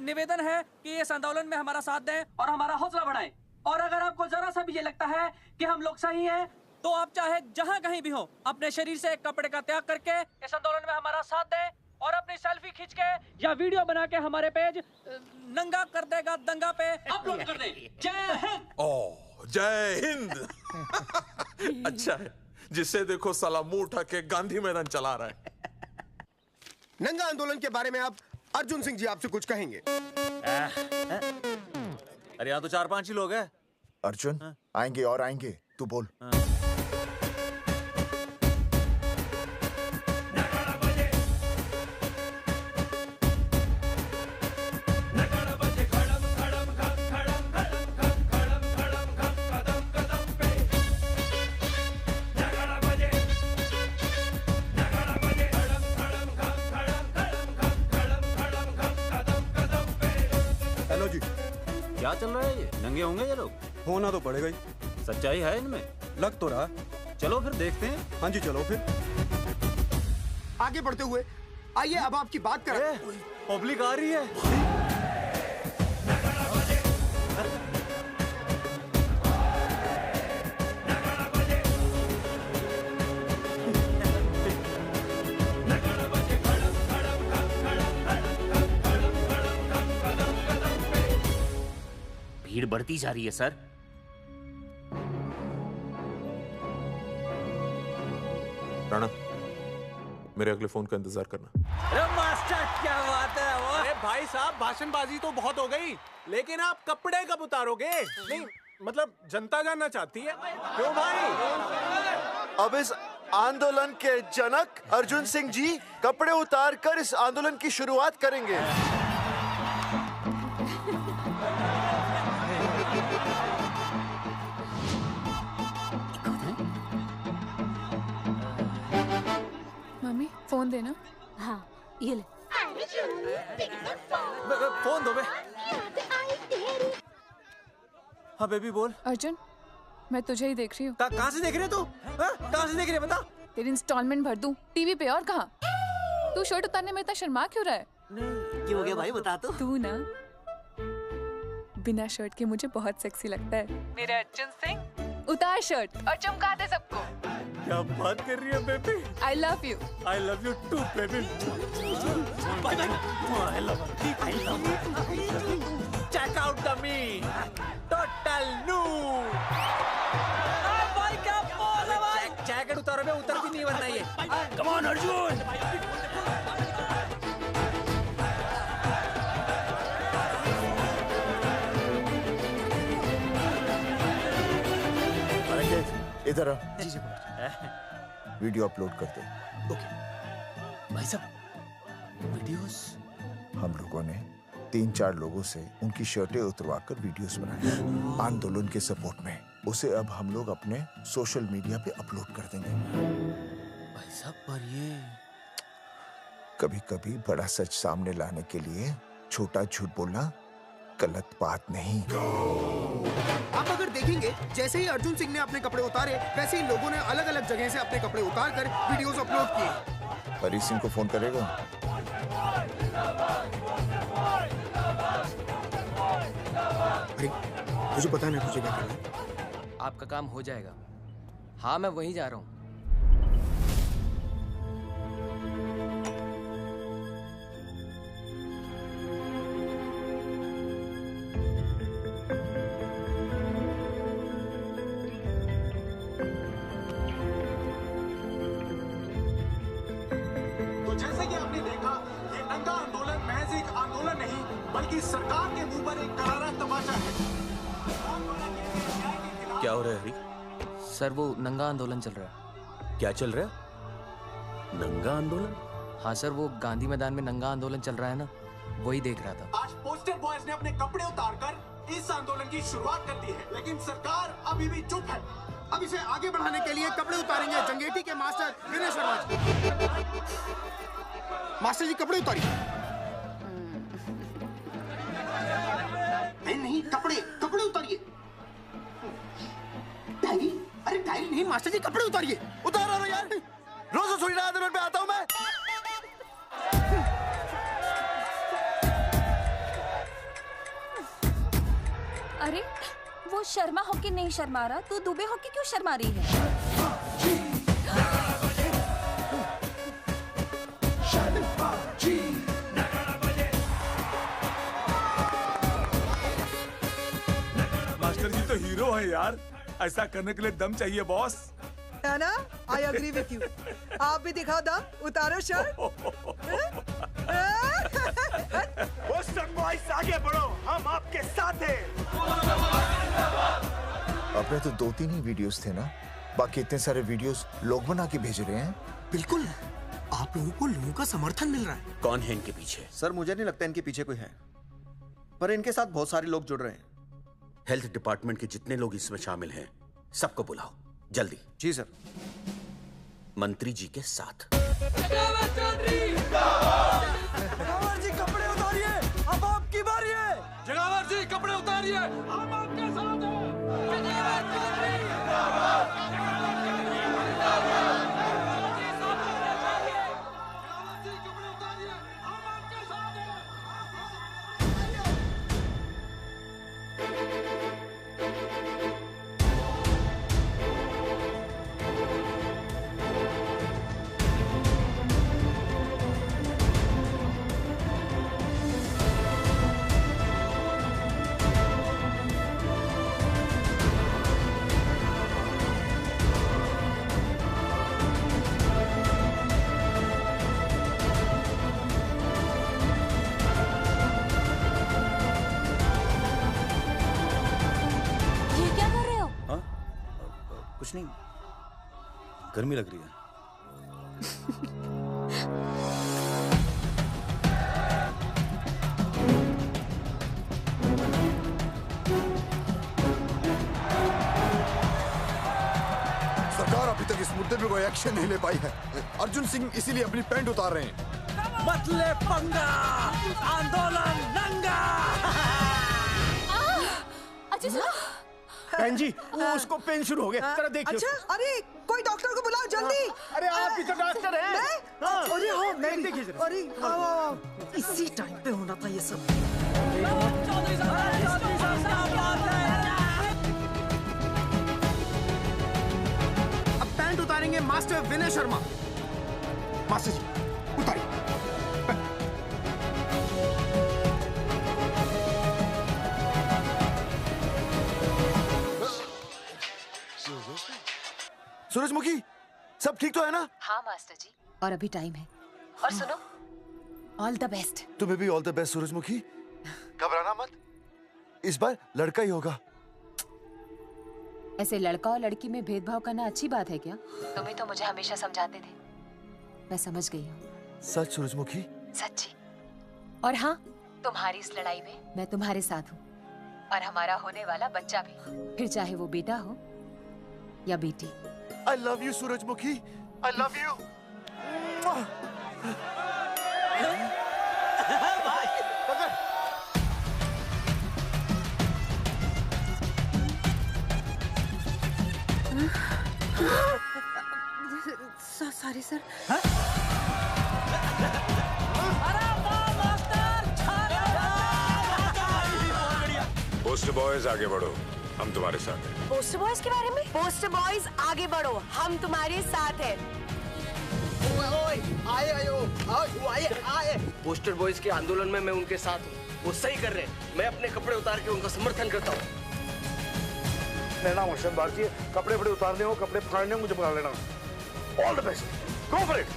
निवेदन है कि इस आंदोलन में हमारा साथ दें और हमारा हौसला बढ़ाएं। और अगर आपको जरा सा भी ये लगता है कि हम लोग सही हैं, तो आप चाहे जहाँ कहीं भी हो, अपने शरीर से कपड़े का त्याग करके इस आंदोलन में हमारा साथ दें और अपनी सेल्फी खींच के या वीडियो बना के हमारे पेज नंगा कर देगा दंगा पे अपलोड कर दें। जय हिंद। ओह, जय हिंद। अच्छा है, जिससे देखो साला मुंह उठा के गांधी मैदान चला रहा है। नंगा आंदोलन के बारे में आप अर्जुन सिंह जी आपसे कुछ कहेंगे। अरे यहाँ तो 4-5 ही लोग हैं। अर्जुन आएंगे और आएंगे, तू बोल। हेलो जी, क्या चल रहा है? ये नंगे होंगे ये लोग? होना तो पड़ेगा ही। सच्चाई है इनमें? लग तो रहा। चलो फिर देखते हैं। हाँ जी, चलो फिर आगे बढ़ते हुए आइए अब आपकी बात करें। पब्लिक आ रही है। भीड़ बढ़ती जा रही है सर। राणा, मेरे अगले फोन का इंतजार करना। अरे मास्टर, क्या बात है वो? अरे भाई साहब, भाषणबाजी तो बहुत हो गई, लेकिन आप कपड़े कब उतारोगे? नहीं मतलब जनता जानना चाहती है। क्यों भाई? अब इस आंदोलन के जनक अर्जुन सिंह जी कपड़े उतार कर इस आंदोलन की शुरुआत करेंगे। मम्मी फोन देना। हाँ ये ले। फोन दो बे। हाँ बेबी बोल। अर्जुन, मैं तुझे ही देख रही हूँ। कहाँ से देख रही है तू? कहाँ से देख रही है बता? तेरी इंस्टॉलमेंट भर दूं टीवी पे और कहाँ? तू शर्ट उतारने में इतना शर्मा क्यों रहा है? क्यों हो गया भाई, बता तो। तू ना बिना शर्ट के मुझे बहुत सेक्सी लगता है। मेरे अर्जुन सिंह, उतार शर्ट और चमका दे सबको। क्या बात कर रही है baby? I love you. I love you too baby. Check out the me total new. भाई क्या बोल है भाई? जैकेट उतारो बे, उतर भी नहीं बनना ये। Come on Arjun. इधर आ। वीडियो अपलोड कर दे। भाई साहब, वीडियोस? हम लोगों ने 3-4 लोगों से उनकी शर्टें उतरवाकर वीडियोस बनाए आंदोलन के सपोर्ट में। उसे अब हम लोग अपने सोशल मीडिया पे अपलोड कर देंगे। भाई साहब, पर ये कभी-कभी बड़ा सच सामने लाने के लिए छोटा झूठ बोलना गलत बात नहीं। आप अगर देखेंगे, जैसे ही अर्जुन सिंह ने अपने कपड़े उतारे, वैसे ही लोगों ने अलग अलग जगह से अपने कपड़े उतार कर वीडियोस अपलोड किए। हरी सिंह को फोन करेगा? अरे मुझे पता नहीं तुझे क्या करना है। आपका काम हो जाएगा। हाँ, मैं वहीं जा रहा हूँ। जैसे कि आपने देखा, ये नंगा आंदोलन महज एक आंदोलन नहीं, बल्कि सरकार के मुंह पर एक करारा तमाचा है। क्या हो रहा है हरी? सर, वो नंगा आंदोलन चल रहा है। क्या चल रहा है? नंगा आंदोलन? हाँ सर, वो गांधी मैदान में नंगा आंदोलन चल रहा है ना, वही देख रहा था। आज पोस्टर बॉयज ने अपने कपड़े उतारकर इस आंदोलन की शुरुआत कर दी है, लेकिन सरकार अभी भी चुप है। अब इसे आगे बढ़ाने के लिए कपड़े उतारेंगे जंगेटी के मास्टर विनय शर्मा जी। मास्टर जी, कपड़े उतारिए। नहीं, कपड़े कपड़े उतारिए। डायरी? अरे डायरी नहीं मास्टर जी, कपड़े उतारिए। उतारो यार। रोज रसोई आंदोलन पे आता हूं मैं। अरे वो शर्मा होके नहीं शर्मा रहा, तू दुबे होके क्यों शर्मा रही है? मास्टर जी तो हीरो है यार, ऐसा करने के लिए दम चाहिए बॉस। है ना? I agree with you. आप भी दिखाओ दम, उतारो शर्ट। पोस्टर बॉयज आगे बढ़ो, हम आपके साथ हैं। अपने तो 2-3 ही वीडियोस थे ना, बाकी इतने सारे वीडियोस लोग बना के भेज रहे हैं। बिल्कुल, आप लोगों को लोगों का समर्थन मिल रहा है। कौन है इनके पीछे? सर मुझे नहीं लगता इनके पीछे कोई है, पर इनके साथ बहुत सारे लोग जुड़ रहे हैं। हेल्थ डिपार्टमेंट के जितने लोग इसमें शामिल हैं, सबको बुलाओ जल्दी। जी सर। मंत्री जी के साथ। जगावर जी कपड़े उतारिए, अब आपकी बारी है। जगावर जी कपड़े उतारिए, हम आपके साथ हैं। जगावर चौधरी कुछ नहीं, गर्मी लग रही है। सरकार अभी तक इस मुद्दे पे कोई एक्शन नहीं ले पाई है। अर्जुन सिंह इसीलिए अपनी पैंट उतार रहे हैं। मत ले पंगा, आंदोलन नंगा। बहन जी, वो उसको पेन शुरू हो गया, जरा देखिए। अच्छा, अरे कोई डॉक्टर को बुलाओ जल्दी। अरे आप ही तो डॉक्टर हैं। अरे हाँ, मैं देखिए जरा। अरे इसी टाइम पे होना था ये सब। अब पैंट उतारेंगे मास्टर विनय शर्मा। मास्टर जी उतारिए। सूरजमुखी, सब ठीक तो है ना? हाँ मास्टर जी, और अभी टाइम है। और सुनो, ऑल द बेस्ट। तुम्हें भी ऑल द बेस्ट सूरजमुखी। घबराना मत, इस बार लड़का ही होगा। ऐसे लड़का और लड़की में भेदभाव करना अच्छी बात है क्या? तुम ही तो मुझे हमेशा समझाते थे। मैं समझ गई हूँ। सच सूरजमुखी? सच्ची। और हाँ, तुम्हारी इस लड़ाई में मैं तुम्हारे साथ हूँ, और हमारा होने वाला बच्चा भी, फिर चाहे वो बेटा हो या बेटी। I love you, सूरजमुखी। I love you. Sorry sir. Poster boys आगे बढ़ो, हम तुम्हारे साथ हैं। पोस्टर बॉयज के बारे में? पोस्टर बॉयज आगे बढ़ो, हम तुम्हारे साथ हैं। आए। पोस्टर बॉयज के आंदोलन में मैं उनके साथ हूँ, वो सही कर रहे हैं। मैं अपने कपड़े उतार के उनका समर्थन करता हूँ। मेरा नाम अर्शद भारती है। कपड़े बड़े उतारने हो, कपड़े फाड़ने हो, मुझे पकड़ लेना। All the best, go for it.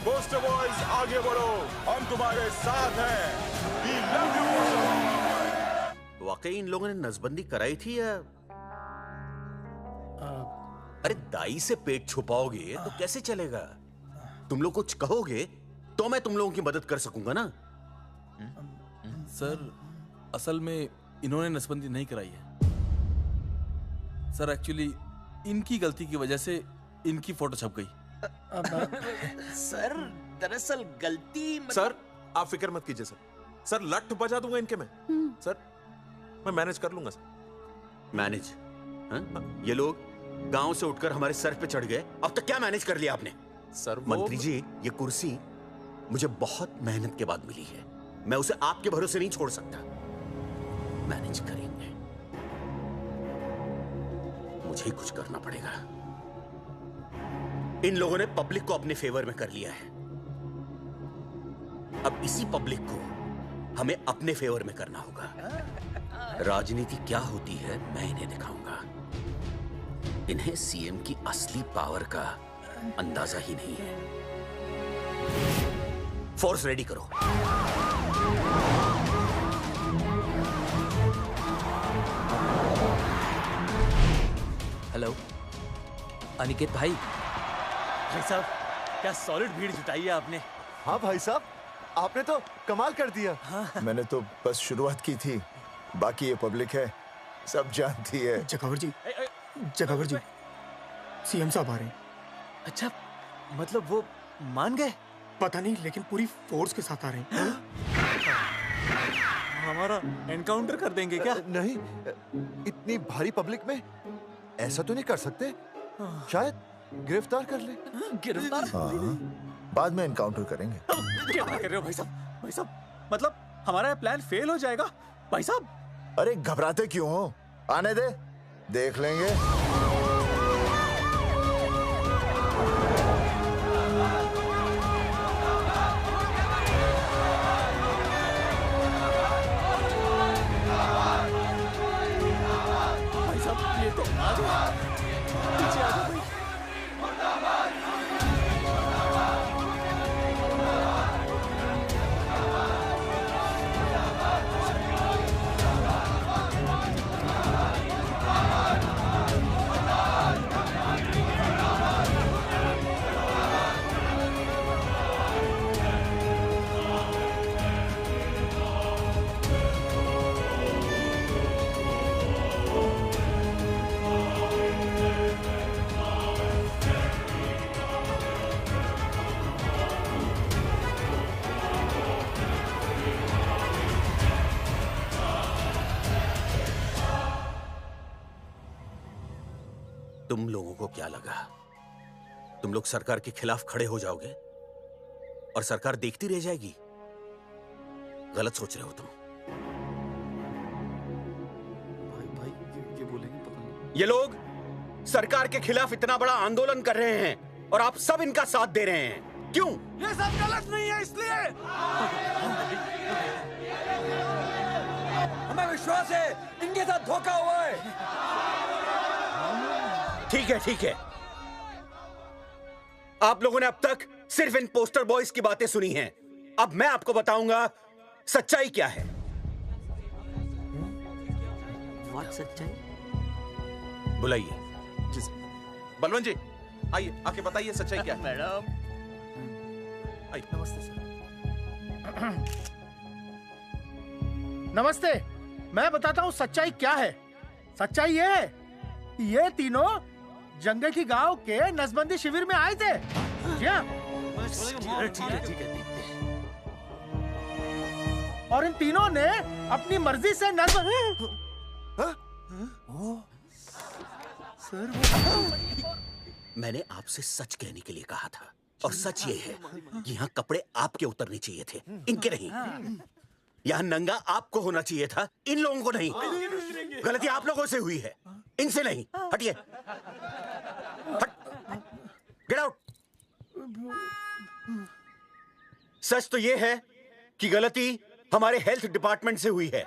Poster boys आगे बढ़ो, हम तुम्हारे साथ हैं। We love you, poster boys. वाकई इन लोगों ने नसबंदी कराई थी या? अरे दाई से पेट छुपाओगे तो कैसे चलेगा? तुम लोग कुछ कहोगे तो मैं तुम लोगों की मदद कर सकूंगा ना। सर, असल में इन्होंने नसबंदी नहीं कराई है सर। एक्चुअली इनकी गलती की वजह से इनकी फोटो छप गई। सर दरअसल गलती सर आप फिक्र मत कीजिए सर। सर लठ बजा दूंगा इनके में। सर मैं मैनेज कर लूंगा सर। मैनेज? हाँ? ये लोग गांव से उठकर हमारे सर पे चढ़ गए, अब तक क्या मैनेज कर लिया आपने? सर मंत्री जी, ये कुर्सी मुझे बहुत मेहनत के बाद मिली है। मैं उसे आपके भरोसे नहीं छोड़ सकता। मैनेज करेंगे, मुझे ही कुछ करना पड़ेगा। इन लोगों ने पब्लिक को अपने फेवर में कर लिया है। अब इसी पब्लिक को हमें अपने फेवर में करना होगा। राजनीति क्या होती है मैं इन्हें दिखाऊंगा। इन्हें सीएम की असली पावर का अंदाजा ही नहीं है। फोर्स रेडी करो। हेलो अनिकेत भाई। भाई साहब, क्या सॉलिड भीड़ जुटाई है आपने। हाँ भाई साहब, आपने तो कमाल कर दिया। मैंने तो बस शुरुआत की थी, बाकी ये पब्लिक है, सब जानती है। जगावर जी, जगावर जी, सीएम साहब आ रहे हैं। अच्छा, मतलब वो मान गए? पता नहीं, लेकिन पूरी फोर्स के साथ आ रहे हैं। हमारा एनकाउंटर कर देंगे क्या? नहीं, इतनी भारी पब्लिक में ऐसा तो नहीं कर सकते। शायद गिरफ्तार कर ले। गिरफ्तार? हाँ, बाद में एनकाउंटर करेंगे। क्या कर रहे हो भाई साहब? भाई साहब, मतलब हमारा प्लान फेल हो जाएगा भाई साहब? अरे घबराते क्यों हो? आने दे, देख लेंगे। भाई साहब, ये तो आ गया। पीछे आ जाओ भाई। तुम लोगों को क्या लगा तुम लोग सरकार के खिलाफ खड़े हो जाओगे और सरकार देखती रह जाएगी? गलत सोच रहे हो तुम। भाई ये बोलेंगे पता नहीं। ये लोग सरकार के खिलाफ इतना बड़ा आंदोलन कर रहे हैं और आप सब इनका साथ दे रहे हैं, क्यों? ये सब गलत नहीं है, इसलिए हमें विश्वास है इनके साथ धोखा हुआ है। ठीक है, ठीक है। आप लोगों ने अब तक सिर्फ इन पोस्टर बॉयज की बातें सुनी हैं। अब मैं आपको बताऊंगा सच्चाई क्या है। व्हाट सच्चाई? बुलाइए। बलवंत जी, आइए, आके बताइए सच्चाई क्या है। मैडम, आइए। नमस्ते सर। नमस्ते, मैं बताता हूँ सच्चाई क्या है। सच्चाई ये है, ये तीनों जंगे की गांव के नसबंदी शिविर में आए थे। जी हाँ। ठीक है। और इन तीनों ने अपनी मर्जी से मैंने आपसे सच कहने के लिए कहा था और सच ये है कि यहाँ कपड़े आपके उतरने चाहिए थे, इनके नहीं। यहाँ नंगा आपको होना चाहिए था, इन लोगों को नहीं। गलती आप लोगों से हुई है, इनसे नहीं। हटिए, हट, गेट आउट। सच तो ये है कि गलती हमारे हेल्थ डिपार्टमेंट से हुई है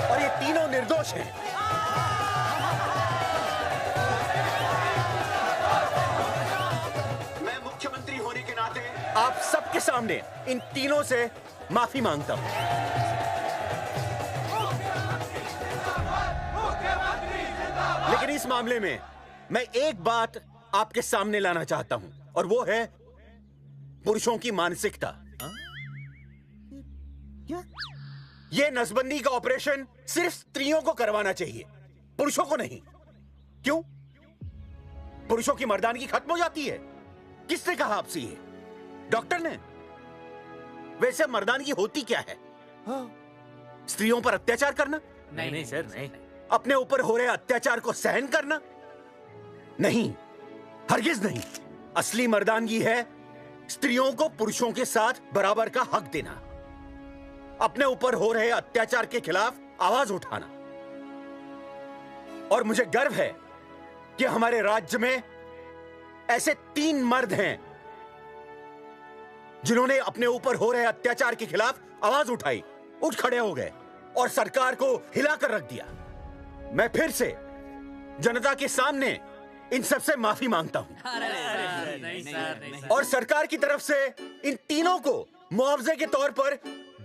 और ये तीनों निर्दोष हैं। मैं मुख्यमंत्री होने के नाते आप सबके सामने इन तीनों से माफी मांगता हूं। लेकिन इस मामले में मैं एक बात आपके सामने लाना चाहता हूं और वो है पुरुषों की मानसिकता। ये नसबंदी का ऑपरेशन सिर्फ स्त्रियों को करवाना चाहिए, पुरुषों को नहीं। क्यों? पुरुषों की मर्दानगी खत्म हो जाती है। किसने कहा आपसे ये? डॉक्टर ने? वैसे मर्दानगी होती क्या है? स्त्रियों पर अत्याचार करना? नहीं सर, नहीं। अपने ऊपर हो रहे अत्याचार को सहन करना? नहीं, हरगिज नहीं। असली मर्दानगी है स्त्रियों को पुरुषों के साथ बराबर का हक देना, अपने ऊपर हो रहे अत्याचार के खिलाफ आवाज उठाना। और मुझे गर्व है कि हमारे राज्य में ऐसे 3 मर्द हैं जिन्होंने अपने ऊपर हो रहे अत्याचार के खिलाफ आवाज उठाई, उठ खड़े हो गए और सरकार को हिलाकर रख दिया। मैं फिर से जनता के सामने इन सबसे माफी मांगता हूं और सरकार की तरफ से इन तीनों को मुआवजे के तौर पर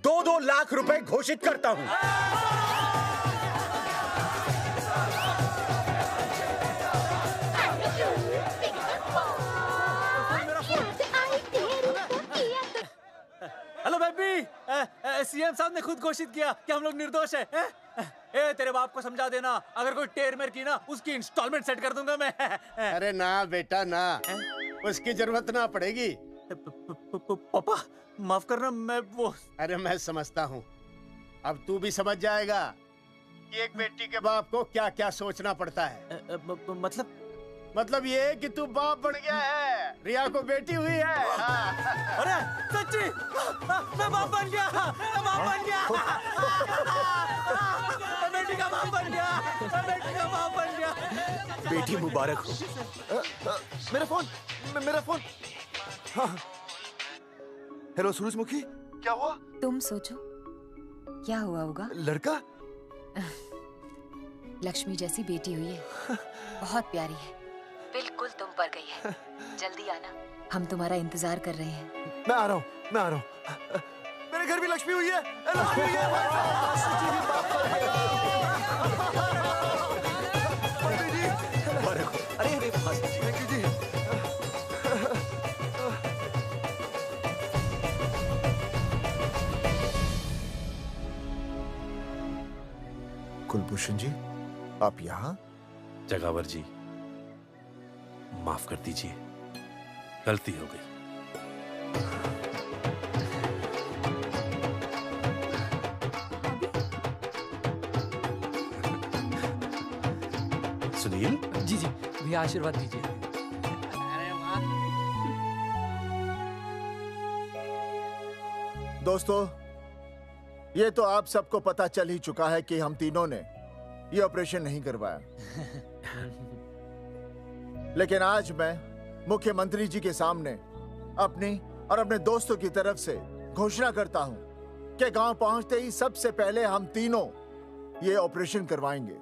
2-2 लाख रुपए घोषित करता हूं। हेलो बेबी, सीएम साहब ने खुद घोषित किया कि हम लोग निर्दोष हैं। ए, तेरे बाप को समझा देना, अगर कोई टेर मेर की ना, उसकी इंस्टॉलमेंट सेट कर दूंगा मैं। अरे ना बेटा ना, उसकी जरूरत ना पड़ेगी। पापा माफ करना, मैं वो। अरे मैं समझता हूँ, अब तू भी समझ जाएगा कि एक बेटी के बाप को क्या क्या सोचना पड़ता है। मतलब ये कि तू बाप बन गया है, रिया को बेटी हुई है। अरे सच्ची, मैं बाप बन गया, मैं बाप बन गया, मैं बेटी का बाप बन गया, मैं बेटी का बाप बन गया। बेटी मुबारक हो। मेरा फोन। हाँ। हेलो सूरजमुखी, क्या हुआ? तुम सोचो क्या हुआ होगा। लड़का? लक्ष्मी जैसी बेटी हुई है, बहुत प्यारी है, बिल्कुल तुम पर गई है। जल्दी आना, हम तुम्हारा इंतजार कर रहे हैं। मैं आ रहा हूँ। मेरे घर भी लक्ष्मी हुई है। लक्ष्मी हुई है। अरे थैंक यू जी। कुलभूषण जी, आप यहाँ? जगावर जी, माफ कर दीजिए, गलती हो गई। सुनील जी भैया आशीर्वाद दीजिए। दोस्तों, ये तो आप सबको पता चल ही चुका है कि हम तीनों ने ये ऑपरेशन नहीं करवाया। लेकिन आज मैं मुख्यमंत्री जी के सामने अपनी और अपने दोस्तों की तरफ से घोषणा करता हूं कि गांव पहुंचते ही सबसे पहले हम तीनों ये ऑपरेशन करवाएंगे।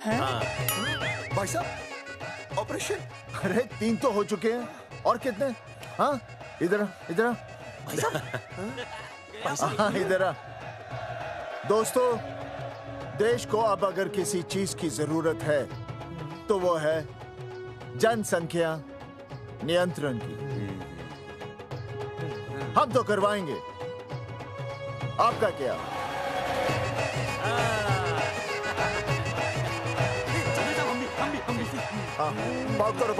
भाई साहब, ऑपरेशन? अरे 3 तो हो चुके हैं, और कितने? हाँ, इधर हाँ, इधर। दोस्तों, देश को अब अगर किसी चीज की जरूरत है तो वो है जनसंख्या नियंत्रण की। हम तो करवाएंगे, आपका क्या? हाँ, पाउट करो।